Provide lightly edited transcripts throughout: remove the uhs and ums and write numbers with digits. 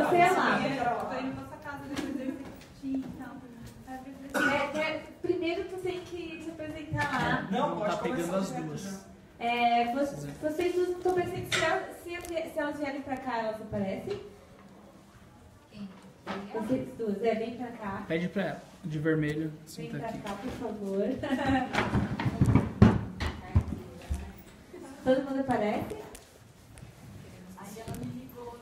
você é lá. Tô indo na sua casa depois eu repetir, então. Primeiro tu tem que se apresentar lá. Não, Tá pegando as duas. Vocês não estão presentes. Se elas vierem pra cá, elas aparecem? Vocês duas, vem pra cá. Pede pra ela, de vermelho, Vem senta pra aqui. cá, por favor. Todo mundo aparece? Aí ela me ligou.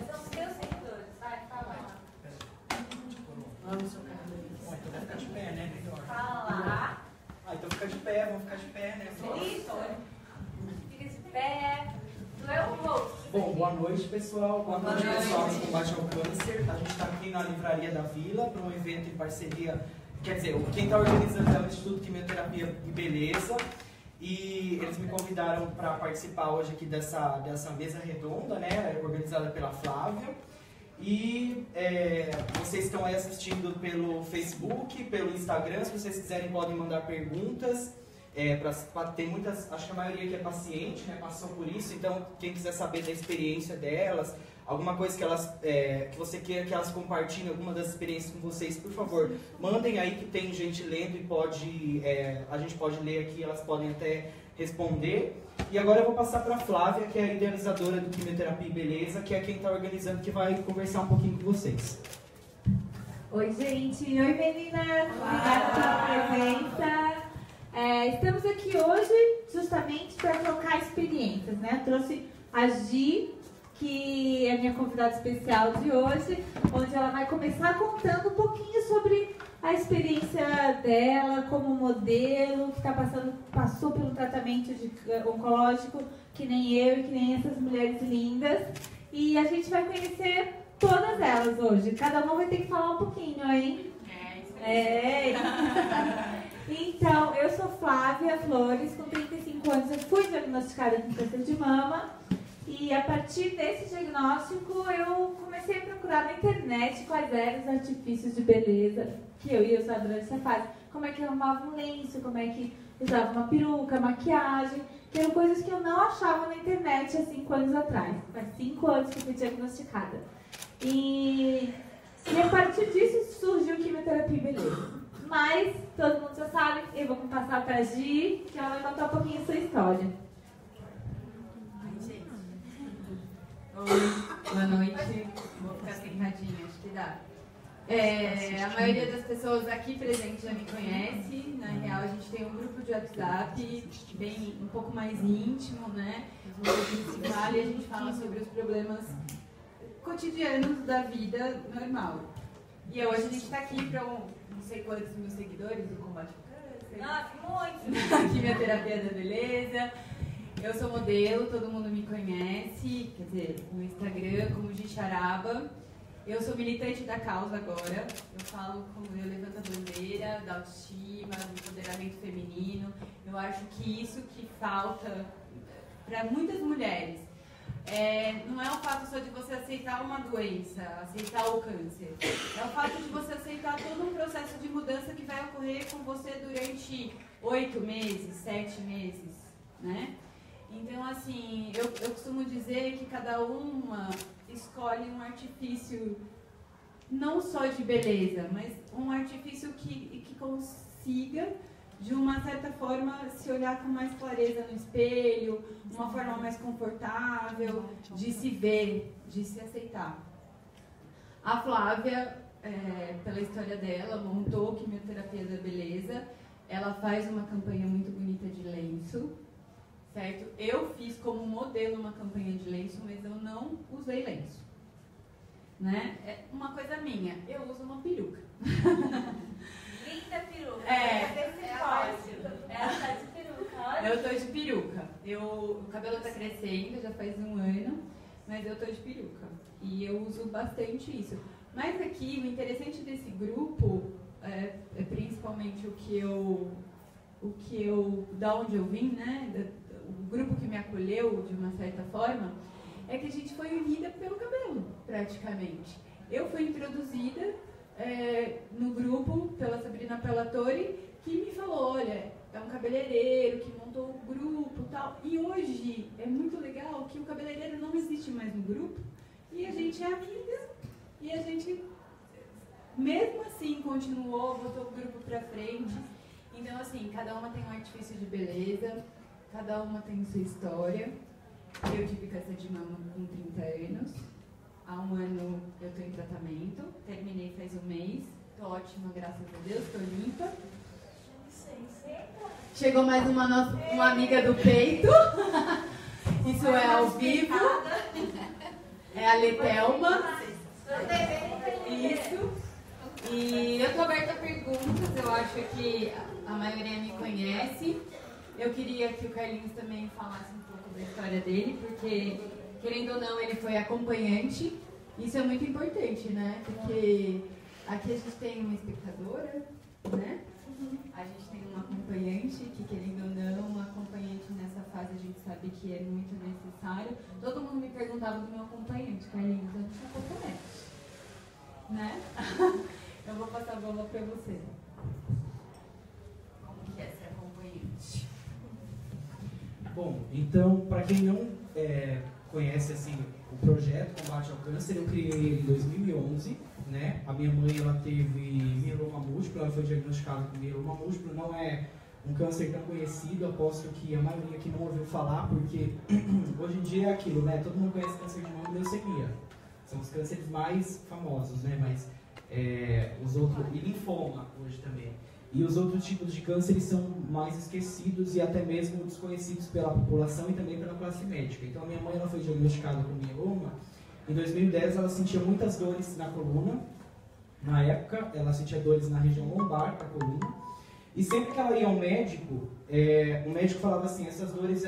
São os seus seguidores, vai, fala lá. Então vai ficar de pé, né? Fala lá. Então fica de pé, vamos ficar de pé, né? Isso. Fica de pé. Tu é o host. Bom, boa noite, pessoal. Boa noite, pessoal do Combate ao Câncer. A gente está aqui na Livraria da Vila para um evento em parceria. Quer dizer, quem está organizando é o Instituto Quimioterapia e Beleza. E eles me convidaram para participar hoje aqui dessa mesa redonda, né? Organizada pela Flávia. E vocês estão aí assistindo pelo Facebook, pelo Instagram. Se vocês quiserem, podem mandar perguntas. Tem muitas, acho que a maioria aqui é paciente, né, passou por isso, então quem quiser saber da experiência delas, alguma coisa que você queira que elas compartilhem, alguma das experiências com vocês, por favor, mandem aí que tem gente lendo e a gente pode ler aqui, elas podem até responder. E agora eu vou passar para a Flávia, que é a idealizadora do Quimioterapia e Beleza, que é quem está organizando, que vai conversar um pouquinho com vocês. Oi, gente. Oi, meninas. Obrigada pela presença. Estamos aqui hoje justamente para trocar experiências, né? Eu trouxe a Gi, que é minha convidada especial de hoje, onde ela vai começar contando um pouquinho sobre a experiência dela como modelo, que passou pelo tratamento oncológico, que nem eu e que nem essas mulheres lindas. E a gente vai conhecer todas elas hoje. Cada uma vai ter que falar um pouquinho, hein? Então, eu sou Flávia Flores, com 35 anos eu fui diagnosticada com câncer de mama e a partir desse diagnóstico eu comecei a procurar na internet quais eram os artifícios de beleza que eu ia usar durante essa fase. Como é que eu arrumava um lenço, como é que usava uma peruca, maquiagem, que eram coisas que eu não achava na internet há 5 anos atrás. Faz 5 anos que eu fui diagnosticada. E a partir disso surgiu quimioterapia e beleza. Mas todo mundo já sabe, eu vou passar para a Gi, que ela vai contar um pouquinho a sua história. Oi, boa noite. Vou ficar sentadinha, acho que dá. A maioria das pessoas aqui presentes já me conhece. Na real, a gente tem um grupo de WhatsApp bem um pouco mais íntimo, né? Onde a gente se fala e a gente fala sobre os problemas cotidianos da vida normal. E hoje a gente está aqui para não sei quantos mil seguidores do Combate ao Câncer. Nossa, muito! Quimioterapia da Beleza. Eu sou modelo, todo mundo me conhece, quer dizer, no Instagram como Gicharaba. Eu sou militante da causa agora. Eu falo como eu levanto a bandeira da autoestima, do empoderamento feminino. Eu acho que isso que falta para muitas mulheres. Não é o fato só de você aceitar uma doença, aceitar o câncer. É o fato de você aceitar todo um processo de mudança que vai ocorrer com você durante 8 meses, 7 meses, né? Então, assim, eu costumo dizer que cada uma escolhe um artifício não só de beleza, mas um artifício que consiga, de uma certa forma, se olhar com mais clareza no espelho, uma forma mais confortável, de se ver, de se aceitar. A Flávia, pela história dela, montou Quimioterapia da Beleza. Ela faz uma campanha muito bonita de lenço, certo? Eu fiz como modelo uma campanha de lenço, mas eu não usei lenço, né? É uma coisa minha, eu uso uma peruca. Linda peruca. Ela tá de peruca, olha. Eu tô de peruca. O cabelo tá crescendo, já faz 1 ano, mas eu tô de peruca. E eu uso bastante isso. Mas aqui, o interessante desse grupo, é principalmente da onde eu vim, né? O grupo que me acolheu, de uma certa forma, é que a gente foi unida pelo cabelo, praticamente. Eu fui introduzida no grupo pela Tori, que me falou, olha, é um cabeleireiro que montou o grupo e tal. E hoje é muito legal que o cabeleireiro não existe mais no grupo e a gente é amiga e a gente, mesmo assim, continuou, botou o grupo pra frente. Então, assim, cada uma tem um artifício de beleza, cada uma tem sua história. Eu tive câncer de mama com 30 anos. Há um ano eu estou em tratamento. Terminei faz um mês. Estou ótima, graças a Deus. Estou limpa. Chegou mais uma amiga do peito. Isso é ao vivo. É a Letelma. Isso. E eu estou aberta a perguntas. Eu acho que a maioria me conhece. Eu queria que o Carlinhos também falasse um pouco da história dele, porque, querendo ou não, ele foi acompanhante. Isso é muito importante, né? Porque aqui a gente tem uma espectadora, né? A gente tem um acompanhante, que, querendo ou não, um acompanhante nessa fase a gente sabe que é muito necessário. Todo mundo me perguntava do meu acompanhante, Carlinhos, eu não sou acompanhante, né? Eu vou passar a bola para você. Como que é ser acompanhante? Bom, então, para quem não conhece assim, o projeto Combate ao Câncer, eu criei ele em 2011, né? A minha mãe, ela teve mieloma múltiplo, ela foi diagnosticada com mieloma múltiplo, não é um câncer tão conhecido, aposto que a maioria aqui não ouviu falar, porque hoje em dia é aquilo, né? Todo mundo conhece câncer de mama e leucemia, são os cânceres mais famosos, né? Mas os outros, e linfoma hoje também. E os outros tipos de cânceres são mais esquecidos e até mesmo desconhecidos pela população e também pela classe médica. Então, a minha mãe, ela foi diagnosticada com mieloma. Em 2010, ela sentia muitas dores na coluna. Na época, ela sentia dores na região lombar da coluna. E sempre que ela ia ao médico, o médico falava assim, essas dores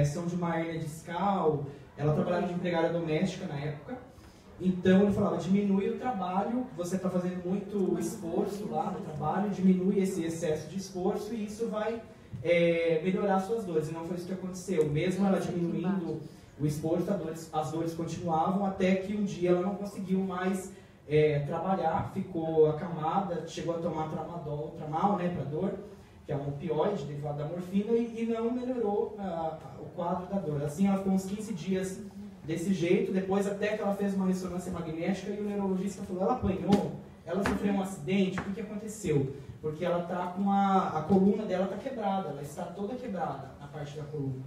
são de uma hérnia discal. Ela trabalhava de empregada doméstica na época. Então, ele falava, diminui o trabalho, você está fazendo muito esforço lá no trabalho, diminui esse excesso de esforço e isso vai melhorar as suas dores. E não foi isso que aconteceu. Mesmo ela diminuindo o esforço, as dores continuavam, até que um dia ela não conseguiu mais trabalhar, ficou acamada, chegou a tomar tramal, né, para dor, que é um opioide derivado da morfina, e não melhorou o quadro da dor. Assim, ela ficou uns 15 dias desse jeito, depois até que ela fez uma ressonância magnética e o neurologista falou, ela apanhou, ela sofreu um acidente, o que aconteceu? Porque ela está com a coluna dela está quebrada, ela está toda quebrada, a parte da coluna.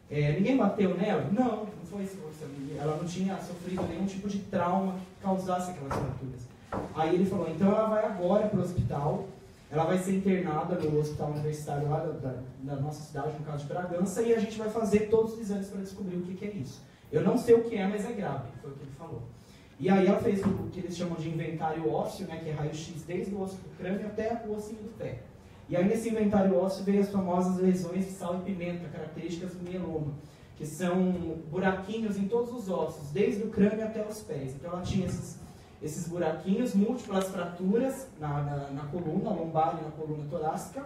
Ninguém bateu nela? Não, não foi isso. Ela não tinha sofrido nenhum tipo de trauma que causasse aquelas fraturas. Aí ele falou, então ela vai agora para o hospital, ela vai ser internada no hospital universitário lá da nossa cidade, no caso de Bragança, e a gente vai fazer todos os exames para descobrir o que é isso. Eu não sei o que é, mas é grave, foi o que ele falou. E aí ela fez o que eles chamam de inventário ósseo, né, que é raio-x desde o osso do crânio até o ossinho do pé. E aí nesse inventário ósseo veio as famosas lesões de sal e pimenta, características do mieloma, que são buraquinhos em todos os ossos, desde o crânio até os pés. Então ela tinha esses buraquinhos, múltiplas fraturas na coluna lombar e na coluna torácica,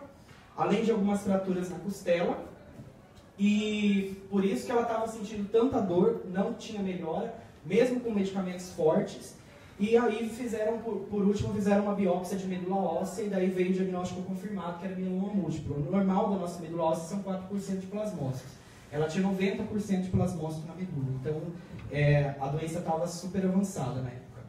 além de algumas fraturas na costela. E por isso que ela estava sentindo tanta dor, não tinha melhora, mesmo com medicamentos fortes. E aí por último, fizeram uma biópsia de medula óssea e daí veio o diagnóstico confirmado que era mieloma múltiplo. O normal da nossa medula óssea são 4% de plasmócitos. Ela tinha 90% de plasmócito na medula, então a doença estava super avançada na época.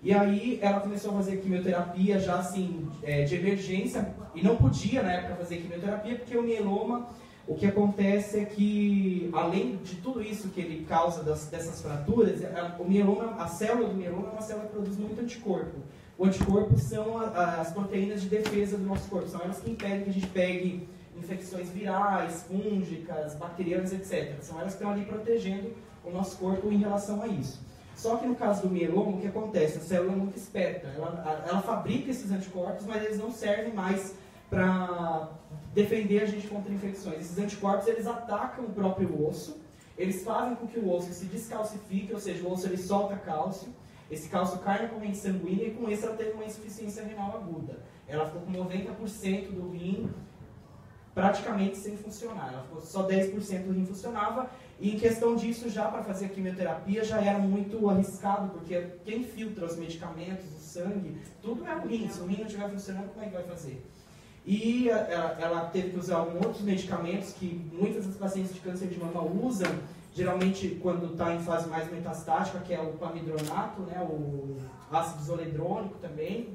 E aí ela começou a fazer quimioterapia já assim, de emergência, e não podia na época fazer quimioterapia porque o mieloma, o que acontece é que, além de tudo isso que ele causa dessas fraturas, o mieloma, a célula do mieloma é uma célula que produz muito anticorpo. O anticorpo são as proteínas de defesa do nosso corpo, são elas que impedem que a gente pegue infecções virais, fúngicas, bacterianas, etc. São elas que estão ali protegendo o nosso corpo em relação a isso. Só que no caso do mieloma, o que acontece? A célula é muito esperta, ela fabrica esses anticorpos, mas eles não servem mais para defender a gente contra infecções. Esses anticorpos, eles atacam o próprio osso, eles fazem com que o osso se descalcifique, ou seja, o osso ele solta cálcio, esse cálcio cai na corrente sanguínea e com isso ela teve uma insuficiência renal aguda. Ela ficou com 90% do rim praticamente sem funcionar. Ela ficou só 10% do rim funcionava, e em questão disso, já para fazer a quimioterapia, já era muito arriscado, porque quem filtra os medicamentos, o sangue, tudo é o rim. Se o rim não estiver funcionando, como é que vai fazer? E ela teve que usar outros medicamentos que muitas das pacientes de câncer de mama usam, geralmente quando está em fase mais metastática, que é o clamidronato, né, o ácido zoledrônico também.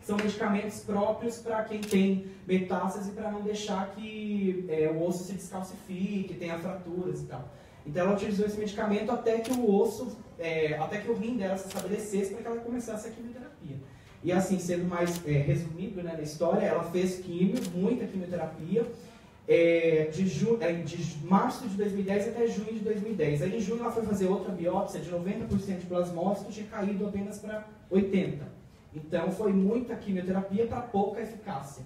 São medicamentos próprios para quem tem metástase, para não deixar que o osso se descalcifique, tenha fraturas e tal. Então ela utilizou esse medicamento até que o osso, até que o rim dela se estabelecesse para que ela começasse a quimioterapia. E assim, sendo mais resumido, né, na história, ela fez muita quimioterapia, de março de 2010 até junho de 2010. Aí em junho ela foi fazer outra biópsia de 90% de plasmócito, tinha caído apenas para 80%. Então foi muita quimioterapia para pouca eficácia.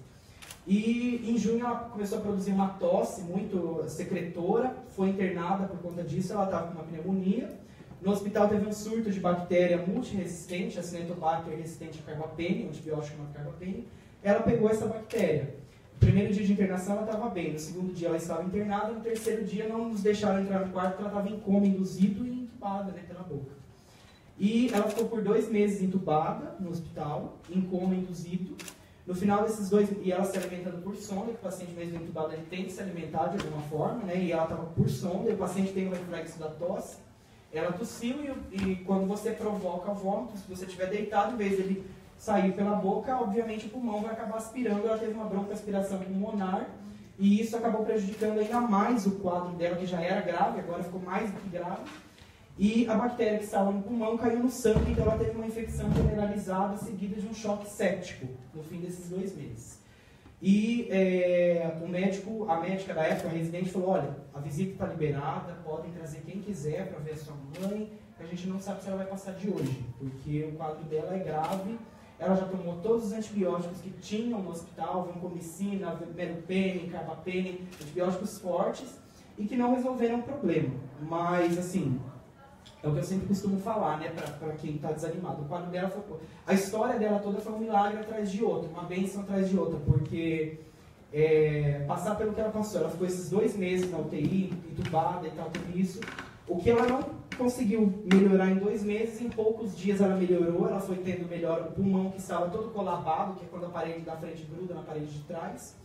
E em junho ela começou a produzir uma tosse muito secretora, foi internada por conta disso, ela estava com uma pneumonia. No hospital teve um surto de bactéria multiresistente, a Cinetobacter resistente a carbapene, um antibiótico chamado carbapene. Ela pegou essa bactéria. No primeiro dia de internação ela estava bem, no segundo dia ela estava internada, no terceiro dia não nos deixaram entrar no quarto porque ela estava em coma induzido e entubada, né, pela boca. E ela ficou por 2 meses entubada no hospital, em coma induzido. No final desses 2 meses, e ela se alimentando por sonda, que o paciente mesmo entubado ele tem que se alimentar de alguma forma, né? E ela estava por sonda, e o paciente tem o reflexo da tosse. Ela tossiu e quando você provoca vômito, se você estiver deitado, em vez dele sair pela boca, obviamente o pulmão vai acabar aspirando. Ela teve uma broncoaspiração pulmonar, e isso acabou prejudicando ainda mais o quadro dela, que já era grave, agora ficou mais do que grave. E a bactéria que estava no pulmão caiu no sangue, então ela teve uma infecção generalizada seguida de um choque séptico no fim desses 2 meses. E a médica da época, a residente, falou: olha, a visita está liberada, podem trazer quem quiser para ver a sua mãe, a gente não sabe se ela vai passar de hoje, porque o quadro dela é grave, ela já tomou todos os antibióticos que tinham no hospital, vancomicina, meropenem, carbapene, antibióticos fortes, e que não resolveram o problema. Mas, assim, é o que eu sempre costumo falar, né, para quem está desanimado. O quadro dela foi... A história dela toda foi um milagre atrás de outro, uma bênção atrás de outra, porque passar pelo que ela passou, ela ficou esses 2 meses na UTI, entubada e tal, tudo isso. O que ela não conseguiu melhorar em 2 meses, em poucos dias ela melhorou, ela foi tendo melhor o pulmão que estava todo colabado, que é quando a parede da frente gruda na parede de trás.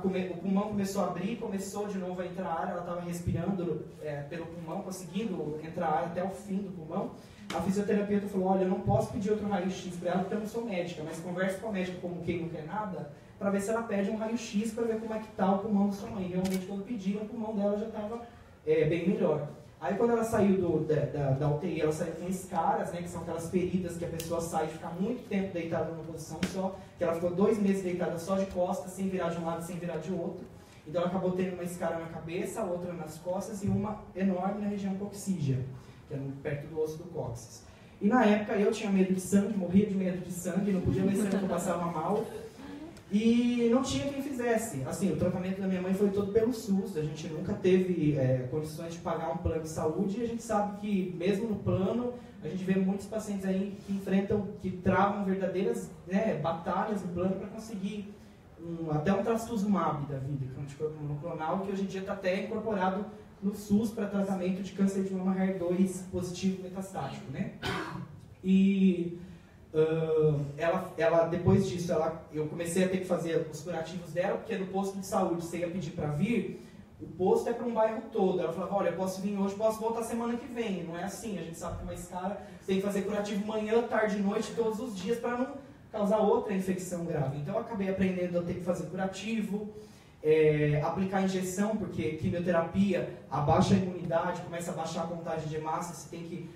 O pulmão começou a abrir, começou de novo a entrar ar, ela estava respirando pelo pulmão, conseguindo entrar ar até o fim do pulmão. A fisioterapeuta falou: olha, eu não posso pedir outro raio-x para ela porque eu não sou médica, mas converse com a médica como quem não quer nada, para ver se ela pede um raio-x para ver como é que está o pulmão da sua mãe. Realmente, quando pediram, o pulmão dela já estava bem melhor. Aí quando ela saiu da UTI, ela saiu com escaras, né, que são aquelas feridas que a pessoa sai de ficar muito tempo deitada numa posição só, que ela ficou 2 meses deitada só de costas, sem virar de um lado, sem virar de outro. Então ela acabou tendo uma escara na cabeça, outra nas costas e uma enorme na região coxígea, que é perto do osso do cóccix. E na época eu tinha medo de sangue, morria de medo de sangue, não podia ver sangue porque eu passava mal. E não tinha quem fizesse. Assim, o tratamento da minha mãe foi todo pelo SUS, a gente nunca teve condições de pagar um plano de saúde, e a gente sabe que mesmo no plano, a gente vê muitos pacientes aí que enfrentam, que travam verdadeiras batalhas no plano para conseguir até um trastuzumab da vida, que é um anticorpo monoclonal, que hoje em dia está até incorporado no SUS para tratamento de câncer de mama HER2 positivo metastático, né? E... ela depois disso, eu comecei a ter que fazer os curativos dela, porque no posto de saúde você ia pedir para vir, o posto é para um bairro todo. Ela falava: olha, eu posso vir hoje, posso voltar semana que vem. Não é assim, a gente sabe que uma escala tem que fazer curativo manhã, tarde e noite, todos os dias, para não causar outra infecção grave. Então eu acabei aprendendo a ter que fazer curativo, aplicar injeção, porque quimioterapia abaixa a imunidade, começa a baixar a contagem de massa, você tem que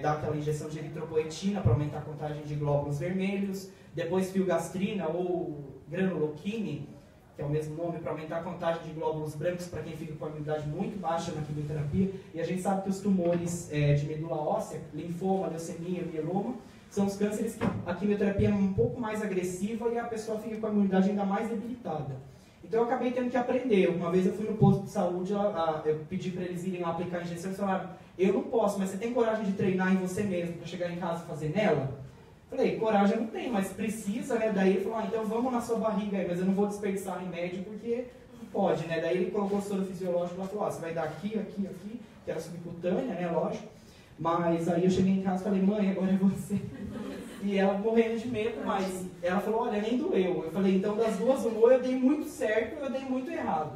dar aquela injeção de eritropoetina para aumentar a contagem de glóbulos vermelhos, depois filgastrina ou granuloquine, que é o mesmo nome, para aumentar a contagem de glóbulos brancos para quem fica com a imunidade muito baixa na quimioterapia. E a gente sabe que os tumores de medula óssea, linfoma, leucemia, mieloma, são os cânceres que a quimioterapia é um pouco mais agressiva e a pessoa fica com a imunidade ainda mais debilitada. Então eu acabei tendo que aprender. Uma vez eu fui no posto de saúde, eu pedi para eles irem lá aplicar a injeção, e falaram: eu não posso, mas você tem coragem de treinar em você mesmo para chegar em casa e fazer nela? Falei, coragem eu não tenho, mas precisa, né? Daí ele falou, então vamos na sua barriga aí, mas eu não vou desperdiçar remédio porque não pode, né? Daí ele colocou o soro fisiológico lá e falou, você vai dar aqui, aqui, aqui, que era subcutânea, né? Lógico. Mas aí eu cheguei em casa e falei, mãe, agora é você. E ela morrendo de medo, mas ela falou, olha, nem doeu. Eu falei, então das duas, uma, eu dei muito certo, eu dei muito errado.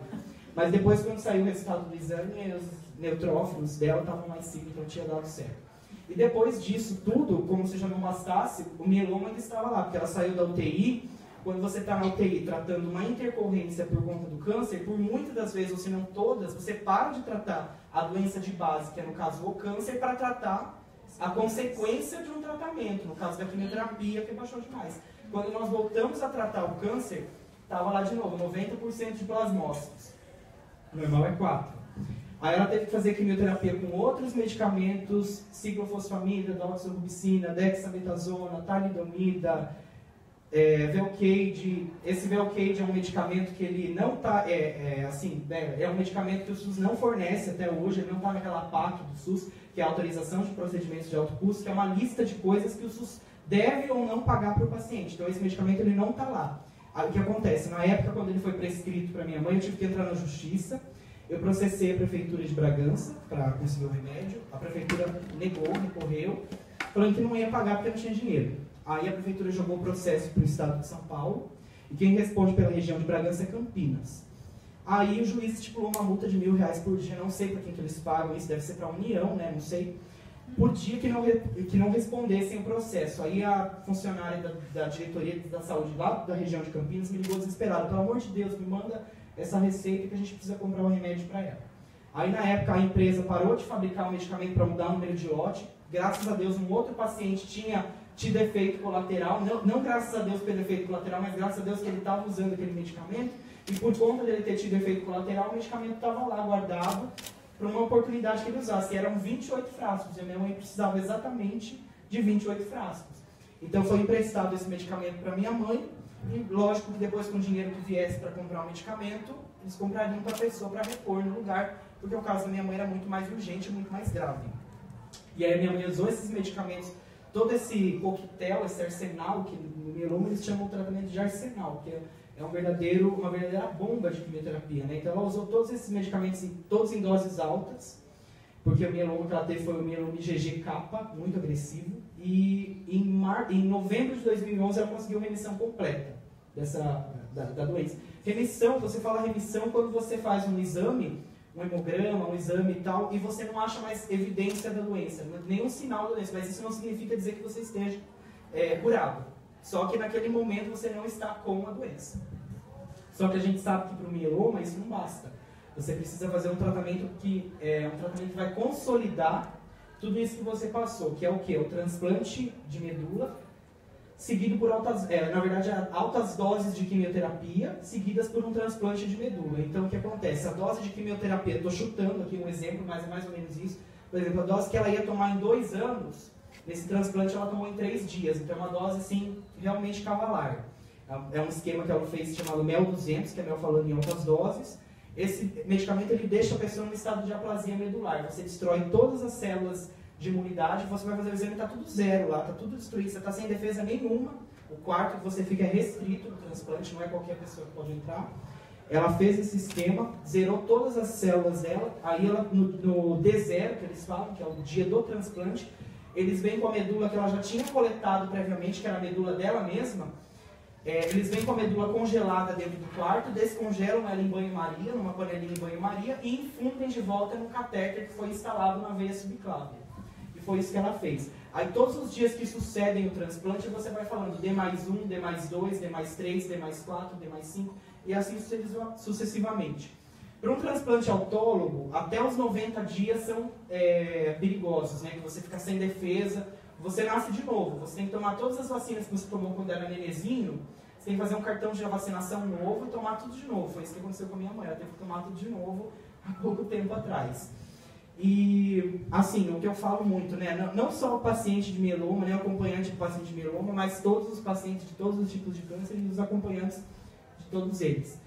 Mas depois, quando saiu o resultado do exame, os neutrófilos dela estavam mais simples, então tinha dado certo. E depois disso tudo, como se já não bastasse, o mieloma ainda estava lá, porque ela saiu da UTI. Quando você está na UTI tratando uma intercorrência por conta do câncer, por muitas das vezes, ou se não todas, você para de tratar a doença de base, que é no caso o câncer, para tratar a consequência de um tratamento, no caso da quimioterapia, que baixou demais. Quando nós voltamos a tratar o câncer, estava lá de novo, 90% de plasmócitos. O normal é 4%. Aí ela teve que fazer quimioterapia com outros medicamentos, ciclofosfamida, doxorubicina, dexametasona, talidomida, Velcade. Esse Velcade é um medicamento que ele não está, é um medicamento que o SUS não fornece até hoje, ele não está naquela PAC do SUS, que é a autorização de procedimentos de alto custo, que é uma lista de coisas que o SUS deve ou não pagar para o paciente. Então esse medicamento ele não está lá. Aí o que acontece? Na época, quando ele foi prescrito para minha mãe, eu tive que entrar na justiça. Eu processei a prefeitura de Bragança para conseguir o remédio. A prefeitura negou, recorreu, falando que não ia pagar porque não tinha dinheiro. Aí a prefeitura jogou o processo para o estado de São Paulo, e quem responde pela região de Bragança é Campinas. Aí o juiz estipulou uma multa de R$1.000 por dia, não sei para quem que eles pagam, isso deve ser para a União, né? Não sei, por dia que não respondessem o processo. Aí a funcionária da diretoria da saúde lá da região de Campinas me ligou desesperada, pelo amor de Deus, me manda essa receita que a gente precisa comprar um remédio para ela. Aí na época a empresa parou de fabricar o medicamento para mudar o número de lote. Graças a Deus um outro paciente tinha tido efeito colateral, não graças a Deus pelo efeito colateral, mas graças a Deus que ele estava usando aquele medicamento, e por conta dele ter tido efeito colateral, o medicamento estava lá guardado para uma oportunidade que ele usasse. E eram 28 frascos, e a minha mãe precisava exatamente de 28 frascos. Então foi emprestado esse medicamento para minha mãe, e lógico que depois com o dinheiro que viesse para comprar o medicamento, eles comprariam para a pessoa para repor no lugar, porque o caso da minha mãe era muito mais urgente e muito mais grave. E aí a minha mãe usou esses medicamentos, todo esse coquetel, esse arsenal, que no mieloma eles chamam o tratamento de arsenal, que é uma verdadeira bomba de quimioterapia, né? Então ela usou todos esses medicamentos, todos em doses altas, porque o mieloma que ela teve foi o mieloma IgG-kappa, muito agressivo, e em novembro de 2011 ela conseguiu remissão completa da doença. Remissão, você fala remissão quando você faz um exame, um hemograma, um exame e tal, e você não acha mais evidência da doença, nenhum sinal da doença, mas isso não significa dizer que você esteja curado. Só que naquele momento você não está com a doença. Só que a gente sabe que para o mieloma isso não basta. Você precisa fazer um tratamento que vai consolidar tudo isso que você passou, que é o quê? O transplante de medula, seguido por altas doses de quimioterapia, seguidas por um transplante de medula. Então, o que acontece? A dose de quimioterapia, estou chutando aqui um exemplo, mas é mais ou menos isso. Por exemplo, a dose que ela ia tomar em 2 anos, nesse transplante ela tomou em 3 dias. Então, é uma dose, assim, realmente cavalar. É um esquema que ela fez chamado MEL 200, que é MEL falando em altas doses. Esse medicamento, ele deixa a pessoa no estado de aplasia medular. Você destrói todas as células de imunidade, você vai fazer o exame e está tudo zero lá, está tudo destruído, você está sem defesa nenhuma. O quarto que você fica é restrito no transplante, não é qualquer pessoa que pode entrar. Ela fez esse esquema, zerou todas as células dela, aí ela, no D0, que eles falam, que é o dia do transplante, eles vêm com a medula que ela já tinha coletado previamente, que era a medula dela mesma. Eles vêm com a medula congelada dentro do quarto, descongelam ela em banho-maria, numa panelinha em banho-maria, e infundem de volta no catéter que foi instalado na veia subclávia. E foi isso que ela fez. Aí todos os dias que sucedem o transplante, você vai falando D+1, D+2, D+3, D+4, D+5, e assim sucessivamente. Para um transplante autólogo, até os 90 dias são perigosos, né? Que você fica sem defesa, você nasce de novo, você tem que tomar todas as vacinas que você tomou quando era nenenzinho, você tem que fazer um cartão de vacinação novo e tomar tudo de novo. Foi isso que aconteceu com a minha mãe, ela teve que tomar tudo de novo há pouco tempo atrás. E, assim, o que eu falo muito, né, não só o paciente de mieloma, nem o acompanhante do paciente de mieloma, mas todos os pacientes de todos os tipos de câncer e os acompanhantes de todos eles.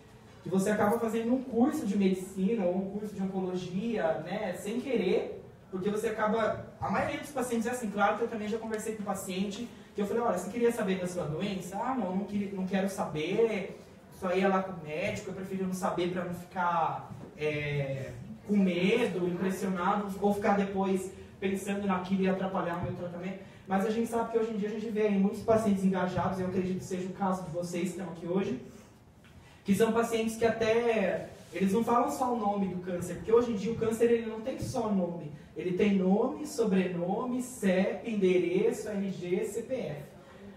Que você acaba fazendo um curso de medicina ou um curso de oncologia, né, sem querer, porque você acaba... A maioria dos pacientes é assim, claro que eu também já conversei com paciente Que eu falei, olha, você queria saber da sua doença? Ah, não quero saber, só ia lá com o médico, eu prefiro não saber para não ficar com medo, impressionado, ou ficar depois pensando naquilo e atrapalhar o meu tratamento. Mas a gente sabe que hoje em dia a gente vê aí muitos pacientes engajados, eu acredito que seja o caso de vocês que estão aqui hoje, que são pacientes que até, eles não falam só o nome do câncer, porque hoje em dia o câncer ele não tem só nome, ele tem nome, sobrenome, CEP, endereço, RG, CPF.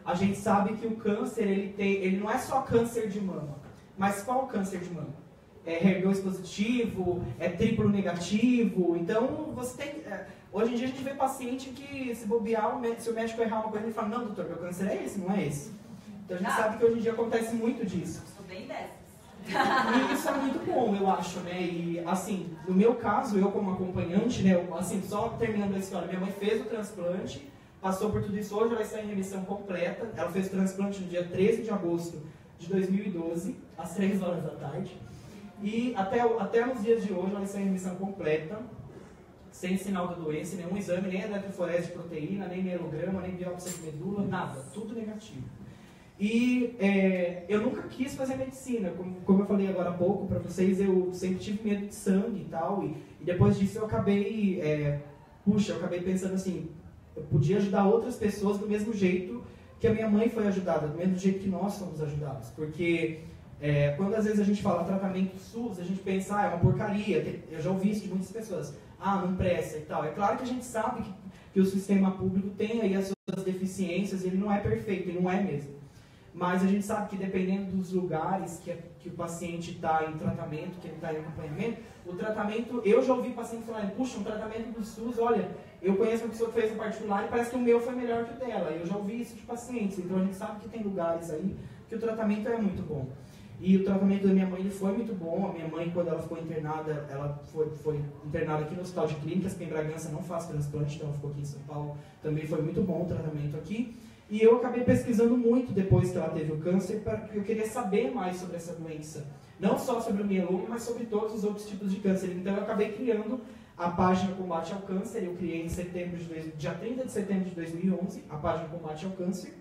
A gente sabe que o câncer, ele não é só câncer de mama, mas qual câncer de mama? É HER2 positivo, é triplo negativo, então você tem... hoje em dia a gente vê paciente que, se bobear, se o médico errar uma coisa, ele fala, não, doutor, meu câncer é esse, não é esse. Então a gente sabe que hoje em dia acontece muito disso. Sou bem dessas. E isso é muito bom, eu acho, né? E, assim, no meu caso, eu como acompanhante, né? Assim, só terminando a história, minha mãe fez o transplante, passou por tudo isso, hoje ela está em remissão completa. Ela fez o transplante no dia 13 de agosto de 2012, às 3 horas da tarde. E até nos dias de hoje ela está em remissão completa, sem sinal da doença, nenhum exame, nem eletroforese de proteína, nem mielograma, nem biópsia de medula, nada, tudo negativo. E eu nunca quis fazer medicina, como eu falei agora há pouco para vocês, eu sempre tive medo de sangue e tal, e depois disso eu acabei, eu acabei pensando assim, eu podia ajudar outras pessoas do mesmo jeito que a minha mãe foi ajudada, do mesmo jeito que nós somos ajudados, porque quando às vezes a gente fala tratamento SUS, a gente pensa, é uma porcaria, eu já ouvi isso de muitas pessoas, não presta e tal. É claro que a gente sabe que o sistema público tem aí as suas deficiências, ele não é perfeito, ele não é mesmo. Mas a gente sabe que dependendo dos lugares que o paciente está em tratamento, que ele está em acompanhamento, o tratamento, eu já ouvi pacientes falarem, puxa, um tratamento do SUS, olha, eu conheço uma pessoa que fez no particular e parece que o meu foi melhor que o dela. Eu já ouvi isso de pacientes, então a gente sabe que tem lugares aí que o tratamento é muito bom. E o tratamento da minha mãe ele foi muito bom. A minha mãe, quando ela ficou internada, ela foi internada aqui no Hospital de Clínicas, porque em Bragança não faz transplante, então ela ficou aqui em São Paulo. Também foi muito bom o tratamento aqui. E eu acabei pesquisando muito depois que ela teve o câncer, porque eu queria saber mais sobre essa doença. Não só sobre o mieloma, mas sobre todos os outros tipos de câncer. Então eu acabei criando a página Combate ao Câncer. Eu criei em dia 30 de setembro de 2011, a página Combate ao Câncer.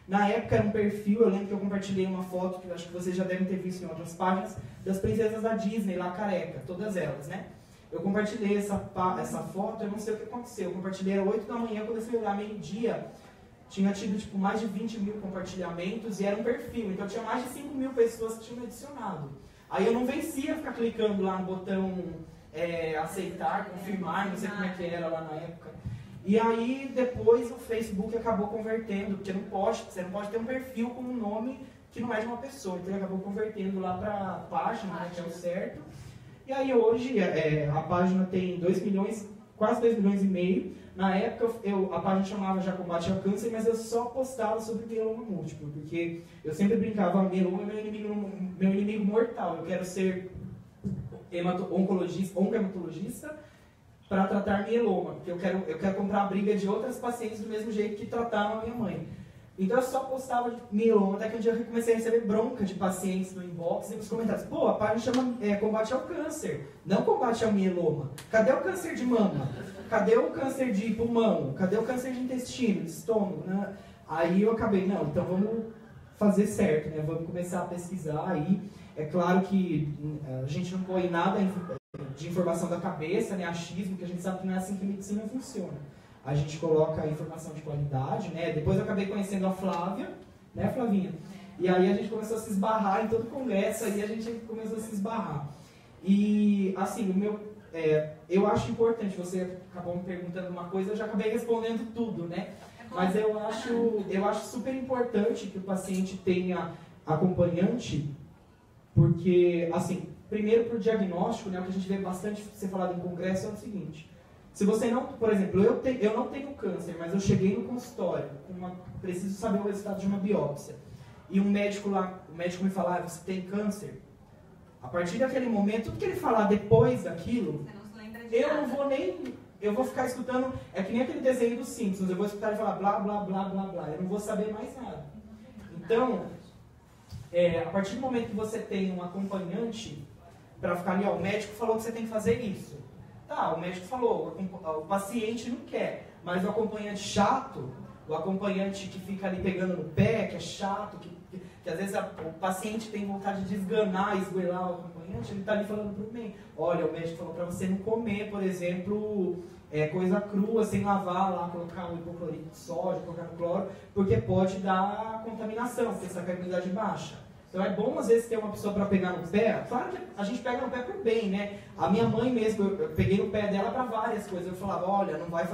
Na época era um perfil, eu lembro que eu compartilhei uma foto, que eu acho que vocês já devem ter visto em outras páginas, das princesas da Disney, lá careca, todas elas, né? Eu compartilhei essa foto, eu não sei o que aconteceu, eu compartilhei às 8 da manhã, quando eu fui olhar meio-dia, tinha tido tipo, mais de 20 mil compartilhamentos e era um perfil, então tinha mais de 5 mil pessoas que tinham adicionado. Aí eu não vencia ficar clicando lá no botão aceitar, confirmar, não sei como é que era lá na época. E aí, depois, o Facebook acabou convertendo, porque você não pode ter um perfil com um nome que não é de uma pessoa. Então, ele acabou convertendo lá para a página, né, que é o certo. E aí, hoje, a página tem 2 milhões, quase 2 milhões e meio. Na época, a página chamava já Combate ao Câncer, mas eu só postava sobre mieloma múltiplo, porque eu sempre brincava, mieloma é meu inimigo mortal. Eu quero ser oncohematologista, para tratar mieloma, porque eu quero comprar a briga de outras pacientes do mesmo jeito que trataram a minha mãe. Então eu só postava de mieloma, até que um dia eu comecei a receber bronca de pacientes no inbox e nos comentários. Pô, a página chama Combate ao Câncer, não Combate ao Mieloma. Cadê o câncer de mama? Cadê o câncer de pulmão? Cadê o câncer de intestino, de estômago? Né? Aí eu acabei, não, então vamos fazer certo, né? Vamos começar a pesquisar aí. É claro que a gente não põe nada de informação da cabeça, né, achismo, que a gente sabe que não é assim que a medicina funciona. A gente coloca a informação de qualidade, né? Depois eu acabei conhecendo a Flávia, né, Flavinha? E aí a gente começou a se esbarrar em todo o congresso, aí a gente começou a se esbarrar. E, assim, eu acho importante, você acabou me perguntando uma coisa, eu já acabei respondendo tudo, né? Mas eu acho super importante que o paciente tenha acompanhante, porque, assim, primeiro para o diagnóstico, né, o que a gente vê bastante ser falado em congresso é o seguinte: se você não, por exemplo, eu não tenho câncer, mas eu cheguei no consultório, preciso saber o resultado de uma biópsia, e o médico me falar, você tem câncer, a partir daquele momento, tudo que ele falar depois daquilo, eu vou ficar escutando, é que nem aquele desenho dos Simpsons, eu vou escutar ele falar blá, blá, blá, blá, blá, eu não vou saber mais nada. Então, a partir do momento que você tem um acompanhante, para ficar ali, o médico falou que você tem que fazer isso. Tá, o médico falou, o paciente não quer, mas o acompanhante chato, o acompanhante que fica ali pegando no pé, que é chato, que às vezes o paciente tem vontade de esganar, esgoelar o acompanhante, ele está ali falando para o médico, olha, o médico falou para você não comer, por exemplo, coisa crua, sem lavar lá, colocar o hipoclorito de sódio, colocar no cloro, porque pode dar contaminação, porque essa imunidade baixa. Então é bom às vezes ter uma pessoa para pegar no pé. Claro que a gente pega no pé por bem, né? A minha mãe mesmo, eu peguei no pé dela para várias coisas. Eu falava, olha, não vai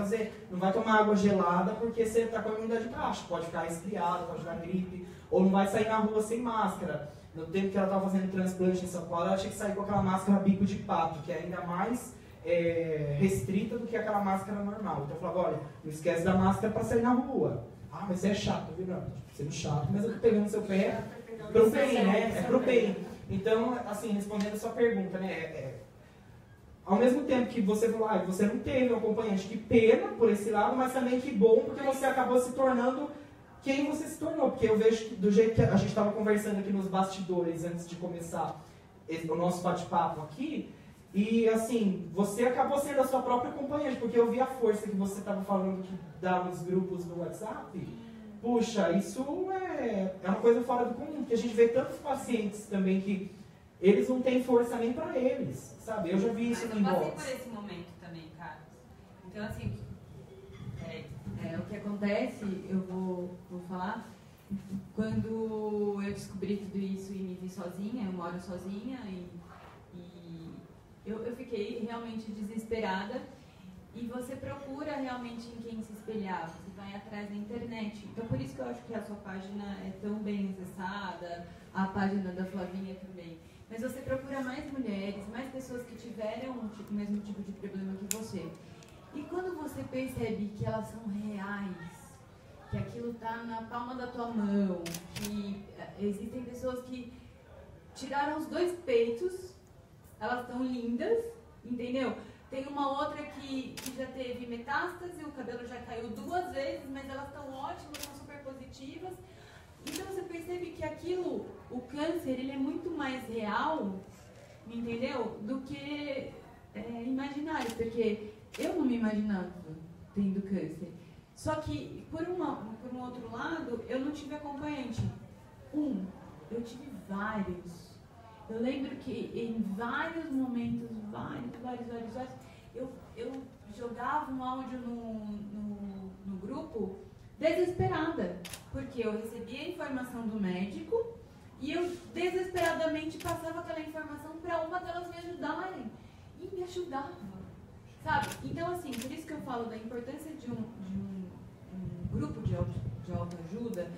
tomar água gelada porque você está com a imunidade baixa. Pode ficar resfriado, pode dar gripe. Ou não vai sair na rua sem máscara. No tempo que ela estava fazendo transplante em São Paulo, ela tinha que sair com aquela máscara bico de pato, que é ainda mais restrita do que aquela máscara normal. Então eu falava, olha, não esquece da máscara para sair na rua. Ah, mas você é chato, viu? Não, sendo chato, mas eu tô pegando seu pé pro bem, né? É pro bem. Então, assim, respondendo a sua pergunta, né? Ao mesmo tempo que você falou, você não teve um acompanhante, que pena por esse lado, mas também que bom, porque você acabou se tornando quem você se tornou. Porque eu vejo que do jeito que a gente estava conversando aqui nos bastidores, antes de começar o nosso bate-papo aqui, e assim, você acabou sendo a sua própria acompanhante, porque eu vi a força que você estava falando que dá nos grupos do WhatsApp. Puxa, isso é uma coisa fora do comum, porque a gente vê tantos pacientes também que eles não têm força nem para eles, sabe? Eu já vi isso no inbox. Eu passei por esse momento também, Carlos. Então, assim, o que acontece, eu vou falar, quando eu descobri tudo isso e me vi sozinha, eu moro sozinha e eu fiquei realmente desesperada. E você procura realmente em quem se espelhar, você vai atrás da internet. Então, por isso que eu acho que a sua página é tão bem acessada, a página da Flavinha também. Mas você procura mais mulheres, mais pessoas que tiveram o mesmo tipo de problema que você. E quando você percebe que elas são reais, que aquilo está na palma da tua mão, que existem pessoas que tiraram os 2 peitos, elas estão lindas, entendeu? Tem uma outra que já teve metástase, o cabelo já caiu 2 vezes, mas elas estão ótimas, são super positivas. Então você percebe que aquilo, o câncer, ele é muito mais real, entendeu? Do que imaginário, porque eu não me imaginava tendo câncer. Só que, por um outro lado, eu não tive acompanhante. Eu tive vários. Eu lembro que em vários momentos, eu jogava um áudio no grupo desesperada, porque eu recebia a informação do médico e eu desesperadamente passava aquela informação para uma delas me ajudarem. E me ajudava, sabe? Então, assim, por isso que eu falo da importância de um grupo de autoajuda,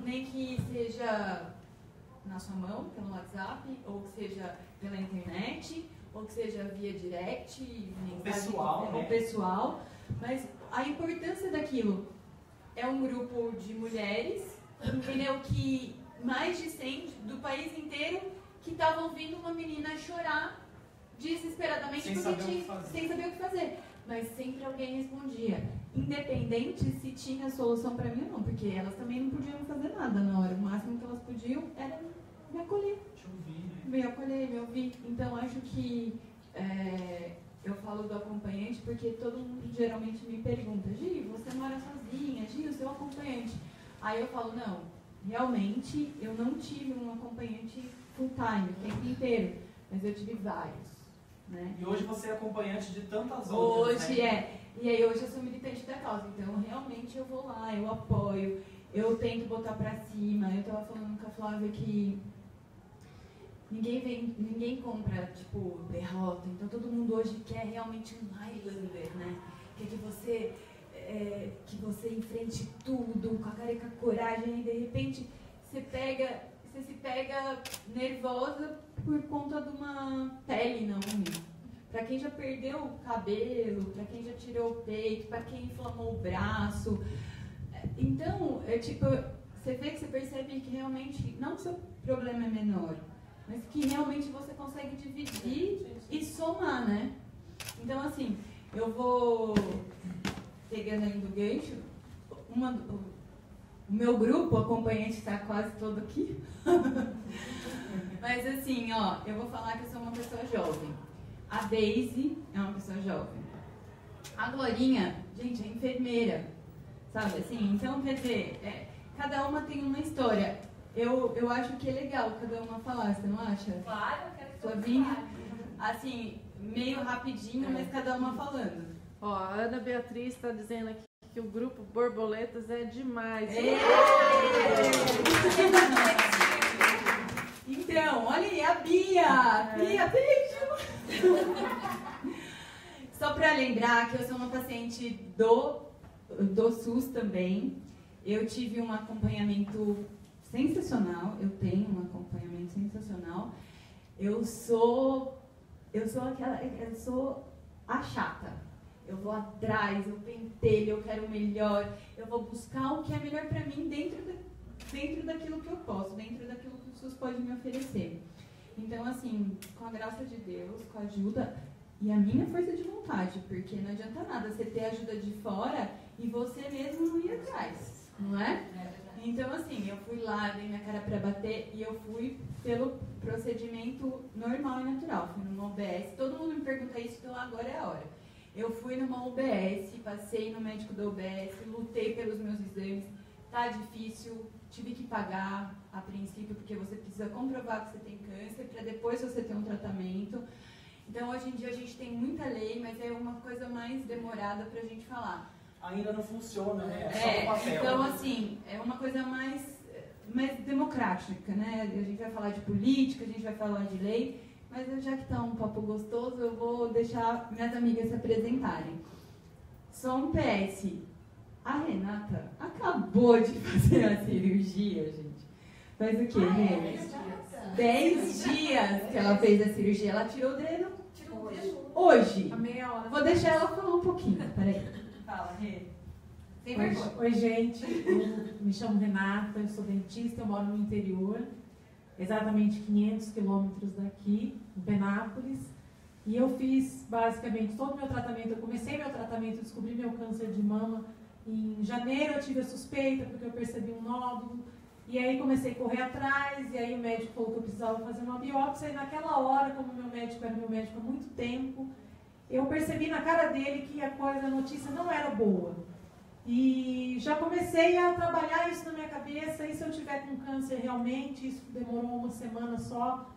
nem que seja na sua mão, pelo WhatsApp, ou que seja pela internet, ou que seja via direct, pessoal, ou pessoal, mas a importância daquilo é um grupo de mulheres, entendeu? Que mais de 100 do país inteiro que estavam ouvindo uma menina chorar desesperadamente sem saber o que fazer. Mas sempre alguém respondia, independente se tinha solução para mim ou não, porque elas também não podiam fazer nada na hora. O máximo que elas podiam era me acolher. Me acolher, me ouvir. Então, acho que eu falo do acompanhante porque todo mundo geralmente me pergunta, Gi, você mora sozinha? Gi, o seu acompanhante? Aí eu falo, não, realmente eu não tive um acompanhante full time, o tempo inteiro, mas eu tive vários. Né? E hoje você é acompanhante de tantas outras, hoje, né? E aí hoje eu sou militante da causa, então realmente eu vou lá, eu apoio, eu tento botar pra cima. Eu tava falando com a Flávia que ninguém compra, tipo, derrota, então todo mundo hoje quer realmente um Highlander, né? Quer que você enfrente tudo, com a cara e com a coragem, e de repente você se pega nervosa por conta de uma pele na unha. Pra quem já perdeu o cabelo, pra quem já tirou o peito, pra quem inflamou o braço. Então, você vê que você percebe que realmente, não que o seu problema é menor, mas que realmente você consegue dividir e somar, né? Então, assim, eu vou pegando aí do gancho, o meu grupo, o acompanhante está quase todo aqui. Mas assim, ó, eu vou falar que eu sou uma pessoa jovem. A Daisy é uma pessoa jovem. A Glorinha, gente, é enfermeira, sabe assim? Então, quer dizer, cada uma tem uma história. Eu acho que é legal cada uma falar, você não acha? Claro, eu quero que Flavinha, assim, meio rapidinho, mas cada uma falando. Ó, a Ana Beatriz está dizendo aqui que o grupo Borboletas é demais. Então, olha aí, a Bia! Bia, beijo! Só para lembrar que eu sou uma paciente do SUS também. Eu tive um acompanhamento sensacional, eu tenho um acompanhamento sensacional. Eu sou a chata. Eu vou atrás, eu pentelho, eu quero o melhor, eu vou buscar o que é melhor para mim dentro daquilo que eu posso, dentro daquilo que o SUS pode me oferecer. Então, assim, com a graça de Deus, com a ajuda e a minha força de vontade, porque não adianta nada você ter ajuda de fora e você mesmo não ir atrás, não é? Então, assim, eu fui lá, dei minha cara para bater e eu fui pelo procedimento normal e natural. Fui numa UBS, todo mundo me pergunta isso, então agora é a hora. Eu fui numa UBS, passei no médico da UBS, lutei pelos meus exames, tá difícil, tive que pagar a princípio, porque você precisa comprovar que você tem câncer, para depois você ter um tratamento. Então, hoje em dia, a gente tem muita lei, mas é uma coisa mais demorada para a gente falar. Ainda não funciona, né? É só um papel. Então, assim, é uma coisa mais democrática, né? A gente vai falar de política, a gente vai falar de lei, mas já que está um papo gostoso, eu vou deixar minhas amigas se apresentarem. Só um PS. A Renata acabou de fazer a cirurgia, gente. Faz o quê, Renata? 10 dias que ela fez a cirurgia. Ela tirou o dedo hoje. A meia hora. Vou deixar ela falar um pouquinho. Peraí. Fala, Rê. Sem vergonha. Oi, gente. Eu me chamo Renata, eu sou dentista, eu moro no interior, exatamente 500 quilômetros daqui, em Penápolis. E eu fiz basicamente todo o meu tratamento. Eu comecei meu tratamento, descobri meu câncer de mama. Em janeiro eu tive a suspeita porque eu percebi um nódulo. E aí comecei a correr atrás, e aí o médico falou que eu precisava fazer uma biópsia. E naquela hora, como meu médico era meu médico há muito tempo, eu percebi na cara dele que a notícia não era boa. E já comecei a trabalhar isso na minha cabeça, e se eu tiver com câncer realmente, isso demorou uma semana só,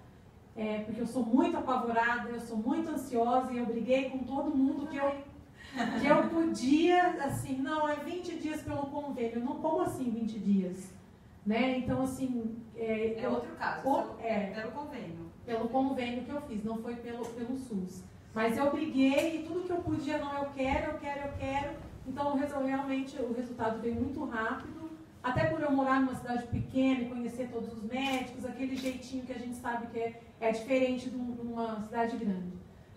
porque eu sou muito apavorada, eu sou muito ansiosa, e eu briguei com todo mundo que eu podia, assim, não, é 20 dias pelo convênio. Não, como assim 20 dias? Né? Então, assim... outro caso, pelo convênio. Pelo convênio que eu fiz, não foi pelo SUS. Mas eu briguei, e tudo que eu podia, não, eu quero. Então, realmente, o resultado veio muito rápido. Até por eu morar numa cidade pequena e conhecer todos os médicos, aquele jeitinho que a gente sabe que é diferente de uma cidade grande.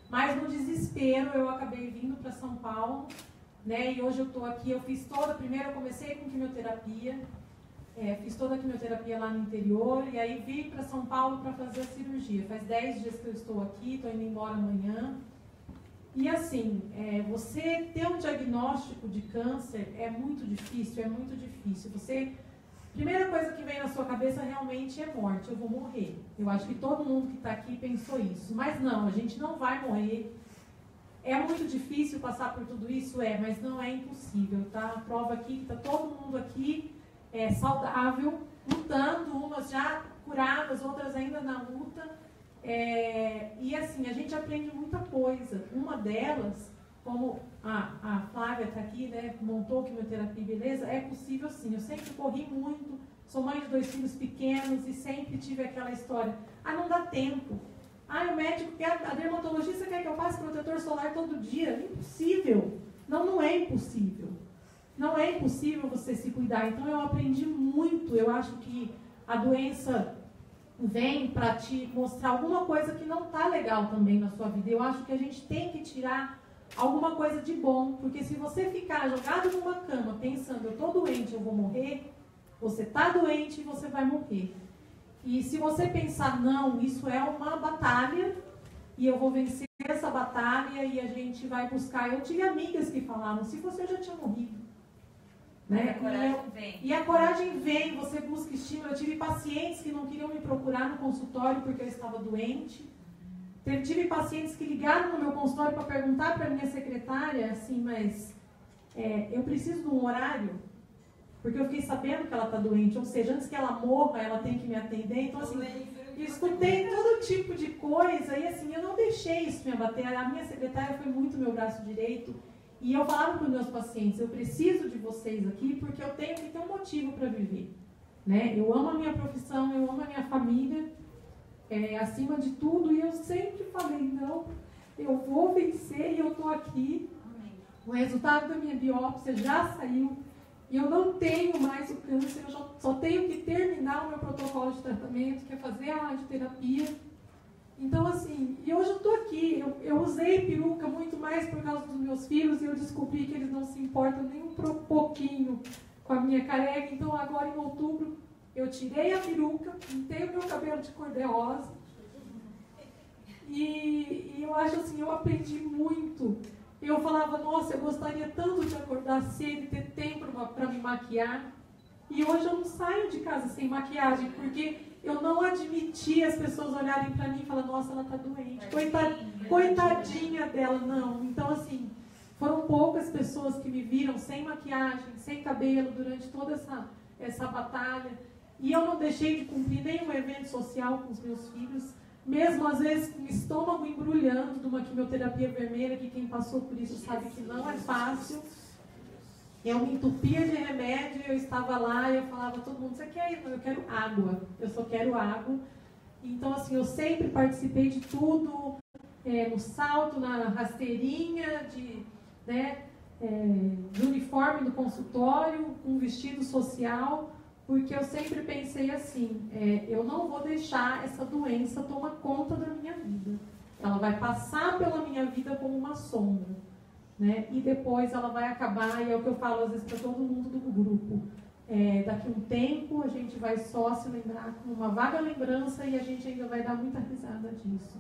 Mas no desespero, eu acabei vindo para São Paulo, né? E hoje eu estou aqui, primeiro eu comecei com quimioterapia, fiz toda a quimioterapia lá no interior, e aí vim para São Paulo para fazer a cirurgia. Faz 10 dias que eu estou aqui, estou indo embora amanhã. E assim, você ter um diagnóstico de câncer é muito difícil, Primeira coisa que vem na sua cabeça realmente é morte, eu vou morrer. Eu acho que todo mundo que está aqui pensou isso. Mas não, a gente não vai morrer. É muito difícil passar por tudo isso, mas não é impossível, tá? A prova aqui que está todo mundo aqui saudável, lutando, umas já curadas, outras ainda na luta. E assim, a gente aprende muita coisa. Uma delas, como a Flávia está aqui, né, montou quimioterapia, beleza, é possível sim. Eu sempre corri muito, sou mãe de 2 filhos pequenos e sempre tive aquela história, não dá tempo. O médico quer, a dermatologista quer que eu passe protetor solar todo dia. Impossível. Não é impossível. Não é impossível você se cuidar. Então eu aprendi muito. Eu acho que a doença vem para te mostrar alguma coisa que não está legal também na sua vida. Eu acho que a gente tem que tirar alguma coisa de bom, porque se você ficar jogado numa cama pensando, eu estou doente, eu vou morrer, você está doente e você vai morrer. E se você pensar, não, isso é uma batalha e eu vou vencer essa batalha e a gente vai buscar. Eu tive amigas que falaram, se fosse eu já tinha morrido. Né? A coragem vem. E a coragem vem, você busca estímulo. Eu tive pacientes que não queriam me procurar no consultório porque eu estava doente. Tive pacientes que ligaram no meu consultório para perguntar para a minha secretária, assim, mas eu preciso de um horário. porque eu fiquei sabendo que ela está doente, ou seja, antes que ela morra, ela tem que me atender. Então, assim, eu escutei todo tipo de coisa e, assim, eu não deixei isso me abater. A minha secretária foi muito meu braço direito e eu falava para os meus pacientes, eu preciso de vocês aqui porque eu tenho que ter um motivo para viver, né? Eu amo a minha profissão, eu amo a minha família, acima de tudo, e eu sempre falei, não, eu vou vencer e eu estou aqui. O resultado da minha biópsia já saiu e eu não tenho mais o câncer, eu só tenho que terminar o meu protocolo de tratamento, que é fazer a radioterapia. Então, assim, e hoje eu estou aqui, eu usei peruca muito mais por causa dos meus filhos e eu descobri que eles não se importam nem um pouquinho com a minha careca. Então, agora em outubro, eu tirei a peruca, pintei o meu cabelo de cor-de-rosa e eu acho assim, eu aprendi muito. Eu falava, nossa, eu gostaria tanto de acordar cedo e ter tempo para me maquiar. E hoje eu não saio de casa sem maquiagem, porque eu não admiti as pessoas olharem para mim e falar, nossa, ela está doente, coitadinha dela. Não. Então, assim, foram poucas pessoas que me viram sem maquiagem, sem cabelo, durante toda essa batalha. E eu não deixei de cumprir nenhum evento social com os meus filhos, mesmo às vezes com o estômago embrulhando de uma quimioterapia vermelha, que quem passou por isso sabe que não é fácil. Eu me entupia de remédio, eu estava lá e eu falava a todo mundo, você quer ir? Não, eu quero água, eu só quero água. Então, assim, eu sempre participei de tudo, no salto, na rasteirinha, de uniforme do consultório, com vestido social, porque eu sempre pensei assim, eu não vou deixar essa doença tomar conta da minha vida. Ela vai passar pela minha vida como uma sombra, né? E depois ela vai acabar, e é o que eu falo às vezes para todo mundo do grupo. Daqui a um tempo a gente vai só se lembrar com uma vaga lembrança e a gente ainda vai dar muita risada disso.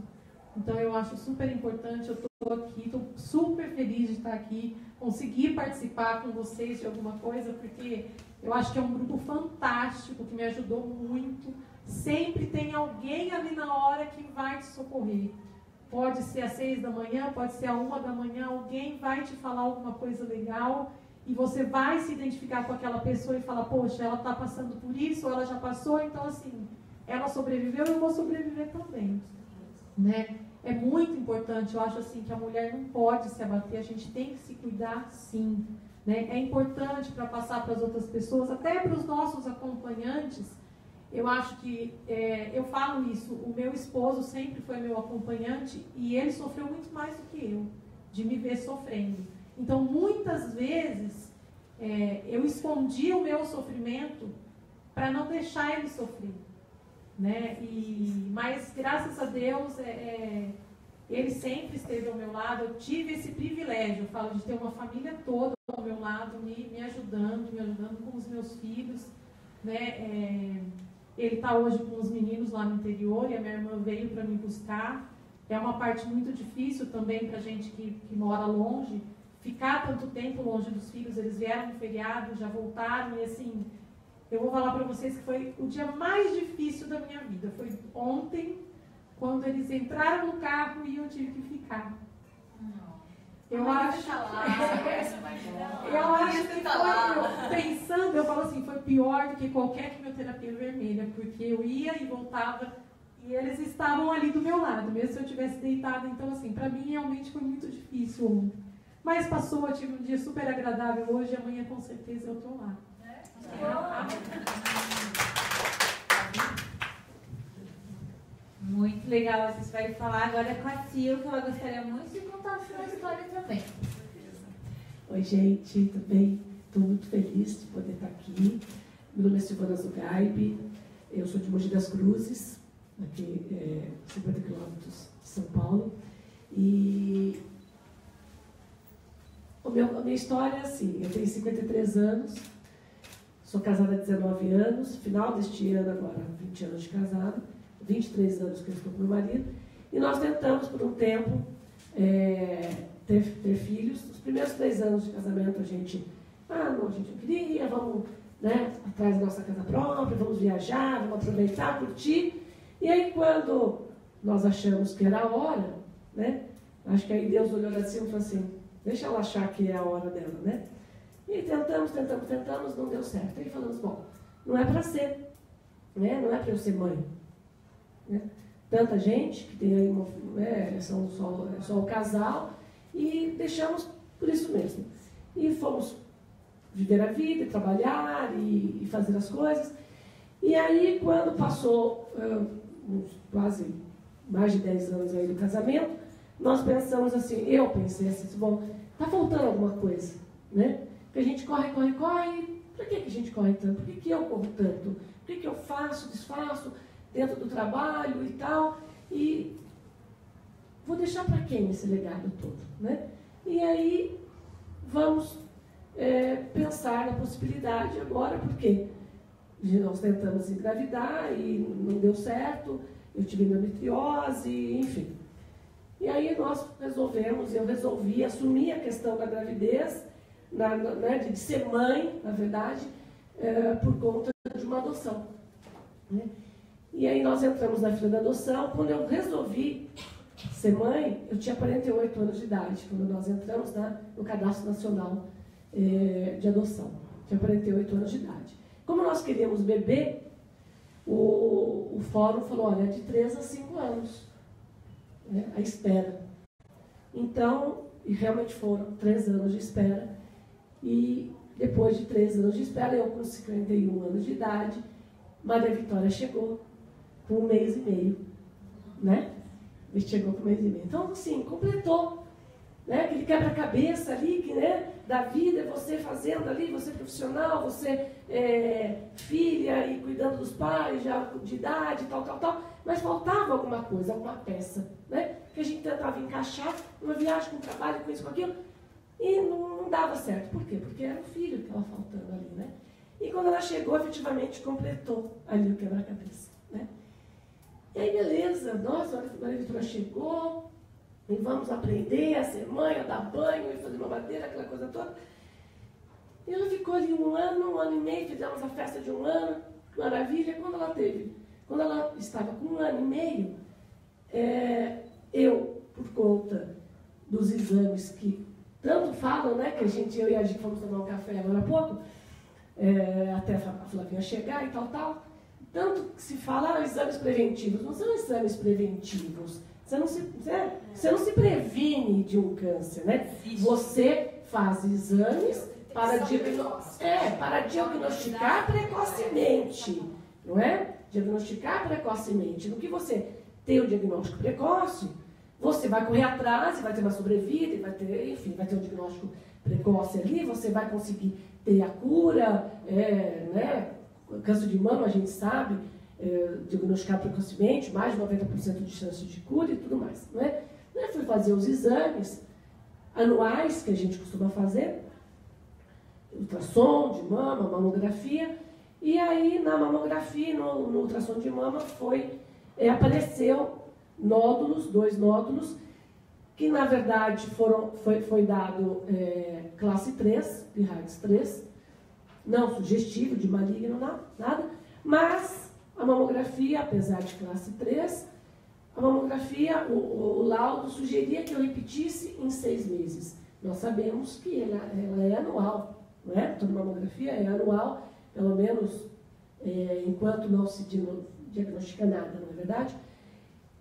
Então eu acho super importante, eu estou aqui, estou super feliz de estar aqui, conseguir participar com vocês de alguma coisa, porque eu acho que é um grupo fantástico, que me ajudou muito. Sempre tem alguém ali na hora que vai te socorrer. Pode ser às 6 da manhã, pode ser às 1 da manhã, alguém vai te falar alguma coisa legal e você vai se identificar com aquela pessoa e falar, poxa, ela está passando por isso, ou ela já passou, então assim, ela sobreviveu, eu vou sobreviver também, né? É muito importante, eu acho assim, que a mulher não pode se abater, a gente tem que se cuidar sim, né? É importante para passar para as outras pessoas, até para os nossos acompanhantes. Eu acho que, eu falo isso, o meu esposo sempre foi meu acompanhante e ele sofreu muito mais do que eu, de me ver sofrendo. Então, muitas vezes, eu escondi o meu sofrimento para não deixar ele sofrer, né? Mas, graças a Deus, ele sempre esteve ao meu lado. Eu tive esse privilégio, eu falo, de ter uma família toda ao meu lado, me ajudando com os meus filhos, né? Ele está hoje com os meninos lá no interior e a minha irmã veio para me buscar. É uma parte muito difícil também para a gente que mora longe, ficar tanto tempo longe dos filhos. Eles vieram no feriado, já voltaram e assim, eu vou falar para vocês que foi o dia mais difícil da minha vida. Foi ontem, quando eles entraram no carro e eu tive que ficar. Eu acho que pensando, eu falo assim, foi pior do que qualquer quimioterapia vermelha, porque eu ia e voltava e eles estavam ali do meu lado, mesmo se eu tivesse deitado. Então, assim, para mim realmente foi muito difícil ontem. Mas passou, eu tive um dia super agradável hoje e amanhã com certeza eu estou lá. Muito legal, vocês vai falar agora com a Sil, que ela gostaria muito de contar a sua história também. Oi, gente, tudo bem? Estou muito feliz de poder estar aqui. Meu nome é Silvana Zugaib, eu sou de Mogi das Cruzes, aqui 50 quilômetros de São Paulo. E a minha história é assim, eu tenho 53 anos, sou casada há 19 anos, final deste ano agora, 20 anos de casado, 23 anos que eu estou com meu marido, e nós tentamos por um tempo ter filhos. Os primeiros 3 anos de casamento a gente não queria, vamos, né, atrás da nossa casa própria, vamos viajar, vamos aproveitar, curtir. E aí quando nós achamos que era a hora, né, acho que aí Deus olhou assim e falou assim, deixa ela achar que é a hora dela, né? E tentamos, não deu certo. Aí falamos, bom, não é para ser, né? Não é para eu ser mãe. Né? Tanta gente que tem aí, são só o casal, e deixamos por isso mesmo. E fomos viver a vida, e trabalhar, e fazer as coisas. E aí, quando passou quase mais de 10 anos aí do casamento, nós pensamos assim, eu pensei assim, bom, tá faltando alguma coisa, né? Porque a gente corre, para que a gente corre tanto? Por que eu corro tanto? Por que eu faço, desfaço dentro do trabalho e tal? E vou deixar para quem esse legado todo, né? E aí vamos pensar na possibilidade agora, porque nós tentamos engravidar e não deu certo, eu tive endometriose, enfim. E aí eu resolvi assumir a questão da gravidez, de ser mãe, na verdade, por conta de uma adoção. Né? E aí nós entramos na fila da adoção. Quando eu resolvi ser mãe, eu tinha 48 anos de idade, quando nós entramos no Cadastro Nacional de Adoção. Tinha 48 anos de idade. Como nós queríamos bebê, o fórum falou, olha, de 3 a 5 anos, né, a espera. Então, e realmente foram 3 anos de espera. E depois de 3 anos de espera, eu com 51 anos de idade, Maria Vitória chegou com 1 mês e meio, né? Chegou com 1 mês e meio. Então, assim, completou, né? Aquele quebra-cabeça ali, que, né, da vida, você fazendo ali, você profissional, você filha e cuidando dos pais, já de idade, tal. Mas faltava alguma coisa, alguma peça, né? Que a gente tentava encaixar numa viagem, com trabalho, com isso, com aquilo, e não dava certo. Por quê? Porque era o filho que estava faltando ali, né? E quando ela chegou, efetivamente completou ali o quebra-cabeça, né? E aí, beleza, nossa, a Maria Vitória chegou, e vamos aprender a ser mãe, a dar banho, e fazer mamadeira, aquela coisa toda. E ela ficou ali 1 ano e meio, fizemos a festa de 1 ano, maravilha. Quando ela estava com 1 ano e meio, eu, por conta dos exames que tanto falam, né, que eu e a gente fomos tomar um café agora há pouco, até a Flavinha chegar e tal, tanto que se fala exames preventivos. Não são exames preventivos. Você não se previne de um câncer, né? Você faz exames para diagnosticar precocemente, não é? Diagnosticar precocemente. No que você tem o diagnóstico precoce, você vai correr atrás, vai ter uma sobrevida, vai ter um diagnóstico precoce ali, você vai conseguir ter a cura, né? Câncer de mama, a gente sabe, diagnosticar precocemente, mais de 90% de chance de cura e tudo mais, não é? Eu fui fazer os exames anuais que a gente costuma fazer, ultrassom de mama, mamografia, e aí na mamografia, no ultrassom de mama, apareceu 2 nódulos, que na verdade foi dado classe 3, PIRADS 3, não sugestivo, de maligno, nada, mas a mamografia, apesar de classe 3, a mamografia, o laudo sugeria que eu repetisse em 6 meses. Nós sabemos que ela é anual, não é? Toda mamografia é anual, pelo menos enquanto não se diagnostica nada, não é verdade?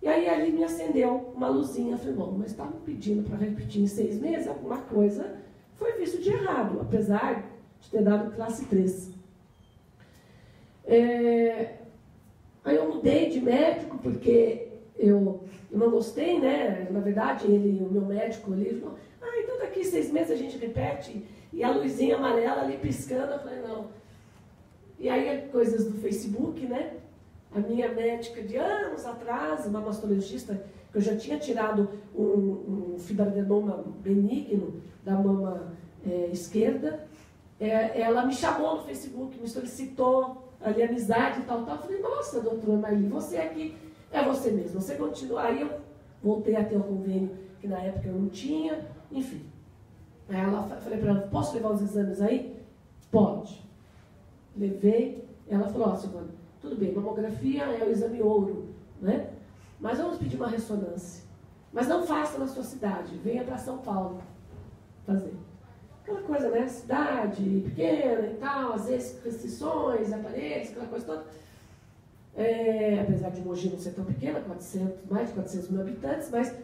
E aí ali me acendeu uma luzinha, falei, bom, mas estavam pedindo para repetir em 6 meses, alguma coisa foi visto de errado, apesar de ter dado classe 3. Aí eu mudei de médico, porque eu não gostei, né? Na verdade, o meu médico ali falou, então daqui 6 meses a gente repete, e a luzinha amarela ali piscando, eu falei, não. E aí, coisas do Facebook, né? A minha médica de anos atrás, uma mastologista, que eu já tinha tirado um fibroadenoma benigno da mama esquerda, ela me chamou no Facebook, me solicitou ali amizade e tal. Eu falei, nossa, doutora Marli, você aqui é você mesmo, você continua. Aí eu voltei a ter um convênio que na época eu não tinha, enfim. Aí falei para ela, posso levar os exames aí? Pode. Levei, ela falou, Silvana, tudo bem, mamografia é o exame ouro, né? Mas vamos pedir uma ressonância. Mas não faça na sua cidade, venha para São Paulo fazer. aquela coisa, né? Cidade pequena e tal, às vezes restrições, aparelhos, aquela coisa toda. Apesar de Mogi não ser tão pequena, mais de 400 mil habitantes, mas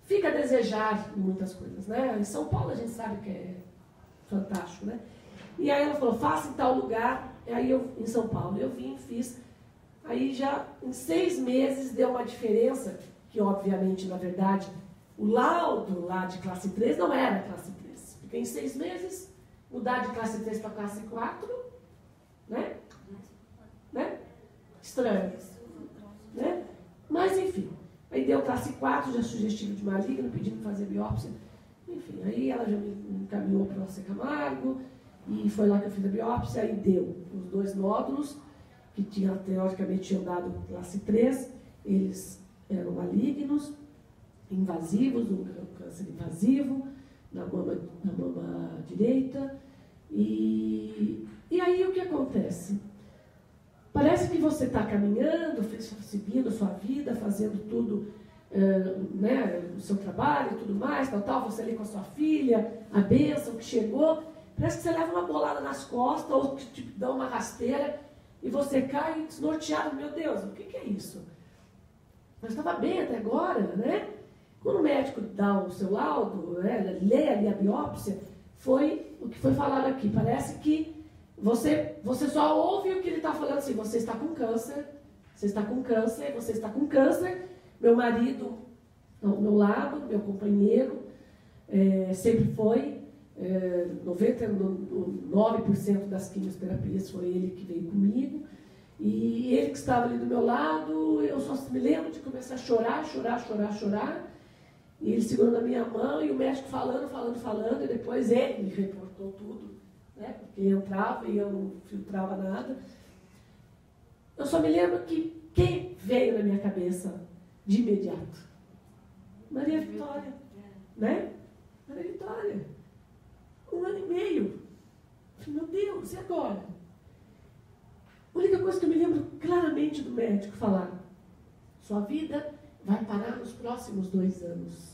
fica a desejar em muitas coisas, né? Em São Paulo a gente sabe que é fantástico, né? E aí ela falou, faça em tal lugar, aí eu, em São Paulo, eu vim, fiz, aí já em 6 meses deu uma diferença, que obviamente, na verdade, o laudo lá de classe 3 não era classe 3, porque em 6 meses, mudar de classe 3 para classe 4, né? Estranho, né? Mas enfim, aí deu classe 4, já sugestivo de maligno, pedindo para fazer biópsia, enfim, aí ela já me encaminhou para o Alceu Camargo, e foi lá que eu fiz a biópsia, aí deu os 2 nódulos, que teoricamente tinham dado classe 3, eles eram malignos, invasivos, um câncer invasivo, na mama direita, e aí o que acontece? Parece que você está caminhando, seguindo a sua vida, fazendo tudo, né, o seu trabalho e tudo mais, tal, você ali com a sua filha, a bênção que chegou, parece que você leva uma bolada nas costas, ou que te dá uma rasteira, e você cai desnorteado, meu Deus, o que é isso? Mas estava bem até agora, né? Quando o médico dá o seu laudo, né, lê ali a biópsia, foi o que foi falado aqui, parece que você só ouve o que ele está falando assim, você está com câncer, você está com câncer, você está com câncer. Meu marido, ao meu lado, meu companheiro, sempre foi, 99% das quimioterapias foi ele que veio comigo, e ele que estava ali do meu lado, eu só me lembro de começar a chorar, e ele segurando a minha mão, e o médico falando, e depois ele me reportou tudo, né? Porque entrava e eu não filtrava nada. Eu só me lembro que quem veio na minha cabeça de imediato? Maria Vitória, né? Maria Vitória. 1 ano e meio. Meu Deus, e agora? A única coisa que eu me lembro claramente do médico falar, sua vida vai parar nos próximos 2 anos.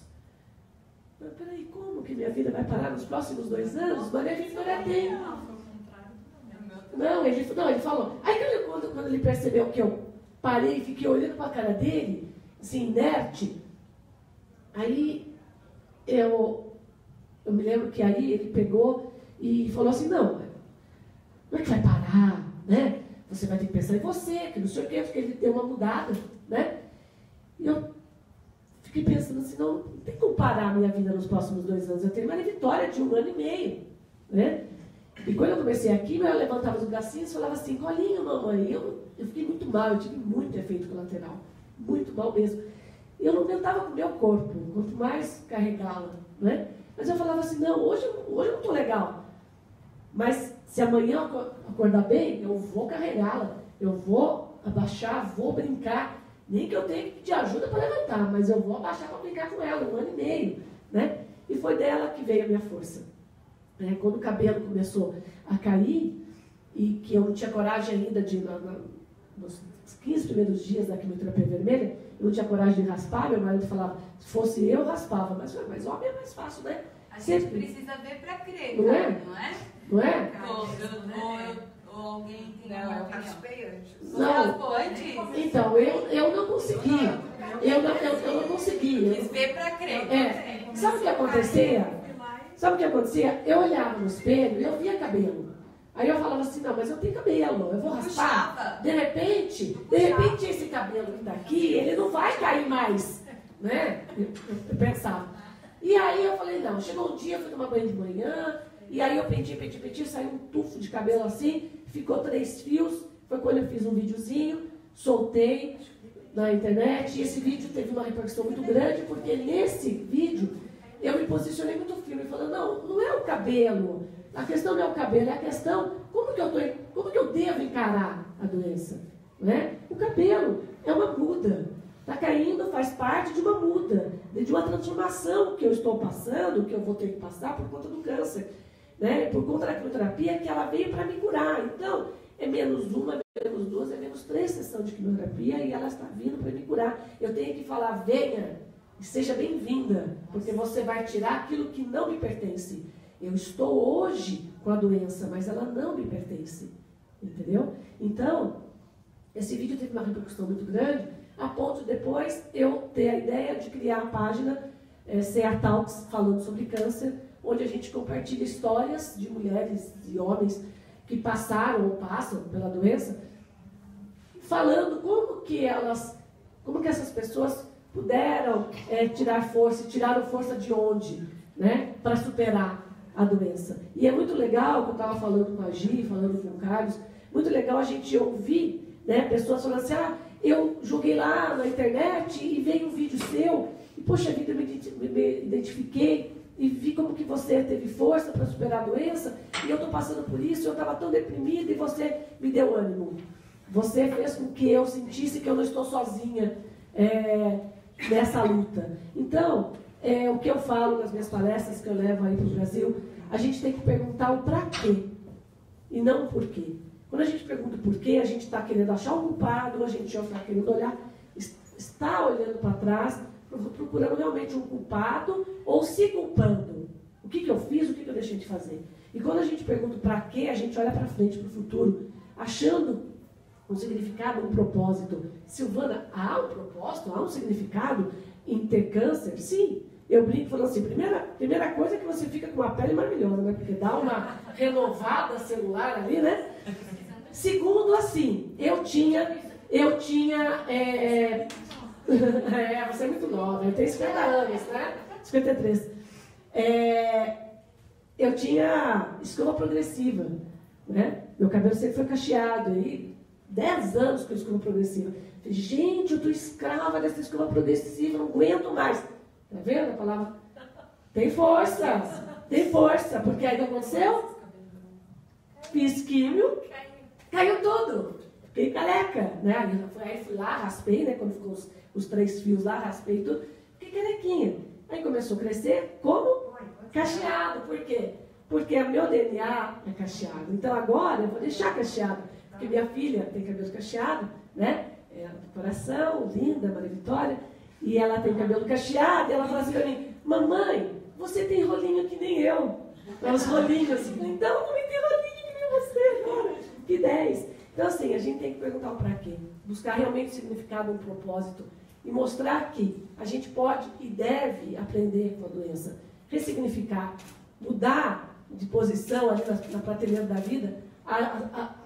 Mas peraí, como que minha vida vai parar nos próximos 2 anos? Maria Vitória tem. Não, ele falou. Aí quando ele percebeu que eu parei e fiquei olhando para a cara dele, assim, inerte, aí eu me lembro que aí ele pegou e falou assim, não é que vai parar, né? Você vai ter que pensar em você, que não sei o quê, porque ele deu uma mudada, né? E eu fiquei pensando assim, não tem como parar a minha vida nos próximos 2 anos. Eu tenho Maria Vitória de 1 ano e meio, né? E quando eu comecei aqui, eu levantava os bracinhos e falava assim, colinho, mamãe. Eu fiquei muito mal, eu tive muito efeito colateral, muito mal mesmo. E eu não tentava com o meu corpo, quanto mais carregá-la, né? Mas eu falava assim, não, hoje eu não estou legal. Mas se amanhã eu acordar bem, eu vou carregá-la, eu vou abaixar, vou brincar. Nem que eu tenha que pedir ajuda para levantar, mas eu vou abaixar para brincar com ela, 1 ano e meio, né? E foi dela que veio a minha força. Quando o cabelo começou a cair, e que eu não tinha coragem ainda de, nos 15 primeiros dias da quimioterapia vermelha, eu não tinha coragem de raspar, meu marido falava, se fosse eu, raspava. Mas homem é mais fácil, né? A gente precisa ver para crer, não cara, é? Não é? Não é? Ou alguém tem uma opinião. Não, então, eu não consegui. Eu não consegui. Quis ver para crer. Sabe o que acontecia? Eu olhava no espelho e eu via cabelo. Aí eu falava assim, não, mas eu tenho cabelo, eu vou raspar. De repente esse cabelo que está aqui, ele não vai cair mais, né? Eu pensava. E aí eu falei, não, chegou um dia, eu fui tomar banho de manhã, e aí eu penti, saiu um tufo de cabelo assim, ficou 3 fios, foi quando eu fiz um videozinho, soltei na internet, e esse vídeo teve uma repercussão muito grande, porque nesse vídeo eu me posicionei muito firme, falando, não é o cabelo, a questão não é o cabelo, é a questão, como que eu devo encarar a doença, né? O cabelo é uma muda, está caindo, faz parte de uma muda, de uma transformação que eu estou passando, que eu vou ter que passar por conta do câncer, né? Por conta da quimioterapia, que ela veio para me curar. Então, é menos 1, é menos 2, é menos 3 sessões de quimioterapia e ela está vindo para me curar. Eu tenho que falar, venha e seja bem-vinda, porque você vai tirar aquilo que não me pertence. Eu estou hoje com a doença, mas ela não me pertence. Entendeu? Então, esse vídeo teve uma repercussão muito grande, a ponto de depois eu ter a ideia de criar a página CA Talks, falando sobre câncer, onde a gente compartilha histórias de mulheres e homens que passaram ou passam pela doença, falando como que essas pessoas puderam tirar força, e tiraram força de onde, né, para superar a doença. E é muito legal, que eu estava falando com a Gi, falando com o Carlos, muito legal a gente ouvir, né, pessoas falando assim, eu joguei lá na internet e veio um vídeo seu, e poxa vida, eu me identifiquei, e vi como que você teve força para superar a doença, e eu estou passando por isso, eu estava tão deprimida, e você me deu ânimo. Você fez com que eu sentisse que eu não estou sozinha nessa luta. Então, o que eu falo nas minhas palestras que eu levo aí para o Brasil, a gente tem que perguntar o para quê, e não o porquê. Quando a gente pergunta o porquê, a gente está querendo achar um culpado, a gente está querendo olhar, está olhando para trás, procurando realmente um culpado ou se culpando. O que eu fiz, o que eu deixei de fazer? E quando a gente pergunta para quê, a gente olha para frente, para o futuro, achando um significado, um propósito. Silvana, há um propósito, há um significado em ter câncer? Sim. Eu brinco falando assim, primeira coisa é que você fica com uma pele maravilhosa, né? Porque dá uma renovada celular ali, né? Segundo, assim, eu tinha você é muito nova, eu tenho 50 anos, né? 53. Eu tinha escova progressiva, né? Meu cabelo sempre foi cacheado, e 10 anos com escova progressiva. Falei, gente, eu estou escrava dessa escova progressiva, não aguento mais. Tá vendo a palavra? Tem força, porque aí o que aconteceu? Fiz químio, caiu tudo. Fiquei careca, né? Aí fui lá, raspei, né? Quando ficou os 3 fios lá, raspei tudo. Fiquei carequinha. Aí começou a crescer, como? Cacheado. Por quê? Porque o meu DNA é cacheado. Então agora eu vou deixar cacheado. Porque minha filha tem cabelo cacheado, né? É do coração, linda, Maria Vitória. E ela tem cabelo cacheado. E ela fala assim pra mim, mamãe, você tem rolinho que nem eu. Os rolinhos assim. Então, não me tem rolinho que nem você agora. Que 10. Então, assim, a gente tem que perguntar o para quê. Buscar realmente o significado, um propósito. E mostrar que a gente pode e deve aprender com a doença. Ressignificar. Mudar de posição ali na prateleira da vida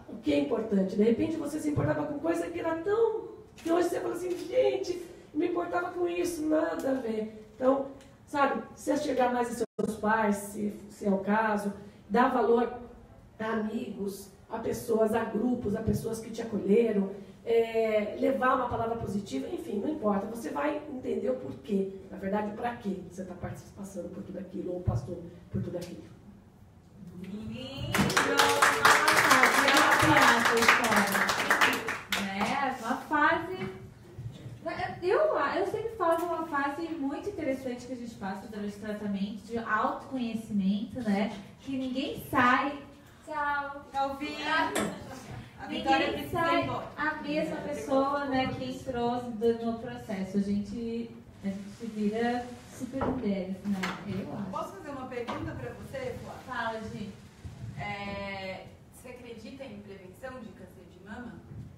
o que é importante. De repente, você se importava com coisa que era tão... que hoje você fala assim, gente, me importava com isso, nada a ver. Então, sabe, se chegar mais a seus pais, se é o caso, dar valor a amigos, a pessoas, a grupos, a pessoas que te acolheram, levar uma palavra positiva, enfim, não importa. Você vai entender o porquê, na verdade, o para quê você está passando por tudo aquilo ou passou por tudo aquilo. Uma fase... Eu sempre falo de uma fase muito interessante que a gente passa durante o tratamento, de autoconhecimento, né? Que ninguém sai... Tchau. Ninguém sai a mesma pessoa, né, que entrou no processo. A gente vira super mulheres, né? Eu acho. Posso fazer uma pergunta para você, Flávia? Fala, Gi. Você acredita em prevenção de câncer de mama?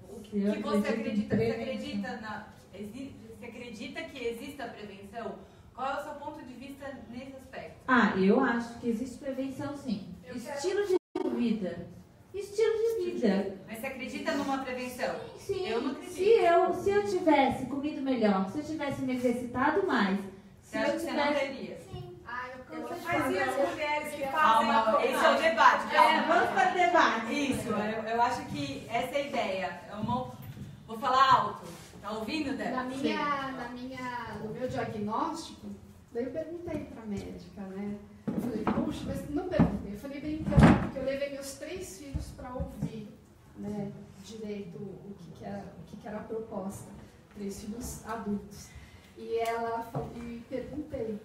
O que Eu você acredito acredita? Você acredita que exista prevenção? Qual é o seu ponto de vista nesse aspecto? Eu acho que existe prevenção, sim. Estilo de vida. Mas você acredita numa prevenção? Sim. Eu não acredito. Se eu tivesse comido melhor, se eu tivesse me exercitado mais, Você acha que você não teria? Sim. Mas e as mulheres que fazem... Esse é o debate. Vamos para o debate. Isso, eu acho que essa é a ideia. Vou falar alto. Tá ouvindo, Débora? No meu diagnóstico, daí eu perguntei para a médica, né? Eu falei, puxa, mas não perguntei. Eu falei bem porque eu levei meus 3 filhos para ouvir, né, direito o que era a proposta. 3 filhos adultos. E perguntei,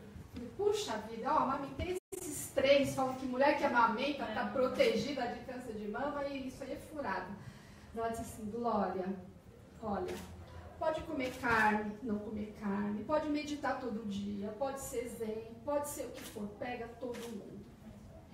puxa vida, amamentei esses 3, falam que mulher que amamenta está protegida de câncer de mama e isso aí é furado. Ela disse assim, Glória, olha, pode comer carne, não comer carne, pode meditar todo dia, pode ser zen, pode ser o que for, pega todo mundo.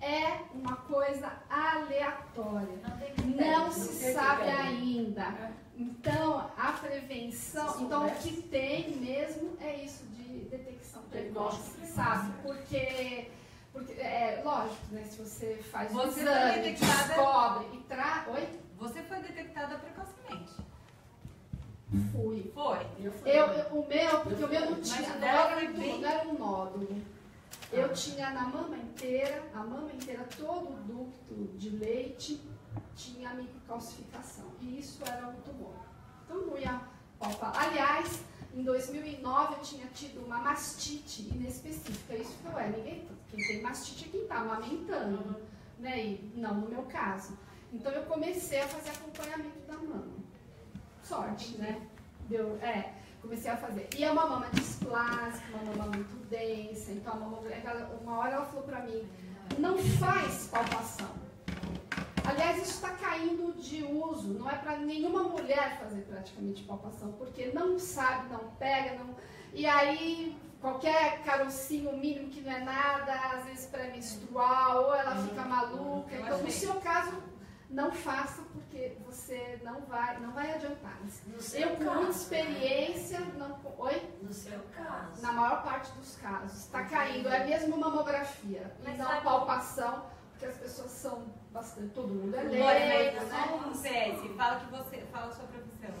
é uma coisa aleatória. Não se sabe ainda. Então, a prevenção... Então, o que tem mesmo é isso de detecção precoce, sabe? Porque é lógico, né? Se você faz um exame, descobre e traz... Oi? Você foi detectada precocemente. Fui. Foi. Porque o meu não tinha nódulo, não era um nódulo. Eu tinha na mama inteira, todo o ducto de leite tinha microcalcificação. E isso era muito bom. Então não ia palpar. Aliás, em 2009 eu tinha tido uma mastite inespecífica. Isso não é, quem tem mastite é quem está amamentando, né? E não no meu caso. Então eu comecei a fazer acompanhamento da mama. Sorte, né? Comecei a fazer. E é uma mama displásica, uma mama muito densa. Então, uma hora ela falou pra mim, não faz palpação. Aliás, isso está caindo de uso. Não é para nenhuma mulher fazer praticamente palpação, porque não sabe, não pega, não... E aí, qualquer carocinho mínimo que não é nada, às vezes pré-menstrual, ou ela fica maluca. Então, no seu caso... Não faça, porque você não vai adiantar. Eu, com muita experiência, não... Oi? No seu caso. Na maior parte dos casos. Está caindo. É mesmo mamografia. E não palpação, porque as pessoas são bastante... Todo mundo é leigo, né? Fala a sua profissão.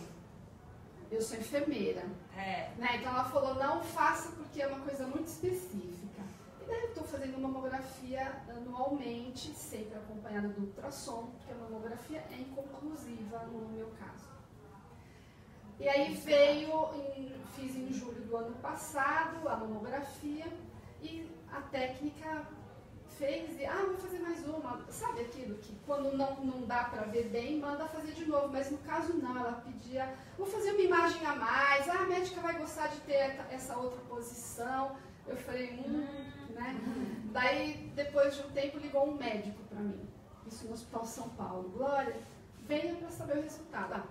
Eu sou enfermeira. Né? Então ela falou, não faça, porque é uma coisa muito específica. Eu estou fazendo mamografia anualmente, sempre acompanhada do ultrassom, porque a mamografia é inconclusiva no meu caso. E aí fiz em julho do ano passado a mamografia e a técnica fez vou fazer mais uma. Sabe aquilo que quando não dá para ver bem, manda fazer de novo, mas no caso não, ela pedia, vou fazer uma imagem a mais, a médica vai gostar de ter essa outra posição. Eu falei, né? Daí, depois de um tempo, ligou um médico para mim. Isso no Hospital São Paulo. Glória, venha para saber o resultado.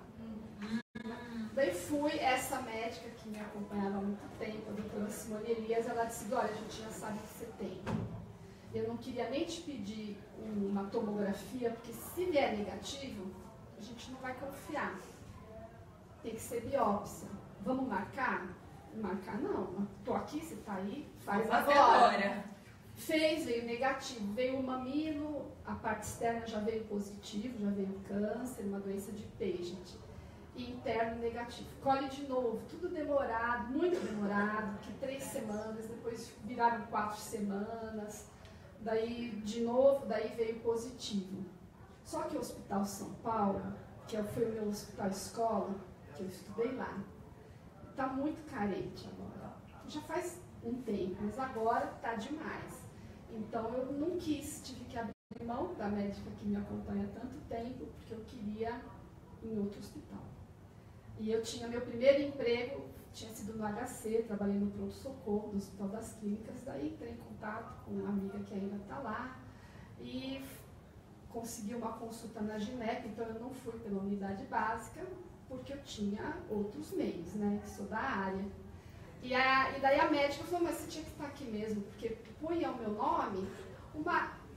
Daí fui, essa médica que me acompanhava há muito tempo, a doutora Simone Elias, ela disse, Glória, a gente já sabe o que você tem. Eu não queria nem te pedir uma tomografia, porque se vier negativo, a gente não vai confiar. Tem que ser biópsia. Vamos marcar? Marcar não, tô aqui, você tá aí, faz agora. Fez, veio negativo, veio o mamilo, a parte externa já veio positivo, já veio câncer, uma doença de Paget. E interno negativo. Colhe de novo, tudo demorado, muito demorado, que 3 semanas, depois viraram 4 semanas, daí de novo, daí veio positivo. Só que o Hospital São Paulo, que foi o meu hospital escola, que eu estudei lá, está muito carente agora. Já faz um tempo, mas agora está demais. Então eu não quis, tive que abrir mão da médica que me acompanha há tanto tempo, porque eu queria ir em outro hospital. E eu tinha meu primeiro emprego, tinha sido no HC, trabalhei no pronto-socorro do Hospital das Clínicas, daí entrei em contato com uma amiga que ainda está lá e consegui uma consulta na Ginep, então eu não fui pela unidade básica, porque eu tinha outros meios, né, que sou da área. E daí a médica falou, mas você tinha que estar aqui mesmo, porque punha o meu nome,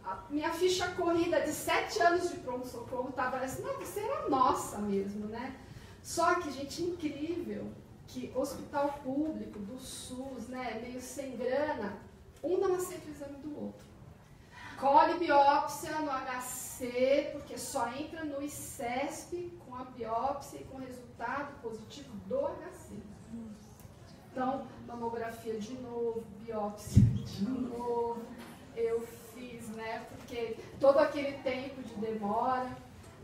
a minha ficha corrida de 7 anos de pronto-socorro estava assim, não, você era nossa mesmo, né? Só que, gente, incrível que hospital público do SUS, né, meio sem grana, um não aceita o exame do outro. Colhe biópsia no HC, porque só entra no ICESP com a biópsia e com o resultado positivo do HC. Então, mamografia de novo, biópsia de novo, eu fiz, né, porque todo aquele tempo de demora.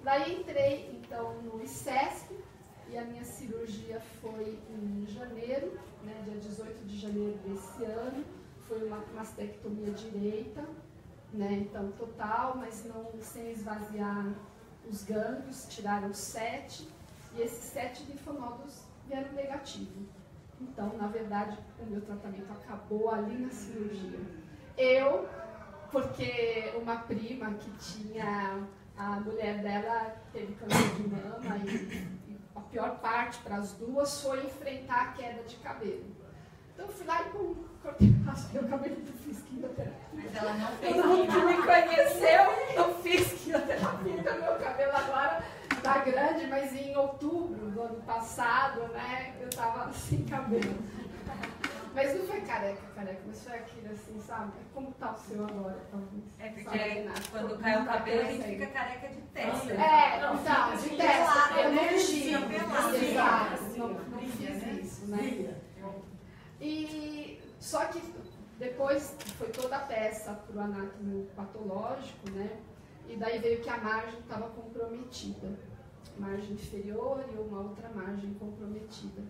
Daí entrei, então, no ICESP, e a minha cirurgia foi em janeiro, né, dia 18 de janeiro desse ano, foi uma mastectomia direita, né, então total, mas não sem esvaziar os gânglios, tiraram 7, e esses 7 linfonodos vieram negativo. Então, na verdade, o meu tratamento acabou ali na cirurgia. Porque uma prima que tinha, a mulher dela teve câncer de mama e a pior parte para as duas foi enfrentar a queda de cabelo. Então eu fui lá e cortei o cabelo do fiz quimioterapia. Mas ela não fez Todo mundo que me conheceu, eu fiz quimioterapia. Então meu cabelo agora tá grande, mas em outubro do ano passado, né, eu tava sem cabelo. Mas não foi careca, mas foi aquilo assim, sabe? Como tá o seu agora, talvez? É porque quando cai o cabelo a gente fica careca de testa. Então, de testa. Eu não tive. Exato, não fiz isso, né? E só que depois foi toda a peça para o anátomo patológico, né? E daí veio que a margem estava comprometida. Margem inferior e uma outra margem comprometida.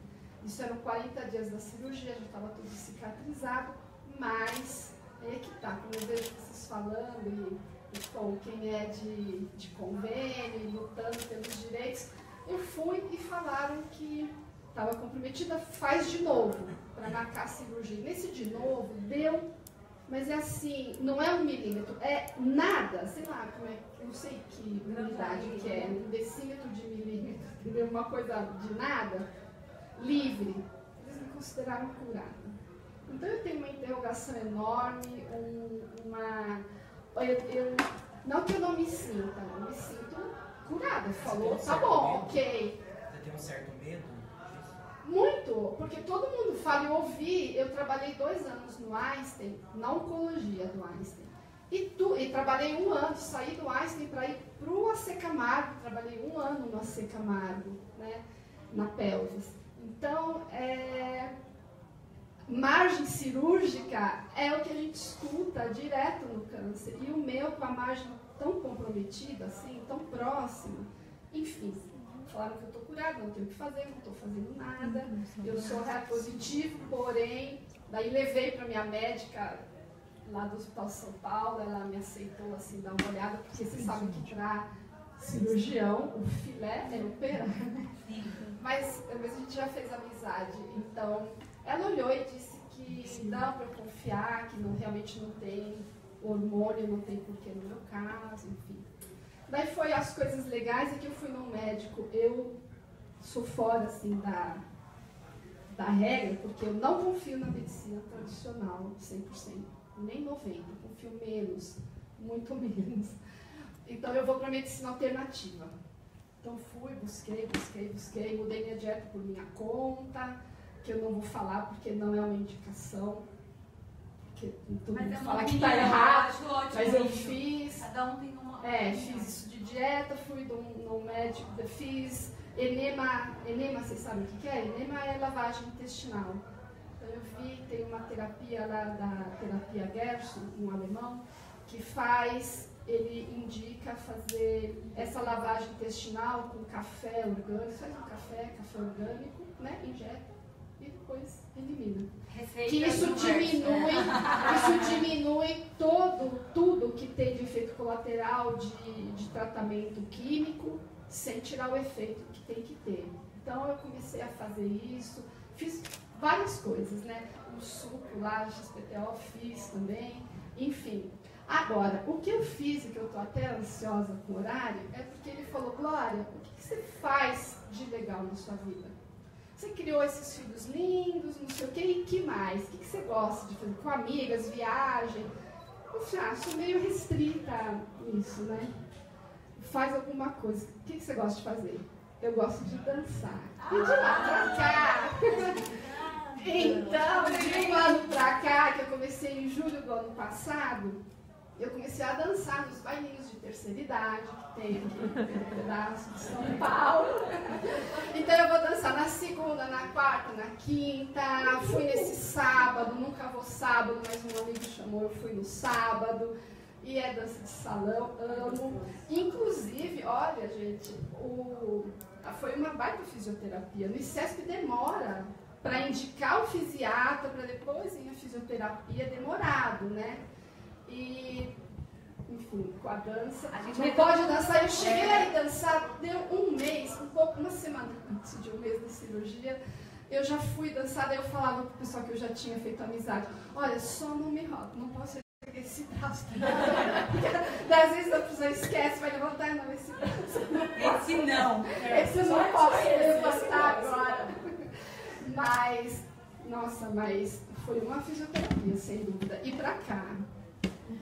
Isso eram 40 dias da cirurgia, já estava tudo cicatrizado, mas aí é que tá, quando eu vejo vocês falando e bom, quem é de convênio e lutando pelos direitos, eu fui e falaram que estava comprometida, faz de novo, para marcar a cirurgia. Nesse de novo, deu, mas é assim, não é 1 milímetro, é nada, sei lá, como é, eu não sei que unidade que é, 1 decímetro de milímetro, entendeu? Uma coisa de nada, livre. Eles me consideraram curada. Então eu tenho uma interrogação enorme, não que eu não me sinta, eu me sinto curada. Falou, tá bom, ok. Você tem um certo medo disso? Muito, porque todo mundo fala, eu ouvi, eu trabalhei 2 anos no Einstein, na oncologia do Einstein. E trabalhei 1 ano, saí do Einstein para ir para o AC Camargo, trabalhei 1 ano no AC Camargo, né, na pelvis. Então, margem cirúrgica é o que a gente escuta direto no câncer. E o meu, com a margem tão comprometida, assim, tão próxima, enfim, falaram que eu estou curada, não tenho o que fazer, não estou fazendo nada, eu sou repositivo, porém, daí levei para minha médica lá do Hospital São Paulo, ela me aceitou, assim, dar uma olhada, porque você sabe que para cirurgião, o filé é operar, né? Mas a gente já fez amizade, então ela olhou e disse que dá para confiar, que realmente não tem hormônio, não tem porquê no meu caso, enfim. Daí foi as coisas legais, é que eu fui num médico, eu sou fora assim da regra, porque eu não confio na medicina tradicional 100%, nem 90%, confio menos, muito menos. Então eu vou para a medicina alternativa. Então fui, busquei, mudei minha dieta por minha conta, que eu não vou falar porque não é uma indicação, porque todo mundo fala que está errado, mas eu fiz. Cada um tem uma. Fiz isso de dieta, fui no médico, fiz enema, vocês sabem o que é? Enema é lavagem intestinal. Então eu vi, tem uma terapia lá da terapia Gerson, um alemão, que faz. Ele indica fazer essa lavagem intestinal com café orgânico, faz um café orgânico, né? Injeta e depois elimina. Que isso diminui tudo que tem de efeito colateral de tratamento químico, sem tirar o efeito que tem que ter. Então eu comecei a fazer isso, fiz várias coisas, né? O suco lá, XPTO, fiz também, enfim. Agora, o que eu fiz e que eu estou até ansiosa com o horário é porque ele falou, Glória, o que você faz de legal na sua vida? Você criou esses filhos lindos, não sei o quê, e que mais? O que você gosta de fazer? Com amigas, viagem? Eu falei, sou meio restrita nisso, né? Faz alguma coisa. O que você gosta de fazer? Eu gosto de dançar. E de lá pra cá. Então, de 1 ano pra cá, que eu comecei em julho do ano passado, eu comecei a dançar nos bailinhos de terceira idade, que tem aqui no pedaço de São Paulo. Então eu vou dançar na segunda, na quarta, na quinta. Fui nesse sábado, nunca vou sábado, mas um amigo chamou, eu fui no sábado. E é dança de salão, amo. Inclusive, olha, gente, foi uma baita fisioterapia. No ICESP demora para indicar o fisiatra, para depois ir a fisioterapia, demorado, né? E, enfim, com a dança, a gente não pode dançar. Eu cheguei a dançar, deu 1 mês, uma semana antes de 1 mês da cirurgia, eu já fui dançar, daí eu falava pro pessoal que eu já tinha feito amizade, olha, só não me roda, não posso erguer esse braço. Às vezes a pessoa esquece, vai levantar, não, esse braço não posso. Esse eu não posso levantar agora. Mas Nossa, mas foi uma fisioterapia, sem dúvida. E pra cá,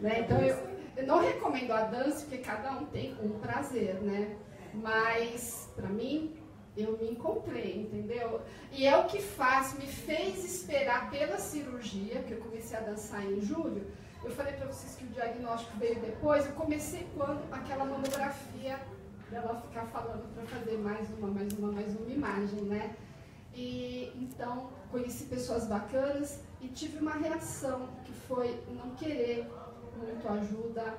né? Então eu não recomendo a dança, porque cada um tem um prazer, né? Mas, pra mim, eu me encontrei, entendeu? E é o que me fez esperar pela cirurgia, que eu comecei a dançar em julho. Eu falei pra vocês que o diagnóstico veio depois. Eu comecei quando aquela mamografia dela ficar falando para fazer mais uma imagem, né? E então conheci pessoas bacanas e tive uma reação que foi não querer muito ajuda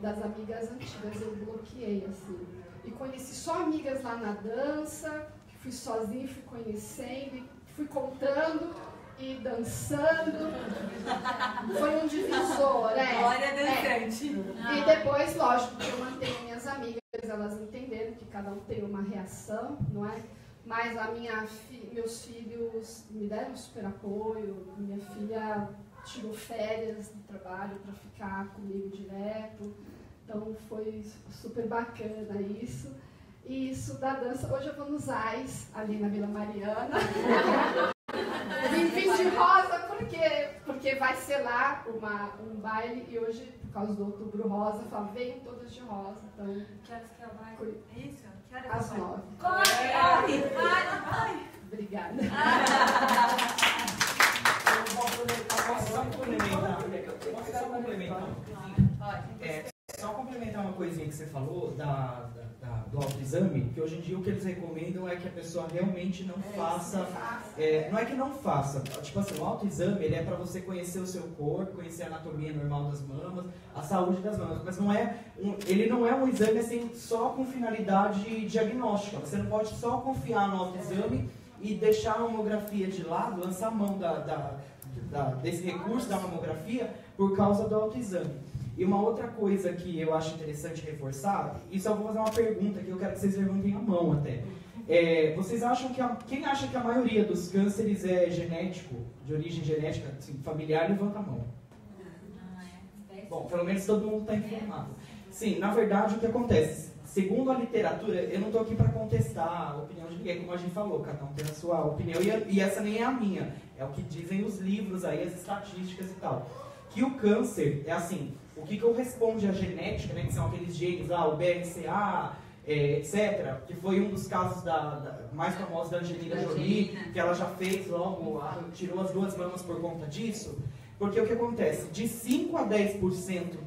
das amigas antigas. Eu bloqueei, assim. E conheci só amigas lá na dança, fui sozinha, fui conhecendo, e fui contando e dançando. Foi um divisor, Glória dançante. E depois, lógico, que eu mantenho minhas amigas, elas entenderam que cada um tem uma reação, não é? Mas meus filhos me deram super apoio, minha filha tirou férias do trabalho para ficar comigo direto, então foi super bacana isso. E isso da dança, hoje eu vou nos AIS, ali na Vila Mariana. Vim de rosa porque vai ser lá um baile e hoje, por causa do Outubro Rosa, fala, venham todas de rosa. Então, Que horas que é o baile? É isso? Que horas às é o baile? 9. Corre! Vai! Obrigada. Só complementar uma coisinha que você falou do autoexame, que hoje em dia o que eles recomendam é que a pessoa realmente não faça, não é que não faça, tipo assim, o autoexame ele é para você conhecer o seu corpo, conhecer a anatomia normal das mamas, a saúde das mamas, mas ele não é um exame assim só com finalidade diagnóstica. Você não pode só confiar no autoexame e deixar a mamografia de lado, lançar a mão desse recurso da mamografia por causa do autoexame. E uma outra coisa que eu acho interessante reforçar, e só vou fazer uma pergunta que eu quero que vocês levantem a mão até. Vocês acham quem acha que a maioria dos cânceres é genético, de origem genética, assim, familiar, levanta a mão. Bom, pelo menos todo mundo está informado. Sim, na verdade o que acontece? Segundo a literatura, eu não estou aqui para contestar a opinião de ninguém, como a gente falou, cada um tem a sua opinião, e essa nem é a minha, é o que dizem os livros aí, as estatísticas e tal. Que o câncer é assim, o que corresponde à genética, né, que são aqueles genes lá, o BRCA, etc., que foi um dos casos mais famosos da Angelina Jolie, que ela já fez logo, tirou as 2 mamas por conta disso, porque o que acontece? De 5 a 10%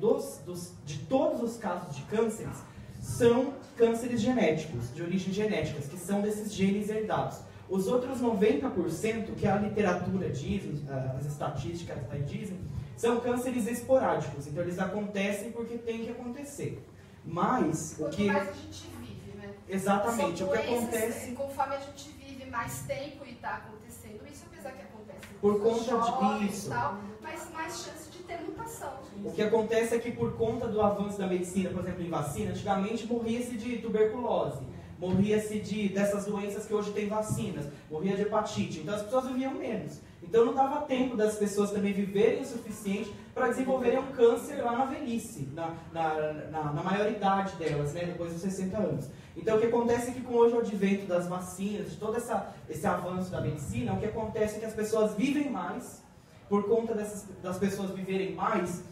de todos os casos de cânceres são cânceres genéticos, de origem genética, que são desses genes herdados. Os outros 90%, que a literatura diz, as estatísticas aí dizem, são cânceres esporádicos, então eles acontecem porque tem que acontecer. Mas o que... mais a gente vive, né? Exatamente, são o que doenças, acontece... Conforme a gente vive mais tempo e está acontecendo isso, apesar que acontece por conta disso, tal, mas mais chance de ter mutação. O que acontece é que por conta do avanço da medicina, por exemplo, em vacina, antigamente morria-se de tuberculose, morria-se dessas doenças que hoje tem vacinas, morria de hepatite, então as pessoas viviam menos. Então não dava tempo das pessoas também viverem o suficiente para desenvolverem um câncer lá na velhice, na maioridade delas, né, depois dos 60 anos. Então o que acontece é que com hoje o advento das vacinas, de todo esse avanço da medicina, o que acontece é que as pessoas vivem mais, por conta das pessoas viverem mais,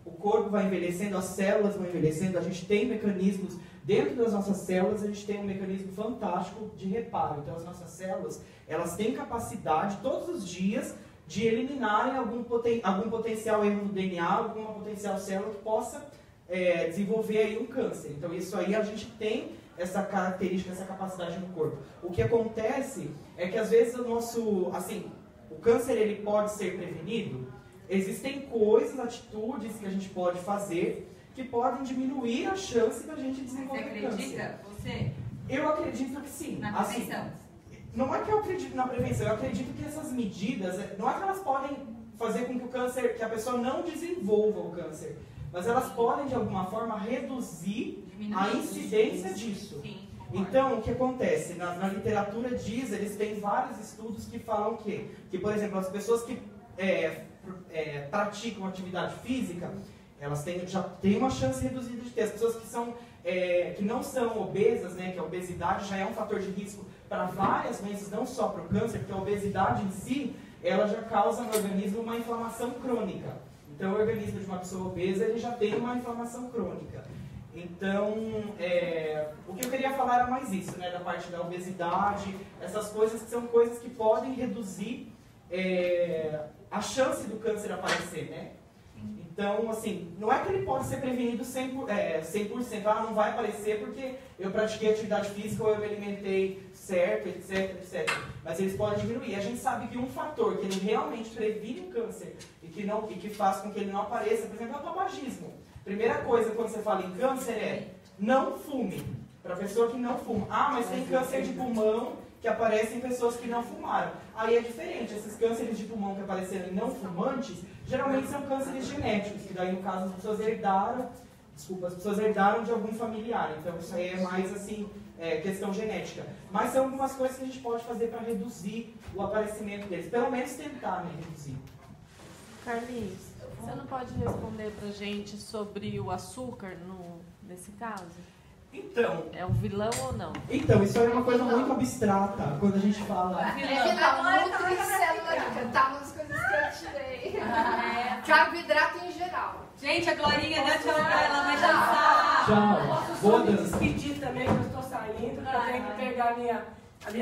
o corpo vai envelhecendo, as células vão envelhecendo, a gente tem mecanismos, dentro das nossas células a gente tem um mecanismo fantástico de reparo. Então as nossas células, elas têm capacidade todos os dias de eliminarem algum potencial erro no DNA, alguma potencial célula que possa desenvolver aí um câncer. Então isso aí a gente tem essa característica, essa capacidade no corpo. O que acontece é que às vezes o câncer ele pode ser prevenido. Existem coisas, atitudes que a gente pode fazer que podem diminuir a chance da gente desenvolver câncer. Você acredita? Você? Eu acredito que sim. Na prevenção? Não é que eu acredito na prevenção, eu acredito que essas medidas, não é que elas podem fazer com que a pessoa não desenvolva o câncer, mas elas podem de alguma forma reduzir a incidência disso. Sim. Então, o que acontece? Na literatura diz, eles têm vários estudos que falam que por exemplo, as pessoas que praticam atividade física, elas já têm uma chance reduzida de ter. As pessoas que são que não são obesas, né, que a obesidade já é um fator de risco para várias doenças, não só para o câncer, porque a obesidade em si, ela já causa no organismo uma inflamação crônica. Então, o organismo de uma pessoa obesa, ele já tem uma inflamação crônica. Então, o que eu queria falar era mais isso, né, da parte da obesidade, essas coisas que são coisas que podem reduzir a chance do câncer aparecer, né? Então, assim, não é que ele pode ser prevenido 100%, não vai aparecer porque eu pratiquei atividade física ou eu me alimentei certo, etc, etc. Mas eles podem diminuir. A gente sabe que um fator que ele realmente previne o câncer e que faz com que ele não apareça, por exemplo, é o tabagismo. Primeira coisa quando você fala em câncer é não fume. Para a pessoa que não fuma. Mas tem câncer de pulmão que aparece em pessoas que não fumaram. Aí é diferente. Esses cânceres de pulmão que apareceram em não fumantes, geralmente são cânceres genéticos, que daí no caso as pessoas herdaram de algum familiar. Então isso aí é mais assim, questão genética. Mas são algumas coisas que a gente pode fazer para reduzir o aparecimento deles. Pelo menos tentar, né, reduzir. Carlinhos, você não pode responder pra gente sobre o açúcar nesse caso? Então... É um vilão ou não? Então, isso é uma coisa muito abstrata, quando a gente fala... Nutricélula, tá nas coisas que eu tirei. Carboidrato em geral. Gente, a Glorinha dá tchau pra ela, vai dançar. Tchau. Boa dança. Despedir também, que eu estou saindo, porque eu tenho que pegar a minha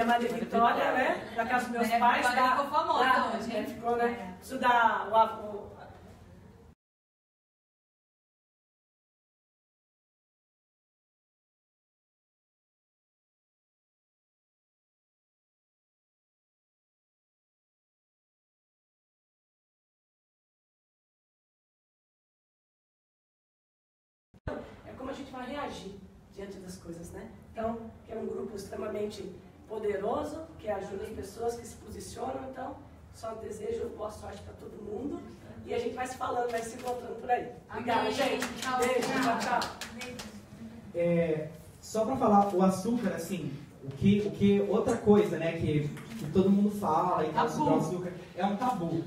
Maria Vitória, né? Da casa dos meus pais. Ficou famosa hoje, hein? Ficou, né? Estudar o como a gente vai reagir diante das coisas, né? Então, é um grupo extremamente poderoso, que ajuda as pessoas, que se posicionam. Então, só desejo boa sorte para todo mundo. E a gente vai se falando, vai se encontrando por aí. Obrigada, gente. Beijo, tchau, tchau. Só para falar, o açúcar, assim, outra coisa, né, que todo mundo fala e tal sobre o açúcar, é um tabu.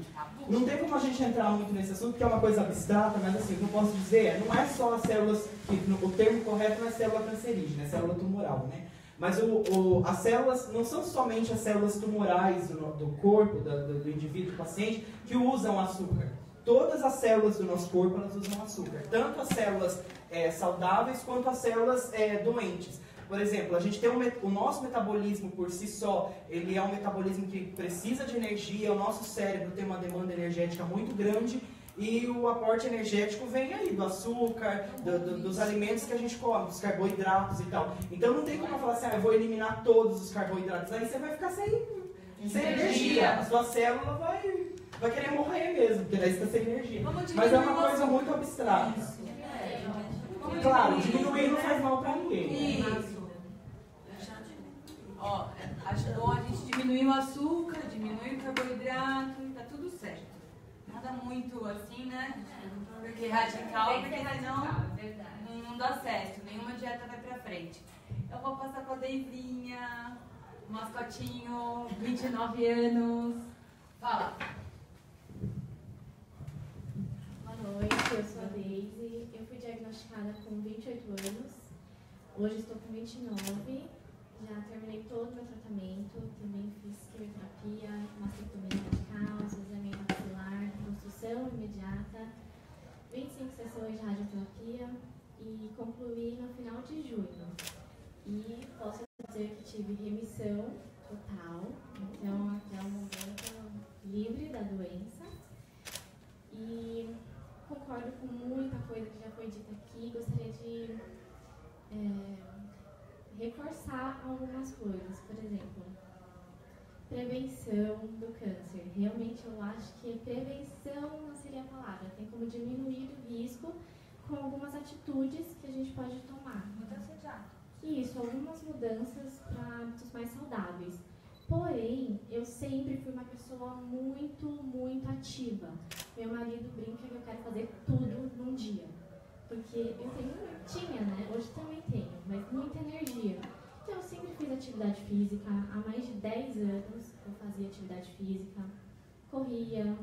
Não tem como a gente entrar muito nesse assunto, porque é uma coisa abstrata, mas assim, o que eu posso dizer não é só as células, o termo correto não é célula cancerígena, é célula tumoral, né? Mas as células não são somente as células tumorais do corpo, do indivíduo, do paciente, que usam açúcar. Todas as células do nosso corpo, elas usam açúcar. Tanto as células saudáveis, quanto as células doentes. Por exemplo, a gente tem o nosso metabolismo por si só, ele é um metabolismo que precisa de energia, o nosso cérebro tem uma demanda energética muito grande e o aporte energético vem aí do açúcar, dos alimentos que a gente come, dos carboidratos e tal. Então não tem como eu falar assim, eu vou eliminar todos os carboidratos, aí você vai ficar sem energia. A sua célula vai querer morrer mesmo, porque daí você está sem energia. Mas é uma coisa muito abstrata. Claro, diminuir não faz mal para ninguém. Isso. Ajudou a gente diminuir o açúcar, diminuir o carboidrato, tá tudo certo. Nada muito assim, né? Porque radical, porque senão não dá certo, nenhuma dieta vai pra frente. Eu vou passar com a Deizinha, mascotinho, 29 anos. Fala. Boa noite, eu sou a Deise. Eu fui diagnosticada com 28 anos. Hoje estou com 29. Já terminei todo o meu tratamento. Também fiz quimioterapia, mastectomia radical, exame maxilar, reconstrução imediata, 25 sessões de radioterapia e concluí no final de junho. E posso dizer que tive remissão total. Então, até o momento, livre da doença. E concordo com muita coisa que já foi dita aqui. Gostaria de reforçar algumas coisas. Por exemplo, prevenção do câncer. Realmente eu acho que prevenção não seria a palavra. Tem como diminuir o risco com algumas atitudes que a gente pode tomar. Mudança de hábito. Isso, algumas mudanças para hábitos mais saudáveis. Porém, eu sempre fui uma pessoa muito, muito ativa. Meu marido brinca que eu quero fazer tudo num dia. Porque eu tinha, né? Hoje também tenho, mas muita energia. Então, eu sempre fiz atividade física. Há mais de 10 anos eu fazia atividade física. Corria.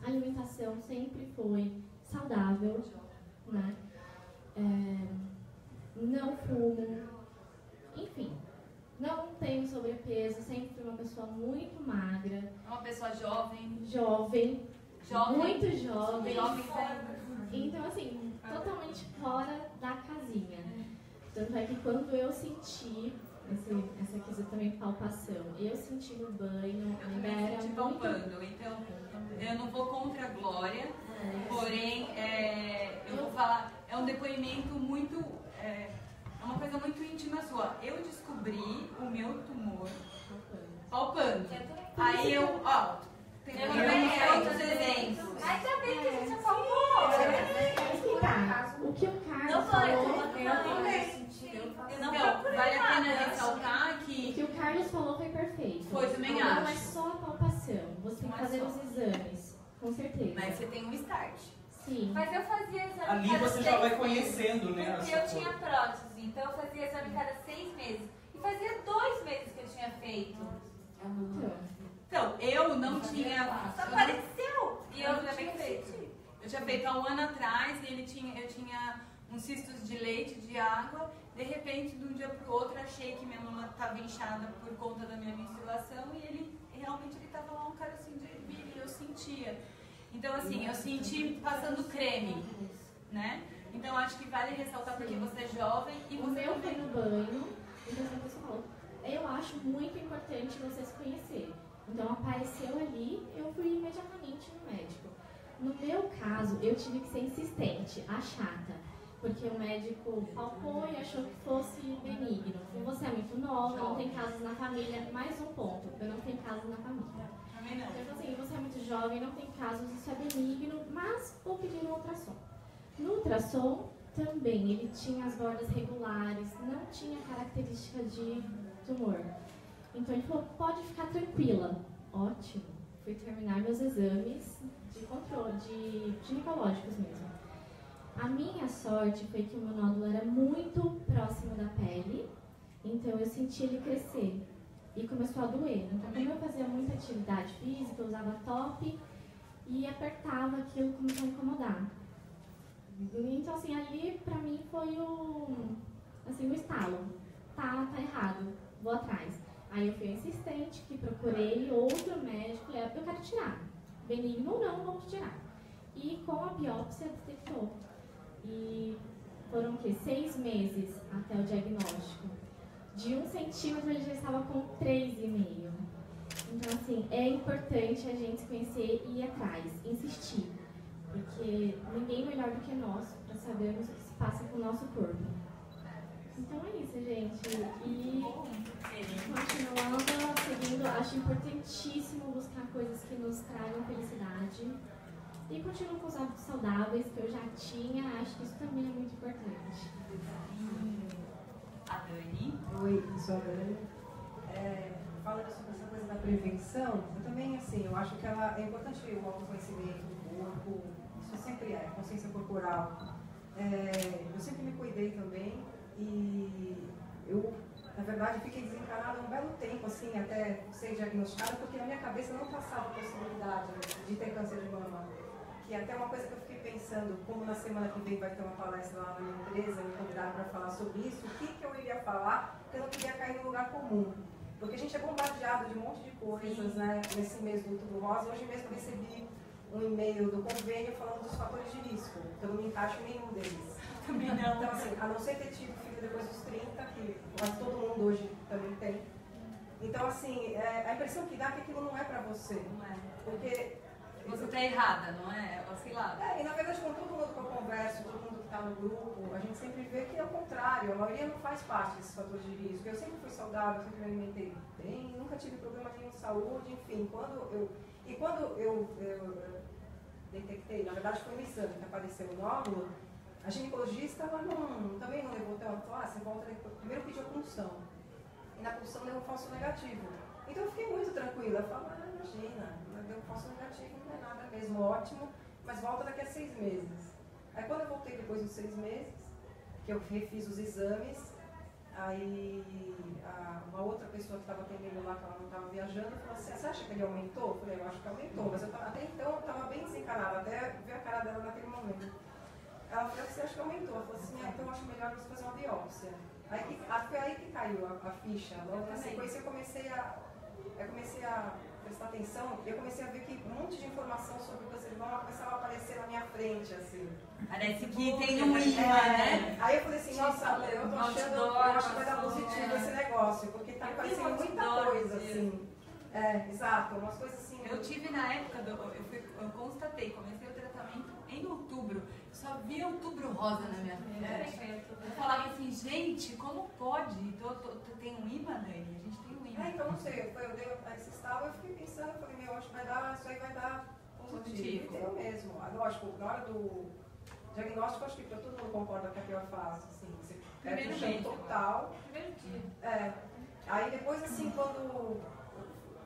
A alimentação sempre foi saudável, né? não fumo, enfim, não tenho sobrepeso, sempre fui uma pessoa muito magra. É uma pessoa jovem. Jovem. Muito jovem. Jovem. Então, assim, totalmente fora da casinha. Tanto é que quando eu senti, essa coisa também, palpação, eu senti no banho, eu também era senti muito... palpando, então eu não vou contra a Glória, porém, eu vou falar, é um depoimento muito, é uma coisa muito íntima sua. Eu descobri o meu tumor palpando. Aí eu, tem outros exemplos. Mas já bem que a gente falou. O que o Carlos não falou... Não, vale a pena ressaltar que... O que o Carlos falou foi perfeito. Foi, também não acho. Não é só a palpação. Você tem que fazer os exames, com certeza. Mas você tem um start. Sim. Mas eu fazia exame ali cada você já vai 6 conhecendo, meses, né? Porque eu tinha prótese, então eu fazia exame cada 6 meses. E fazia 2 meses que eu tinha feito. Então, eu não tinha... Só apareceu! E eu já tinha feito. Eu tinha feito há um ano atrás, e eu tinha uns cistos de leite, de água. De repente, de um dia para o outro, achei que minha mama estava inchada por conta da minha menstruação. E ele realmente estava lá um carocinho de ervilha, e eu sentia. Então, assim, eu senti passando creme, né? Então, acho que vale ressaltar porque você é jovem e você... O meu foi no banho, então, como você falou, eu acho muito importante você se conhecer. Então, apareceu ali, eu fui imediatamente no médico. No meu caso, eu tive que ser insistente, a chata, porque o médico palpou e achou que fosse benigno. E você é muito nova, não tem casos na família. Mais um ponto, eu não tenho casos na família. Então, assim, você é muito jovem, não tem casos, isso é benigno, mas vou pedir um ultrassom. No ultrassom, também, ele tinha as bordas regulares, não tinha característica de tumor. Então, ele falou, pode ficar tranquila. Ótimo. Fui terminar meus exames de controle, de ginecológicos mesmo. A minha sorte foi que o meu nódulo era muito próximo da pele, então eu senti ele crescer. E começou a doer. Então, como eu fazia muita atividade física, eu usava top e apertava aquilo, começou a incomodar. Então, assim, ali pra mim foi o estalo. Tá errado, vou atrás. Aí eu fui insistente, que procurei outro médico, eu quero tirar. Benigno ou não, vamos tirar. E com a biópsia detectou. E foram o quê? 6 meses até o diagnóstico. De 1 centímetro ele já estava com 3,5. Então, assim, é importante a gente se conhecer e ir atrás, insistir. Porque ninguém melhor do que nós para sabermos o que se passa com o nosso corpo. Então é isso, gente. E continuando, seguindo, acho importantíssimo buscar coisas que nos tragam felicidade. E continuo com os hábitos saudáveis que eu já tinha, acho que isso também é muito importante. A Dani. Oi, eu sou a Dani. Falando sobre essa coisa da prevenção, eu também, assim, eu acho que é importante o autoconhecimento do corpo, isso sempre é, consciência corporal. Eu sempre me cuidei também e eu, na verdade, fiquei desencanada um belo tempo, assim, até ser diagnosticada, porque na minha cabeça não passava a possibilidade de ter câncer de mama. Que é até uma coisa que eu fiquei pensando, como na semana que vem vai ter uma palestra lá na minha empresa, me convidaram para falar sobre isso, o que eu iria falar, porque eu não queria cair no lugar comum. Porque a gente é bombardeado de um monte de coisas, né, nesse mês do Outubro Rosa. Hoje mesmo recebi um e-mail do convênio falando dos fatores de risco, que eu não me encaixo em nenhum deles. Também não. Então, assim, a não ser ter tido filho depois dos 30, que quase todo mundo hoje também tem. Então, assim, a impressão que dá é que aquilo não é pra você. Não é. Porque você tá errada, não é? Sei lá. E na verdade, com todo mundo que eu converso, todo mundo que está no grupo, a gente sempre vê que é o contrário. A maioria não faz parte desses fatores de risco. Eu sempre fui saudável, sempre me alimentei bem, nunca tive problema nenhum de saúde, enfim. Quando eu detectei, na verdade foi no exame que apareceu o nódulo, a ginecologista ela também não levou tanto. Você volta primeiro pediu a punção. E na punção deu um falso negativo. Então eu fiquei muito tranquila. Eu falo, imagina, deu um falso negativo, não é nada mesmo, ótimo, mas volta daqui a 6 meses. Aí quando eu voltei depois dos 6 meses, que eu refiz os exames, aí uma outra pessoa que estava atendendo lá, que ela não estava viajando, falou assim, você acha que ele aumentou? Eu falei, eu acho que aumentou, mas até então eu estava bem desencanada, até ver a cara dela naquele momento. ela falou assim, acho que aumentou. Ela falou assim, então eu acho melhor você fazer uma biópsia. Foi aí que caiu a ficha. Logo na sequência eu comecei a prestar atenção, eu comecei a ver que um monte de informação sobre o câncer de mama começava a aparecer na minha frente, assim. Parece que tem um imã, né? Aí eu falei assim, nossa, eu tô achando, eu acho que vai dar positivo esse negócio, porque tá aparecendo muita coisa, assim. Exato, umas coisas assim. Eu tive na época, eu constatei, comecei o tratamento em outubro, só via outubro rosa na minha frente. Eu falava assim, gente, como pode? Tem um imã, Dani? A gente tem um imã. Então não sei, eu dei esse estalo, eu fiquei pensando, falei, meu, acho que isso aí vai dar positivo. E tem mesmo. Lógico, na hora do diagnóstico, acho que todo mundo concorda que é a pior fase, assim, você perde o chão total. Primeiro dia. Aí depois, assim, quando eu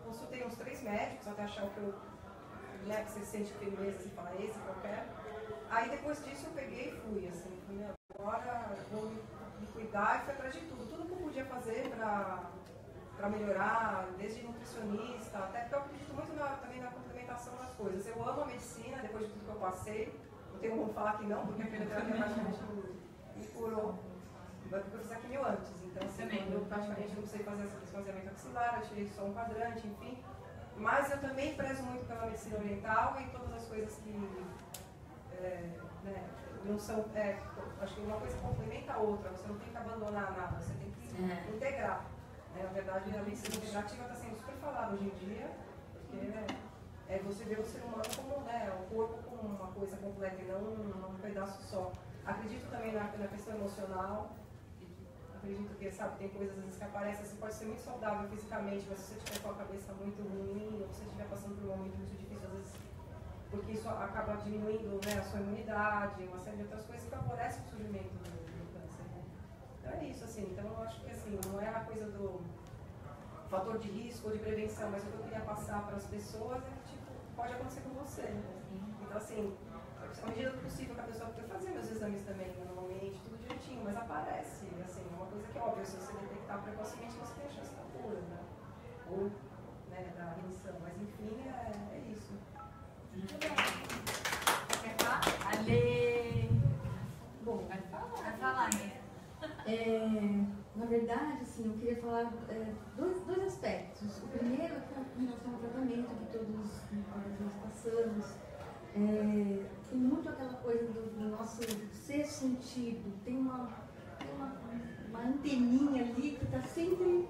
consultei uns 3 médicos, até achar o que eu, né, que você sente firmeza, assim, fala esse, qualquer. Aí depois disso eu peguei e fui, assim, falei, agora eu vou me cuidar e fui atrás de tudo. Tudo que eu podia fazer para melhorar, desde nutricionista, até porque eu acredito muito também na complementação das coisas. Eu amo a medicina, depois de tudo que eu passei, não tenho como falar que não, porque a fisioterapia praticamente me curou, porque eu fiz a quimio antes, então assim, eu praticamente não precisei fazer esse esvaziamento axilar, eu tirei só um quadrante, enfim. Mas eu também prezo muito pela medicina oriental e todas as coisas que não são, acho que uma coisa complementa a outra, você não tem que abandonar nada, você tem que integrar. Na verdade, a medicina integrativa está sendo super falada hoje em dia, porque você vê o ser humano como o corpo como uma coisa completa e não um pedaço só. Acredito também na questão emocional, acredito que, sabe, tem coisas às vezes que aparecem, você pode ser muito saudável fisicamente, mas se você estiver com a cabeça muito ruim, ou se você estiver passando por um momento muito difícil, às vezes, porque isso acaba diminuindo, né, a sua imunidade, uma série de outras coisas que favorecem o surgimento do câncer. Né? Então é isso, assim, então eu acho que assim, não é a coisa do fator de risco ou de prevenção, mas o que eu queria passar para as pessoas é que, tipo, pode acontecer com você. Né? Então, assim, à medida do possível que a pessoa pode fazer meus exames também, normalmente, tudo direitinho, mas aparece, assim, é uma coisa que é óbvia, se você detectar precocemente, você tem a chance da cura, né? Ou, né, da remissão, mas enfim, é isso. Muito bem. Quer falar? Ale! Bom, vai falar, né? Na verdade, assim, eu queria falar dois aspectos. O primeiro é com relação ao tratamento que todos nós passamos. Tem muito aquela coisa do nosso ser sentido. Tem uma anteninha ali que está sempre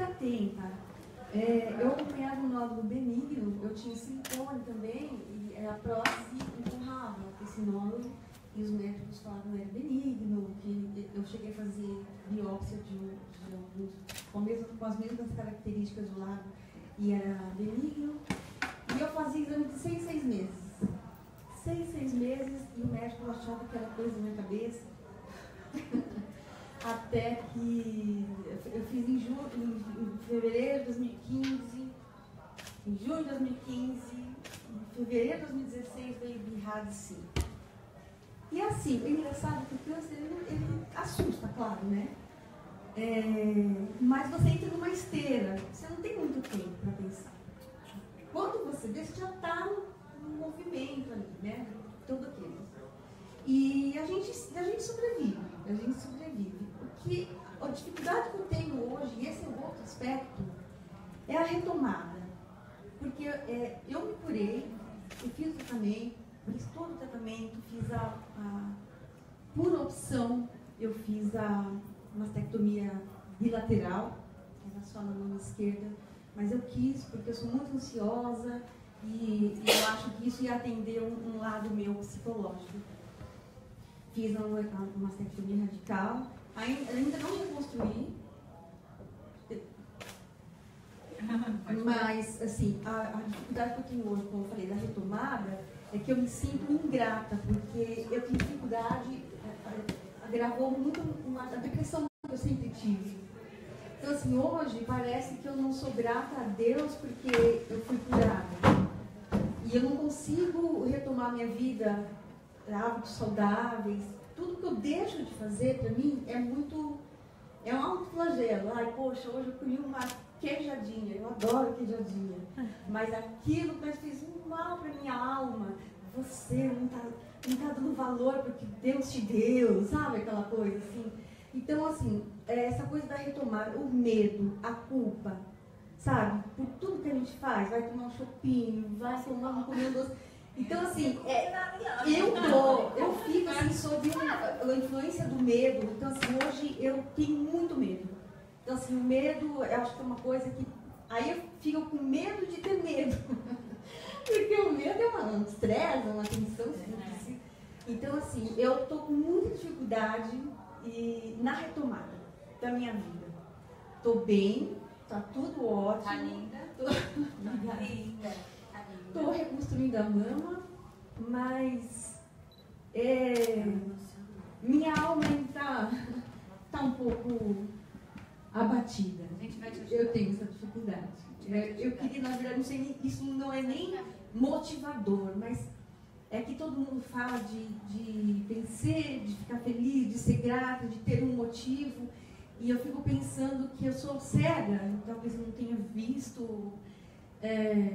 atenta. Eu acompanhava um nódulo benigno, eu tinha silicone também, e a prótese empurrava esse nódulo, e os médicos falavam que era benigno, que eu cheguei a fazer biópsia de alguns, com as mesmas características do lado, e era benigno, e eu fazia exame de 6 meses. 6 meses, e o médico achava que era coisa na minha cabeça. Até que eu fiz em fevereiro de 2015, em junho de 2015, em fevereiro de 2016 veio BIRAD 5. E assim, é engraçado que o câncer ele assusta, claro, né? Mas você entra numa esteira, você não tem muito tempo para pensar. Quando você vê, você já está no movimento ali, né? Tudo aquilo. E a gente sobrevive, a dificuldade que eu tenho hoje, e esse é um outro aspecto, é a retomada. Porque eu me curei, eu fiz o tratamento, fiz todo o tratamento, fiz por opção, eu fiz a mastectomia bilateral, que era só na mão esquerda, mas eu quis porque eu sou muito ansiosa e eu acho que isso ia atender um lado meu psicológico. Fiz uma mastectomia radical, ainda não reconstruí, mas assim, a dificuldade que eu tenho hoje, como eu falei, da retomada, é que eu me sinto ingrata, porque eu tenho dificuldade, agravou muito a depressão que eu sempre tive. Então assim, hoje parece que eu não sou grata a Deus porque eu fui curada. E eu não consigo retomar minha vida, hábitos saudáveis. Tudo que eu deixo de fazer, para mim, é um autoflagelo. Ai, poxa, hoje eu comi uma queijadinha, eu adoro queijadinha. Mas aquilo fez um mal para minha alma. Você não está não tá dando valor porque Deus te deu, sabe? Aquela coisa assim. Então, assim, essa coisa da retomada, o medo, a culpa, sabe? Por tudo que a gente faz, vai tomar um chopinho, vai comer um doce. Então, assim, eu fico assim, sob a influência do medo. Então, assim, hoje eu tenho muito medo. Então, assim, o medo, eu acho que é uma coisa que... Aí eu fico com medo de ter medo. Porque o medo é um estresse, uma tensão. Então, assim, eu estou com muita dificuldade na retomada da minha vida. Estou bem, está tudo ótimo. Tá linda. Linda. Estou reconstruindo a mama, mas minha alma ainda está um pouco abatida. Eu tenho essa dificuldade. Eu queria, na verdade, não sei, isso não é nem motivador, mas é que todo mundo fala de vencer, de ficar feliz, de ser grata, de ter um motivo. E eu fico pensando que eu sou cega, talvez eu não tenha visto,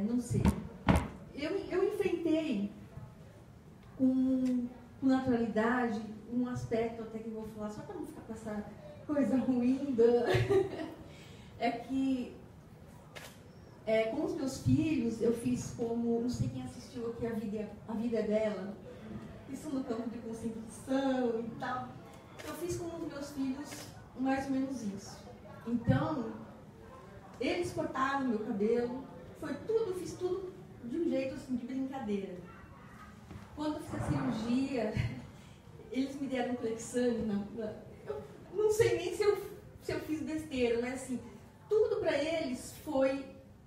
não sei. Eu enfrentei com naturalidade um aspecto até que eu vou falar, só para não ficar com essa coisa ruim, é que com os meus filhos eu fiz como, não sei quem assistiu aqui a vida dela, isso no campo de concentração e tal, eu fiz com os meus filhos mais ou menos isso. Então, eles cortaram meu cabelo, fiz tudo de um jeito assim, de brincadeira. Quando eu fiz a cirurgia, eles me deram um Clexane, eu não sei nem se eu fiz besteira, mas assim, tudo para eles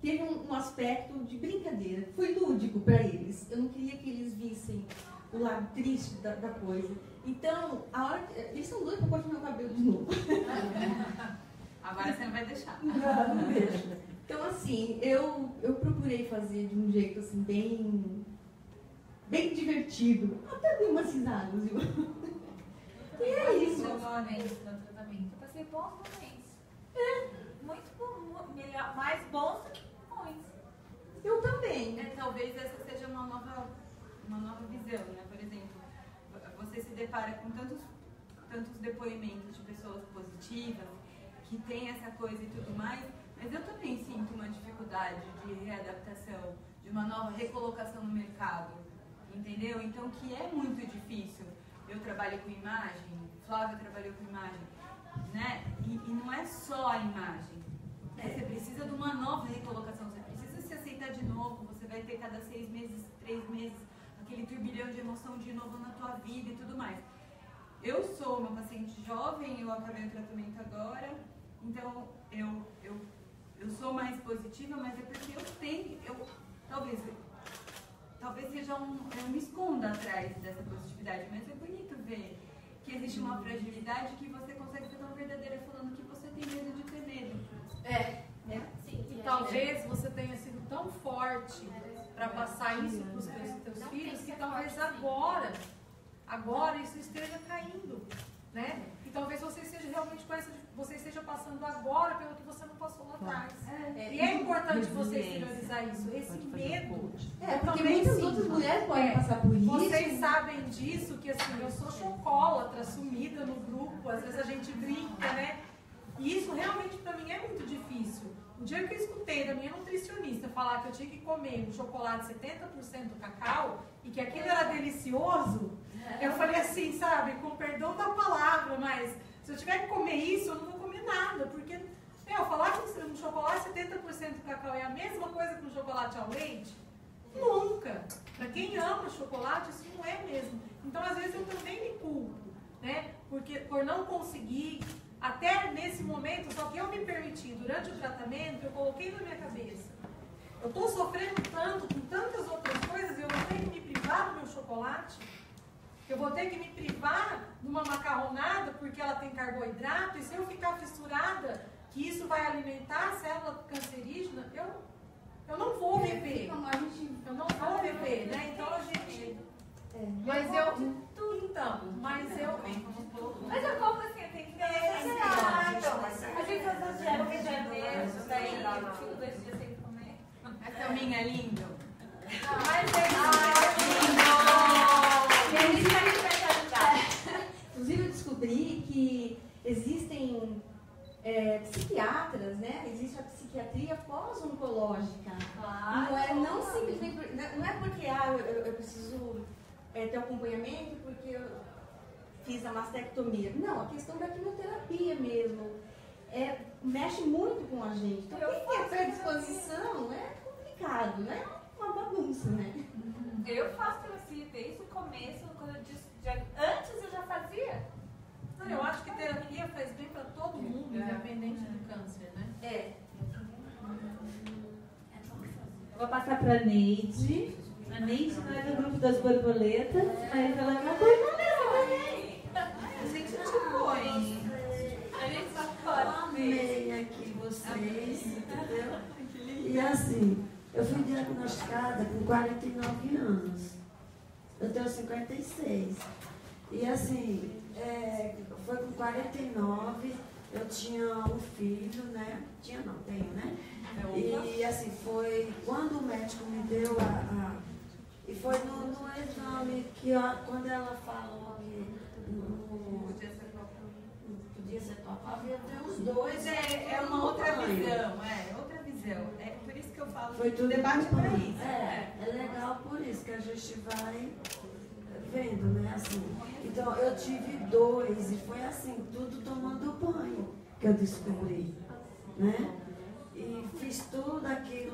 teve um aspecto de brincadeira, foi lúdico para eles. Eu não queria que eles vissem o lado triste da coisa. Então, eles são doidos para cortar meu cabelo de novo. Agora você não vai deixar. Não deixa. Então, assim, eu procurei fazer de um jeito assim, bem divertido. Até dei umas risadas, viu? E é isso. No tratamento. Eu passei bons momentos. Muito bom, melhor, mais bons do que ruins. Eu também. Talvez essa seja uma nova visão, né? Por exemplo, você se depara com tantos depoimentos de pessoas positivas, que tem essa coisa e tudo mais, mas eu também sinto uma dificuldade de readaptação, de uma nova recolocação no mercado, entendeu? Então, que é muito difícil. Eu trabalho com imagem, Flávia trabalhou com imagem, né? E não é só a imagem. Você precisa de uma nova recolocação, você precisa se aceitar de novo, você vai ter cada 6 meses, 3 meses, aquele turbilhão de emoção de novo na tua vida e tudo mais. Eu sou uma paciente jovem, eu acabei o tratamento agora, então eu sou mais positiva, mas é porque talvez seja eu me esconda atrás dessa positividade, mas é bonito ver que existe uma fragilidade que você consegue ser tão verdadeira falando que você tem medo de ter medo. Sim, e talvez você tenha sido tão forte para passar isso para os teus filhos que talvez agora isso esteja caindo, né? E talvez você esteja realmente você esteja passando agora pelo que você não passou lá atrás. E é importante você exteriorizar isso, esse medo. Porque muitas outras mulheres podem passar por isso. Vocês sabem disso, que assim, eu sou chocolatra, sumida no grupo, às vezes a gente brinca, né? E isso realmente para mim é muito difícil. O dia que eu escutei da minha nutricionista falar que eu tinha que comer um chocolate 70% cacau e que aquilo era delicioso, eu falei assim, sabe, com perdão da palavra, mas se eu tiver que comer isso, eu não vou comer nada, porque falar que um chocolate 70% cacau é a mesma coisa que um chocolate ao leite, nunca. Para quem ama chocolate, isso não é mesmo. Então, às vezes, eu também me culpo, né, porque por não conseguir. Até nesse momento, só que eu me permiti, durante o tratamento, eu coloquei na minha cabeça. Eu estou sofrendo tanto com tantas outras coisas, eu vou ter que me privar do meu chocolate, eu vou ter que me privar de uma macarronada, porque ela tem carboidrato, e se eu ficar fissurada, que isso vai alimentar a célula cancerígena, eu não vou beber. Eu não vou beber, né? Então a gente... Mas eu como assim, eu tenho que a gente faz um dia, porque já é mesmo, daí eu fico 2 dias sem comer. Essa minha é lindo. Mas é lindo! psiquiatras, né? Existe a psiquiatria pós-oncológica. Claro. Não simplesmente, não é porque eu preciso ter acompanhamento porque eu fiz a mastectomia. Não, a questão da quimioterapia mesmo. Mexe muito com a gente. Então, quem tem predisposição é complicado, né? É uma bagunça, né? Eu faço terapia desde o começo, quando eu disse, antes eu já fazia. Não, eu acho que terapia faz bem para todo mundo, independente do câncer, né? Eu vou passar para a Neide. A Neide não é do grupo das borboletas, mas ela é uma borboleta. A gente te põe. A gente só pode. Amei aqui vocês, entendeu? E assim, eu fui diagnosticada com 49 anos. Eu tenho 56. E assim, foi com 49, eu tinha um filho, né? Tenho, né? E assim, foi quando o médico me deu e foi no exame que quando ela falou que não podia ser topado, ia ter os dois. É uma outra visão, outra visão. É por isso que eu falo foi tudo debate para isso. É legal por isso que a gente vai vendo, né? Assim. Então eu tive 2 e foi assim, tudo tomando banho que eu descobri, né? E fiz tudo aquele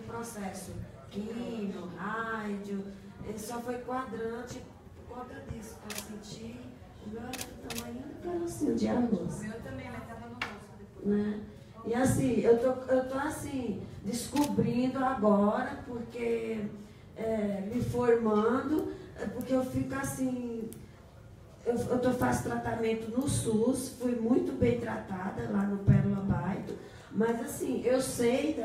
processo, químio, rádio, ele só foi quadrante por conta disso, para sentir o meu tamanho do pedacinho de arroz. O meu também, mas estava no rosto depois. Né? E assim, eu tô assim, descobrindo agora, porque me formando, porque eu fico assim, eu faço tratamento no SUS, fui muito bem tratada lá no Pérola Baito, mas assim, eu sei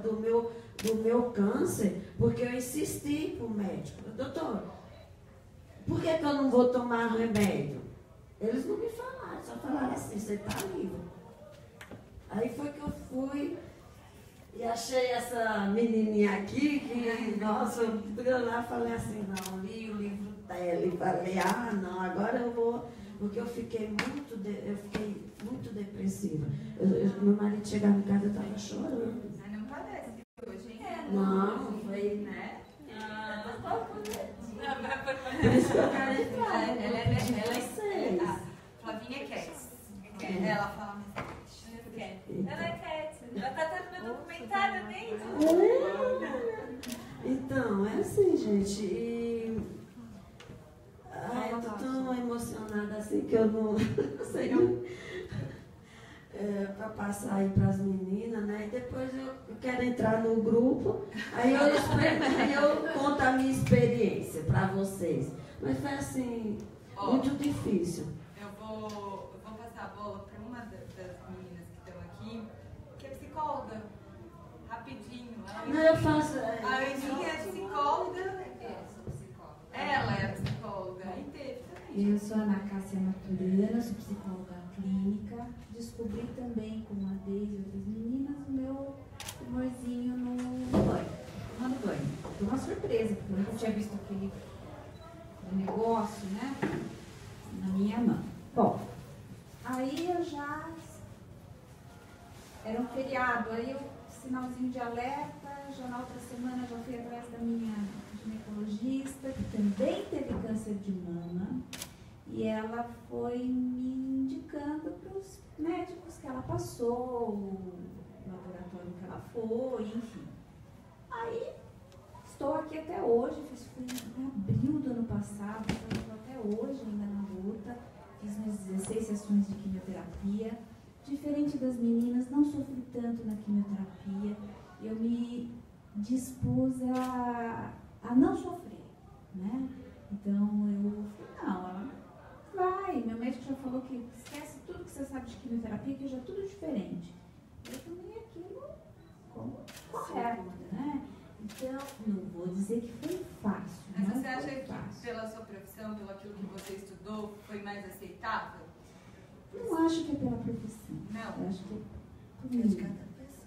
do meu câncer, porque eu insisti pro médico, doutor, por que eu não vou tomar remédio? Eles não me falaram, só falaram assim, você está livre. Aí foi que eu fui e achei essa menininha aqui, que, nossa, eu fui lá e falei assim, não, li o livro dela e falei, não, agora eu vou, porque eu fiquei muito depressiva. Meu marido chegava em casa, eu estava chorando. Mas não parece hoje, hein? Não, foi, né? Por isso que eu quero entrar. Ela Flavinha Cats. Ela fala mais. Ela é Cat. Ela tá até no meu documentário, nem. Então, é assim, gente. Eu tô tão emocionada assim que eu não sei para passar aí para as meninas, né? E depois eu quero entrar no grupo, aí eu conto a minha experiência para vocês. Mas foi assim, muito difícil. Eu vou passar a bola para uma das meninas que estão aqui, que é psicóloga. Rapidinho. Eu faço. A Aninha é psicóloga. Ela é psicóloga. E teve também. Eu sou Ana Cássia Maturana, sou psicóloga clínica. Descobri também, como a Deise e outras meninas, o meu tumorzinho no banho, tomando banho. Foi uma surpresa, porque eu nunca tinha visto aquele negócio, né, na minha mão. Bom, aí eu já... Era um feriado, aí eu, sinalzinho de alerta, já na outra semana já fui atrás da minha ginecologista, que também teve câncer de mama, e ela foi me indicando para os médicos que ela passou, o laboratório que ela foi, enfim. Aí, estou aqui até hoje, fui em abril do ano passado, estou até hoje ainda na luta, fiz minhas 16 sessões de quimioterapia. Diferente das meninas, não sofri tanto na quimioterapia, eu me dispus a não sofrer, né? Então, eu falei, não, ela vai, meu médico já falou que esquece tudo que você sabe de quimioterapia, que já é tudo diferente. Eu tomei aquilo como correto, né? Então, não vou dizer que foi fácil. Mas não você acha foi que fácil. pela sua profissão, pelo aquilo que você estudou, foi mais aceitável? Não acho que é pela profissão. Não. Eu acho que é por mim.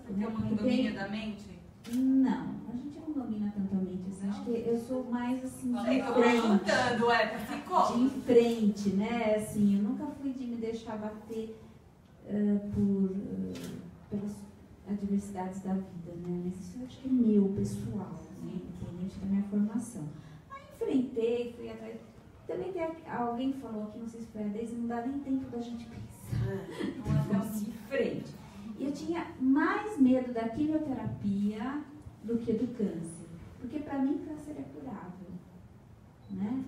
Porque é um domínio da mente? Não, a gente não domina tanto a mente assim. Acho que eu sou mais assim de Tô frente. perguntando, psicóloga. De frente, né? Assim, eu nunca fui de me deixar bater pelas adversidades da vida, né? Mas isso eu acho que é meu, pessoal, né? Independente da minha formação. Aí enfrentei, fui atrás. Também tem alguém falou aqui, não sei se foi a Deise, não dá nem tempo da gente pensar. Vamos de frente. E eu tinha mais medo da quimioterapia do que do câncer. Porque para mim câncer é curável. Né?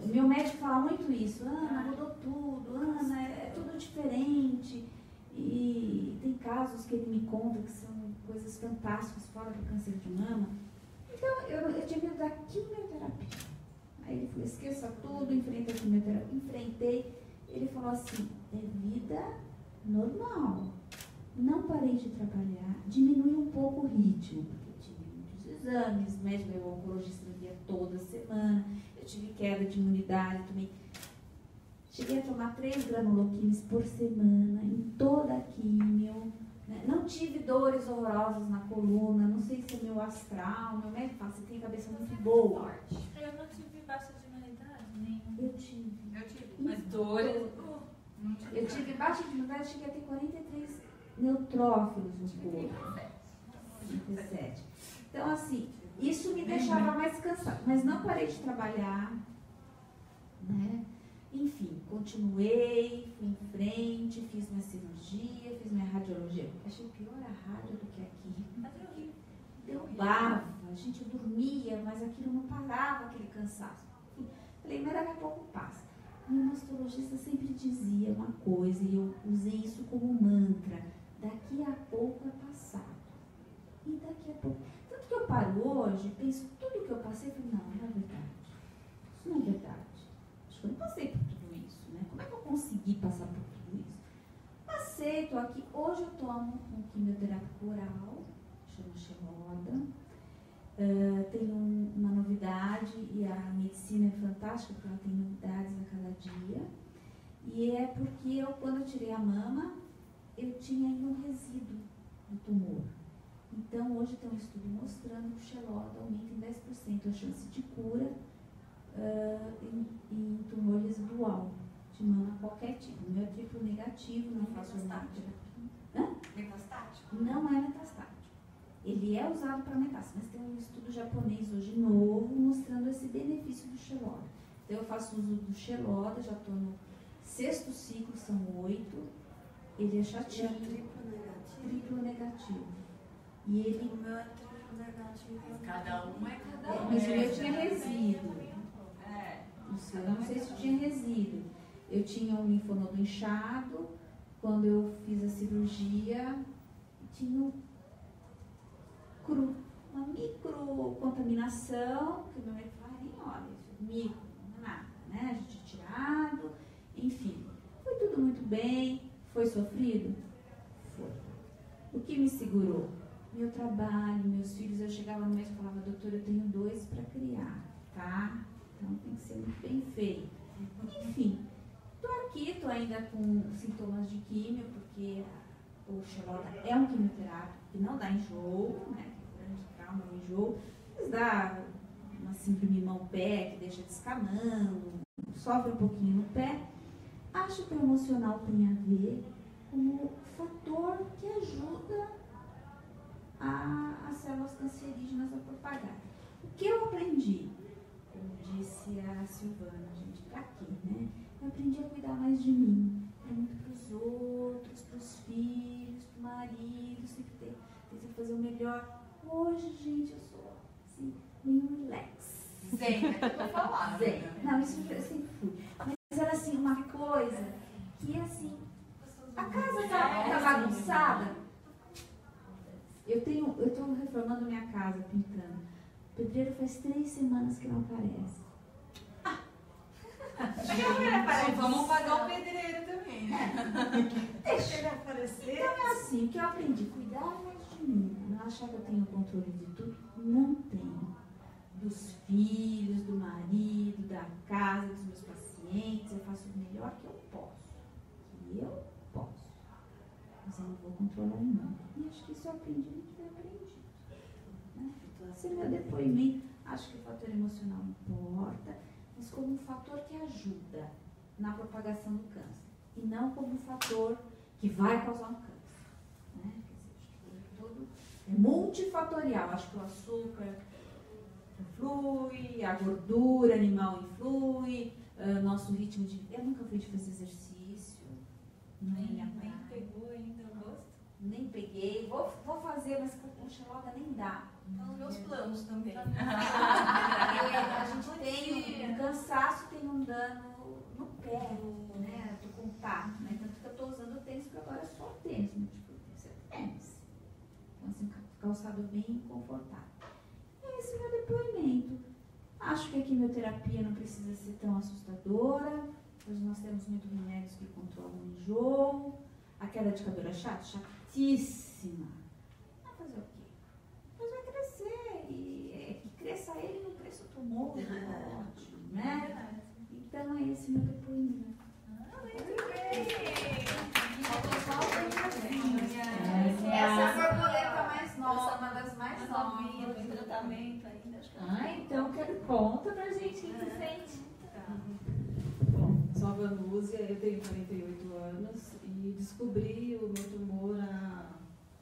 Meu médico fala muito isso. Ana, mudou tudo. Ana, é tudo diferente. E tem casos que ele me conta que são coisas fantásticas fora do câncer de mama. Então eu tinha medo da quimioterapia. Aí ele falou, esqueça tudo, enfrenta a quimioterapia. Enfrentei. Ele falou assim, é vida normal. Não parei de trabalhar, diminui um pouco o ritmo, porque tive muitos exames, médico, meu oncologista via toda semana, eu tive queda de imunidade também. Cheguei a tomar 3 granuloquines por semana, em toda a químio. Né? Não tive dores horrorosas na coluna, não sei se é meu astral, meu médico fala, você tem a cabeça muito boa. Eu não tive baixa de imunidade nenhuma. Eu tive. Mas dores... Eu tive baixa de imunidade, cheguei a ter 43 neutrófilos no corpo. 37. Então, assim, isso me deixava mais cansada. Mas não parei de trabalhar, né? Enfim, continuei, fui em frente, fiz minha cirurgia, fiz minha radiologia. Achei pior a rádio do que aqui. Derrubava, a gente dormia, mas aquilo não parava, aquele cansaço. Falei, mas daqui a pouco passa. Meu mastologista sempre dizia uma coisa, e eu usei isso como mantra. Daqui a pouco é passado. E daqui a pouco. Tanto que eu paro hoje, penso tudo que eu passei, e falei, não é verdade. Isso não é verdade. Acho que eu não passei por tudo isso, né? Como é que eu consegui passar por tudo isso? Passei, estou aqui. Hoje eu tomo um quimioterápico oral, chama Xeloda. Tem uma novidade, e a medicina é fantástica, porque ela tem novidades a cada dia. E é porque quando eu tirei a mama, eu tinha ainda um resíduo do tumor. Então, hoje tem um estudo mostrando que o Xeloda aumenta em 10% a chance de cura em tumor residual de mama, qualquer tipo. O meu é triplo negativo, não faço nada. Metastático? Não é metastático. Ele é usado para metástase, mas tem um estudo japonês hoje novo mostrando esse benefício do Xeloda. Então, eu faço uso do Xeloda, já estou no 6º ciclo, são 8. Ele é chatinho. É triplo negativo? Triplo negativo. E ele... O meu é triplo negativo. Cada um é cada um. Mas o meu tinha resíduo. Eu não sei se tinha resíduo. Eu tinha um linfonodo inchado. Quando eu fiz a cirurgia, tinha uma microcontaminação, que meu médico falou, olha, micro, não é nada, né? A gente tinha tirado, enfim. Foi tudo muito bem. Foi sofrido? Foi. O que me segurou? Meu trabalho, meus filhos. Eu chegava no médico e falava, doutora, eu tenho 2 para criar, tá? Então tem que ser muito bem feito. Enfim, estou aqui, estou ainda com sintomas de químio, porque o Xeloda é um quimioterápico que não dá enjoo, né? Que é grande trauma, o enjoo. Mas dá uma síndrome mão-pé, que deixa descamando, sofre um pouquinho no pé. Acho que o emocional tem a ver com o fator que ajuda as células cancerígenas a propagar. O que eu aprendi? Como disse a Silvana, gente, pra quê, né? Eu aprendi a cuidar mais de mim. É muito pros outros, pros filhos, pro marido, sempre tentar fazer o melhor. Hoje, gente, eu sou assim, meio relax. Zen, é que eu tô falando. Zen. Não, isso eu sempre fui. Mas era assim, uma coisa que assim, a casa tá bagunçada. Eu estou reformando minha casa, pintando. O pedreiro faz 3 semanas que não aparece. Vamos pagar o pedreiro também, né? Deixa ele aparecer. Então é assim, o que eu aprendi, cuidar mais de mim. Não achar que eu tenho controle de tudo. Não tenho. Dos filhos, do marido, da casa, dos meus pacientes. Eu faço o melhor que eu posso. Mas eu não vou controlar não. E acho que isso eu aprendi muito bem aprendido. isso como um fator que ajuda na propagação do câncer, e não como um fator que vai causar um câncer. Né? Tudo é multifatorial. Acho que o açúcar influi, a gordura animal influi, nosso ritmo de... Eu nunca fui de fazer exercício, nem pegou ainda o gosto? Nem peguei. Vou fazer, mas com enxalada nem dá. Estão nos meus planos também. A gente tem um cansaço, tem um dano no pé, né, do contato, né? Tanto que eu estou usando tênis, porque agora é só tênis, mas tipo, tênis é tênis. Então, assim, calçado bem confortável. Esse é o meu depoimento. Acho que a quimioterapia não precisa ser tão assustadora, pois nós temos muitos remédios que controlam o enjoo. A queda de cabelo é chata? Chatíssima. Vai fazer o quê? Mas vai crescer, e que cresça ele no preço do tumor, ótimo, né? Então é esse meu depoimento. Muito bem! Essa é a borboleta mais nova, uma das mais novinhas, novas. em tratamento ainda. Acho que Então conta pra gente quem se sente. Bom, sou a Vanúzia, eu tenho 48 anos e descobri o meu tumor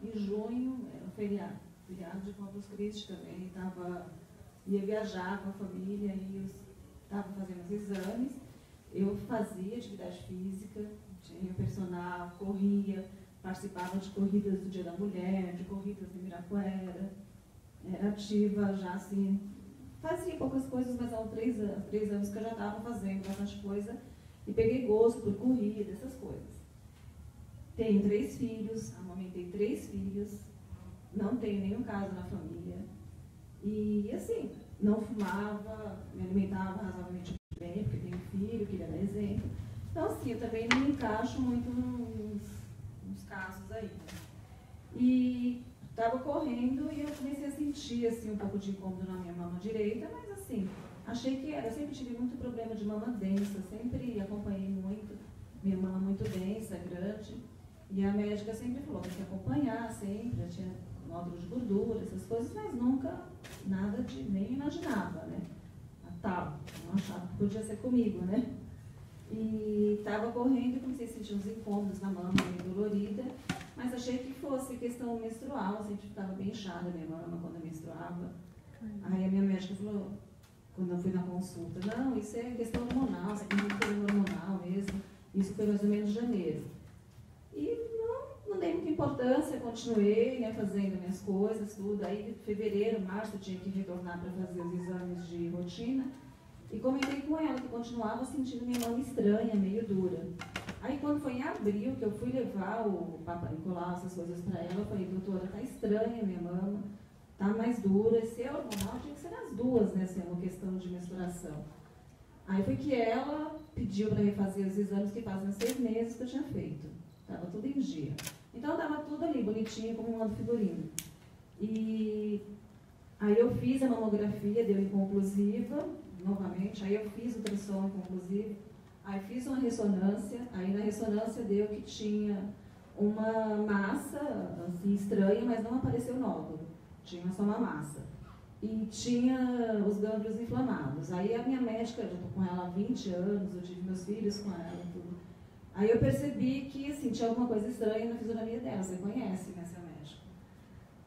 em junho, era um feriado de Corpus Christi também, ia viajar com a família e eu estava fazendo os exames. Eu fazia atividade física, tinha personal, corria, participava de corridas do Dia da Mulher, de corridas de Ibirapuera, era ativa já assim, fazia poucas coisas, mas há 3 anos que eu já estava fazendo bastante coisa e peguei gosto por corrida, essas coisas. Tenho 3 filhos, amamentei 3 filhos, não tenho nenhum caso na família e assim, não fumava, me alimentava razoavelmente bem, porque tenho filho, queria dar exemplo. Então assim, eu também não me encaixo muito nos casos aí. Né? E estava correndo e eu comecei a sentir assim, um pouco de incômodo na minha mama direita, mas assim, achei que era. Eu sempre tive muito problema de mama densa, sempre acompanhei muito, minha mama muito densa, grande. E a médica sempre falou, tem que acompanhar sempre, eu tinha nódulo de gordura, essas coisas, mas nunca nada de, nem imaginava, né? Tal, não achava que podia ser comigo, né? E estava correndo e comecei a sentir uns incômodos na mama, meio dolorida, mas achei que fosse questão menstrual, sempre ficava bem inchada a minha mama quando eu menstruava. Aí a minha médica falou, quando eu fui na consulta, não, isso é questão hormonal, você tem muito problema hormonal mesmo. Isso foi mais ou menos em janeiro. E não dei muita importância, continuei, né, fazendo minhas coisas, tudo. Aí, em fevereiro, março, eu tinha que retornar para fazer os exames de rotina. E comentei com ela que continuava sentindo minha mama estranha, meio dura. Aí, quando foi em abril, que eu fui levar o Papa Nicolau, essas coisas para ela, eu falei, doutora, tá estranha minha mama, tá mais dura. Se é hormonal, tinha que ser as duas, né, se é uma questão de menstruação. Aí foi que ela pediu para refazer os exames que fazem 6 meses que eu tinha feito. Estava tudo em dia. Então, estava tudo ali, bonitinho, como um figurino. E aí eu fiz a mamografia, deu inconclusiva, novamente. Aí eu fiz o ultrassom inconclusivo. Aí fiz uma ressonância. Aí na ressonância deu que tinha uma massa, assim, estranha, mas não apareceu nódulo. Tinha só uma massa. E tinha os gânglios inflamados. Aí a minha médica, eu já estou com ela há 20 anos, eu tive meus filhos com ela, tudo. Aí eu percebi que, assim, tinha alguma coisa estranha na fisionomia dela, você conhece, né, essa médica.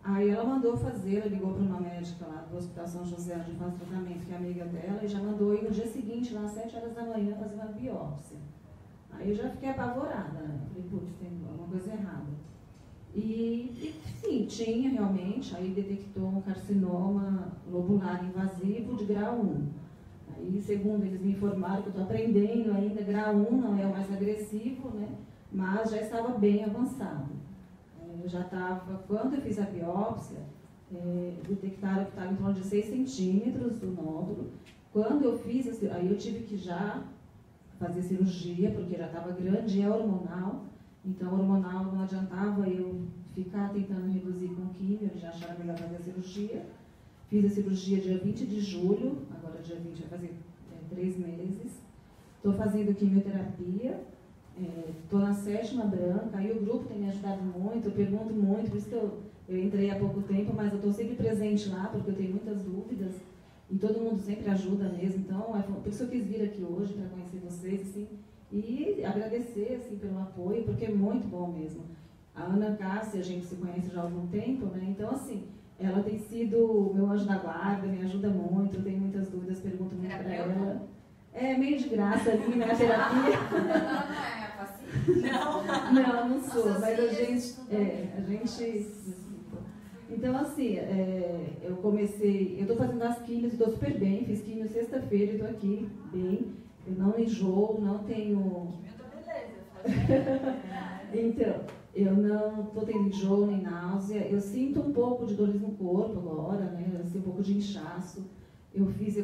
Aí ela mandou fazer, ela ligou para uma médica lá do Hospital São José, onde faz tratamento, que é amiga dela, e já mandou ir no dia seguinte, lá às 7 horas da manhã, fazer uma biópsia. Aí eu já fiquei apavorada, né, falei, putz, tem alguma coisa errada. E sim, tinha realmente, aí detectou um carcinoma lobular invasivo de grau 1. Aí, segundo eles me informaram, que eu estou aprendendo ainda, grau 1 não é o mais agressivo, né? Mas já estava bem avançado. Eu já estava, quando eu fiz a biópsia, detectaram que estava em torno de 6 centímetros do nódulo. Quando eu fiz, aí eu tive que já fazer cirurgia, porque já estava grande, é hormonal. Então, hormonal não adiantava eu ficar tentando reduzir com químio, eles já acharam melhor fazer a cirurgia. Fiz a cirurgia dia 20 de julho, agora dia 20 vai fazer 3 meses. Estou fazendo quimioterapia, estou na 7ª branca, aí o grupo tem me ajudado muito, eu pergunto muito, por isso que eu entrei há pouco tempo, mas eu estou sempre presente lá, porque eu tenho muitas dúvidas. E todo mundo sempre ajuda mesmo. Então, por isso eu quis vir aqui hoje para conhecer vocês, assim, e agradecer, assim, pelo apoio, porque é muito bom mesmo. A Ana Cássia, a gente se conhece já há algum tempo, né? Então, assim, ela tem sido meu anjo da guarda, me ajuda muito, eu tenho muitas dúvidas, pergunto muito para ela. É meio de graça ali, né, a terapia. Não é fácil? Não sou, mas a gente... Então, assim, eu estou fazendo as químios, estou super bem, fiz químio sexta-feira e estou aqui bem, eu não enjoo, não tenho... Então, eu não estou tendo enjoo nem náusea, eu sinto um pouco de dores no corpo agora, né, assim, um pouco de inchaço. Eu fiz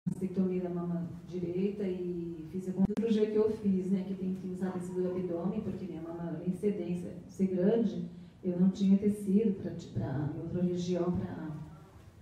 mastectomia da mama direita e fiz a cirurgia que eu fiz, né, que tem que usar tecido do abdômen, porque minha mama, além de ser grande, eu não tinha tecido para outra região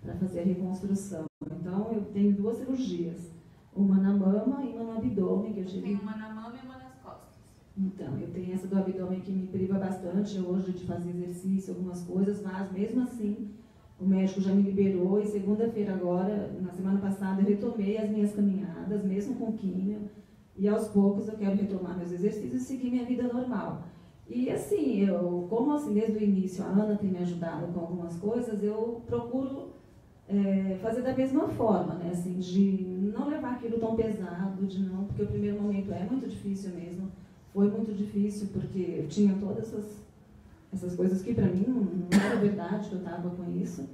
para fazer a reconstrução. Então, eu tenho 2 cirurgias, uma na mama e uma no abdômen, que eu tive... Tem uma na mama e uma nas costas. Então, eu tenho essa do abdômen que me priva bastante hoje de fazer exercício, algumas coisas, mas mesmo assim, o médico já me liberou e segunda-feira agora, na semana passada, eu retomei as minhas caminhadas, mesmo com químio, e aos poucos eu quero retomar meus exercícios e seguir minha vida normal. E assim, como assim, desde o início a Ana tem me ajudado com algumas coisas, eu procuro fazer da mesma forma, né, assim, de não levar aquilo tão pesado, porque o primeiro momento é muito difícil mesmo, foi muito difícil, porque eu tinha todas essas coisas que para mim não era verdade que eu estava com isso.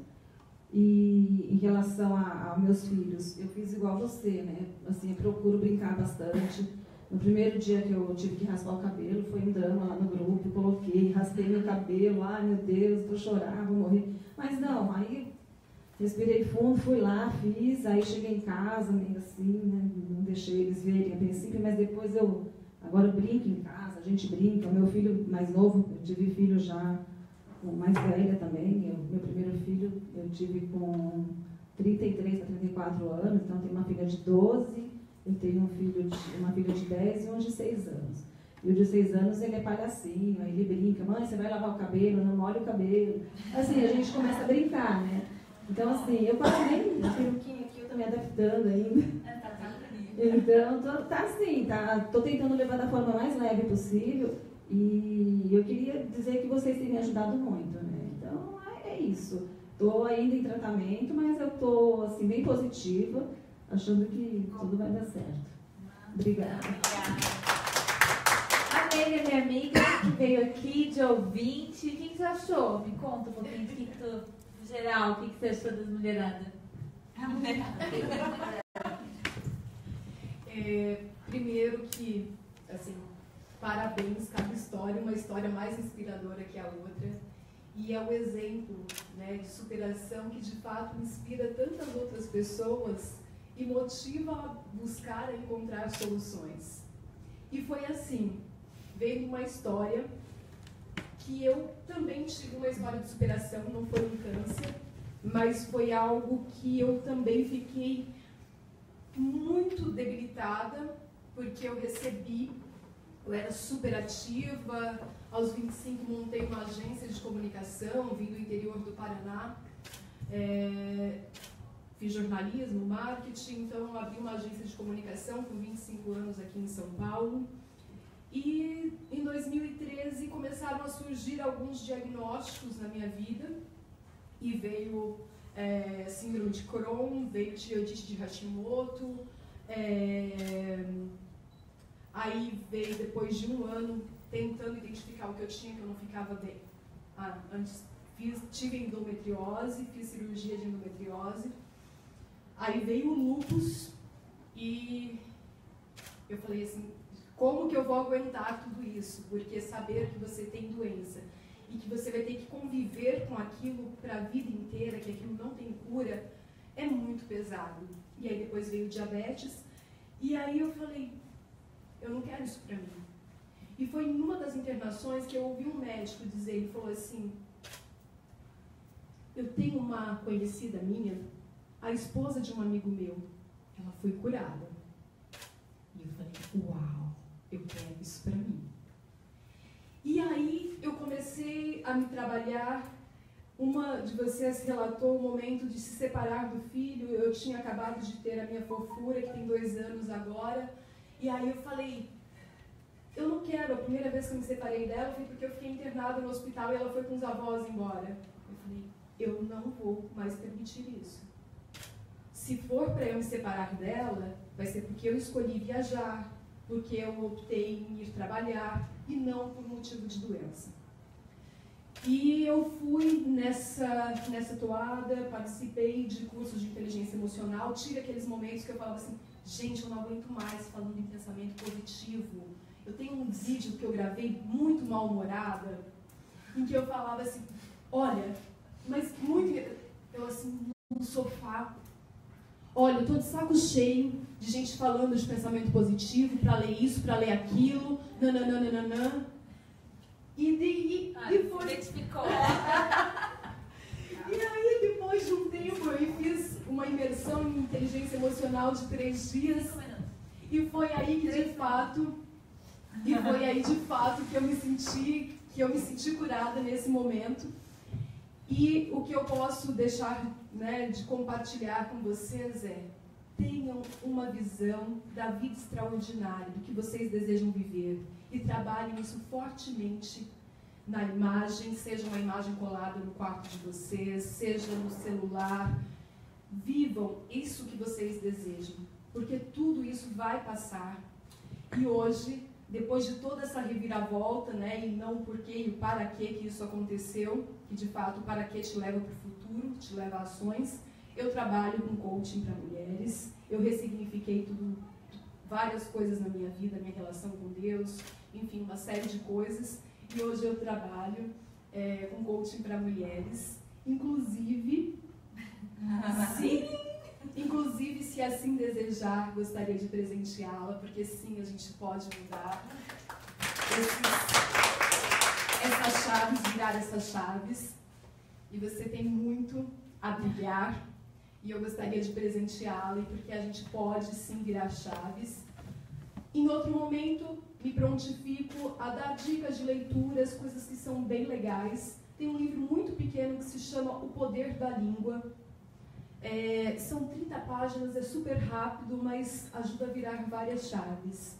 E em relação a meus filhos, eu fiz igual você, né, assim, eu procuro brincar bastante. No primeiro dia que eu tive que raspar o cabelo, foi um drama lá no grupo, coloquei, raspei meu cabelo, ai meu Deus, vou chorar, vou morrer. Mas não, aí respirei fundo, fui lá, fiz, aí cheguei em casa, meio assim, né, não deixei eles verem a princípio, mas depois agora eu brinco em casa, a gente brinca, o meu filho mais novo, eu tive filho já mais velha também, meu primeiro filho eu tive com 33 a 34 anos, então tenho uma filha de 12, eu tenho uma filha de 10 e um de 6 anos. E o de 6 anos, ele é palhacinho, aí ele brinca, mãe, você vai lavar o cabelo, não molha o cabelo. Assim, a gente começa a brincar, né? Então, assim, eu quase nem a peruquinha aqui, eu tô me adaptando ainda. Então, tô tentando levar da forma mais leve possível. E eu queria dizer que vocês têm me ajudado muito, né? Então, é isso. Estou ainda em tratamento, mas eu estou, assim, bem positiva, achando que tudo vai dar certo. Obrigada. A Nery é minha amiga, que veio aqui de ouvinte. O que você achou? Me conta um pouquinho no geral, o que você achou das mulheradas? Primeiro que, assim, parabéns, cada história, uma história mais inspiradora que a outra. E é um exemplo, né, de superação que, de fato, inspira tantas outras pessoas e motiva a buscar, a encontrar soluções. E foi assim, veio uma história que eu também tive uma história de superação, não foi um câncer, mas foi algo que eu também fiquei muito debilitada, porque eu era super ativa, aos 25 montei uma agência de comunicação, vim do interior do Paraná, fiz jornalismo, marketing, então abri uma agência de comunicação com 25 anos aqui em São Paulo. E em 2013 começaram a surgir alguns diagnósticos na minha vida, e veio síndrome de Crohn, veio tireoidite de Hashimoto, aí veio depois de um ano tentando identificar o que eu tinha, que eu não ficava bem. Antes tive endometriose, fiz cirurgia de endometriose, aí veio o lúpus e eu falei assim, como que eu vou aguentar tudo isso? Porque saber que você tem doença e que você vai ter que conviver com aquilo para a vida inteira, que aquilo não tem cura, é muito pesado. E aí depois veio o diabetes, e aí eu falei, eu não quero isso para mim. E foi em uma das internações que eu ouvi um médico dizer, ele falou assim, eu tenho uma conhecida minha, a esposa de um amigo meu, ela foi curada. E eu falei, uau, eu quero isso para mim. E aí eu comecei a me trabalhar Uma de vocês relatou o momento de se separar do filho. Eu tinha acabado de ter a minha fofura, que tem 2 anos agora. E aí eu falei, eu não quero. A primeira vez que eu me separei dela foi porque eu fiquei internada no hospital e ela foi com os avós embora. Eu falei, eu não vou mais permitir isso. Se for para eu me separar dela, vai ser porque eu escolhi viajar, porque eu optei em ir trabalhar e não por motivo de doença. E eu fui nessa toada, participei de cursos de inteligência emocional, tive aqueles momentos que eu falava assim, gente, eu não aguento mais falando em pensamento positivo. Eu tenho um vídeo que eu gravei muito mal-humorada, em que eu falava assim, olha, mas muito... Eu assim, no sofá, olha, eu tô de saco cheio de gente falando de pensamento positivo, para ler isso, para ler aquilo, nananana. E foi... Identificou. E aí, depois de um tempo, eu fiz uma imersão em inteligência emocional de 3 dias. E foi aí que, de fato, que eu me senti curada nesse momento. E o que eu posso deixar, né, de compartilhar com vocês é: tenham uma visão da vida extraordinária, do que vocês desejam viver, e trabalhem isso fortemente na imagem, seja uma imagem colada no quarto de vocês, seja no celular. Vivam isso que vocês desejam, porque tudo isso vai passar. E hoje, depois de toda essa reviravolta, né, e não o porquê e o para quê que isso aconteceu, que de fato o para quê te leva para o futuro, te leva a ações, eu trabalho com coaching para mulheres, eu ressignifiquei várias coisas na minha vida, minha relação com Deus, enfim, uma série de coisas, e hoje eu trabalho com coaching para mulheres, inclusive, sim, inclusive, se assim desejar, gostaria de presenteá-la, porque sim, a gente pode mudar essas chaves, virar essas chaves, e você tem muito a brilhar, e eu gostaria de presenteá-la, porque a gente pode sim virar chaves. Em outro momento, me prontifico a dar dicas de leituras, coisas que são bem legais. Tem um livro muito pequeno que se chama O Poder da Língua. São 30 páginas, é super rápido, mas ajuda a virar várias chaves.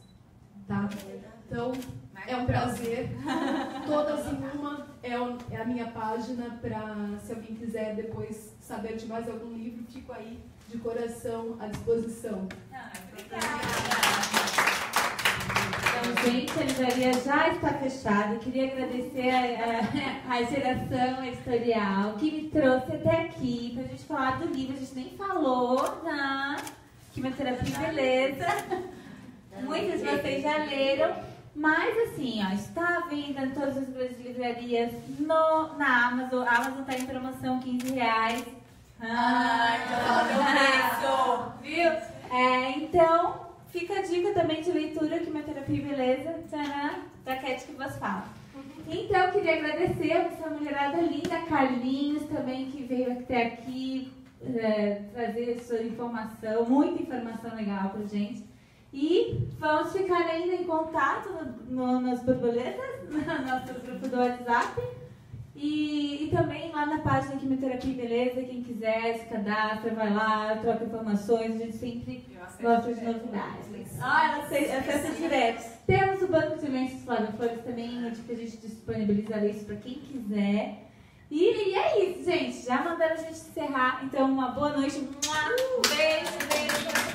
Tá? Então, é um prazer. Todas em uma é a minha página, para se alguém quiser depois saber de mais algum livro, fico aí de coração à disposição. Então, gente, a livraria já está fechada. Eu queria agradecer a geração editorial que me trouxe até aqui para a gente falar do livro. A gente nem falou na Quimioterapia e Beleza. Muitos de vocês já leram, mas assim, ó, está à venda em todas as grandes livrarias na Amazon. A Amazon está em promoção R$15. Viu? Então, fica a dica também de leitura, Quimioterapia e Beleza, da Cat que vos fala. Então, eu queria agradecer a essa mulherada linda, Carlinhos também, que veio até aqui trazer sua informação, muita informação legal pra gente. E vamos ficar ainda em contato nas borboletas, no nosso grupo do WhatsApp. E também lá na página Quimioterapia e Beleza, quem quiser se cadastra, vai lá, troca informações, a gente sempre gosta de novidades. Ela acessa direto. Temos o Banco de Lenços Flores também, onde a gente disponibiliza lenços para quem quiser. E é isso, gente. Já mandaram a gente encerrar. Então, uma boa noite. Um beijo.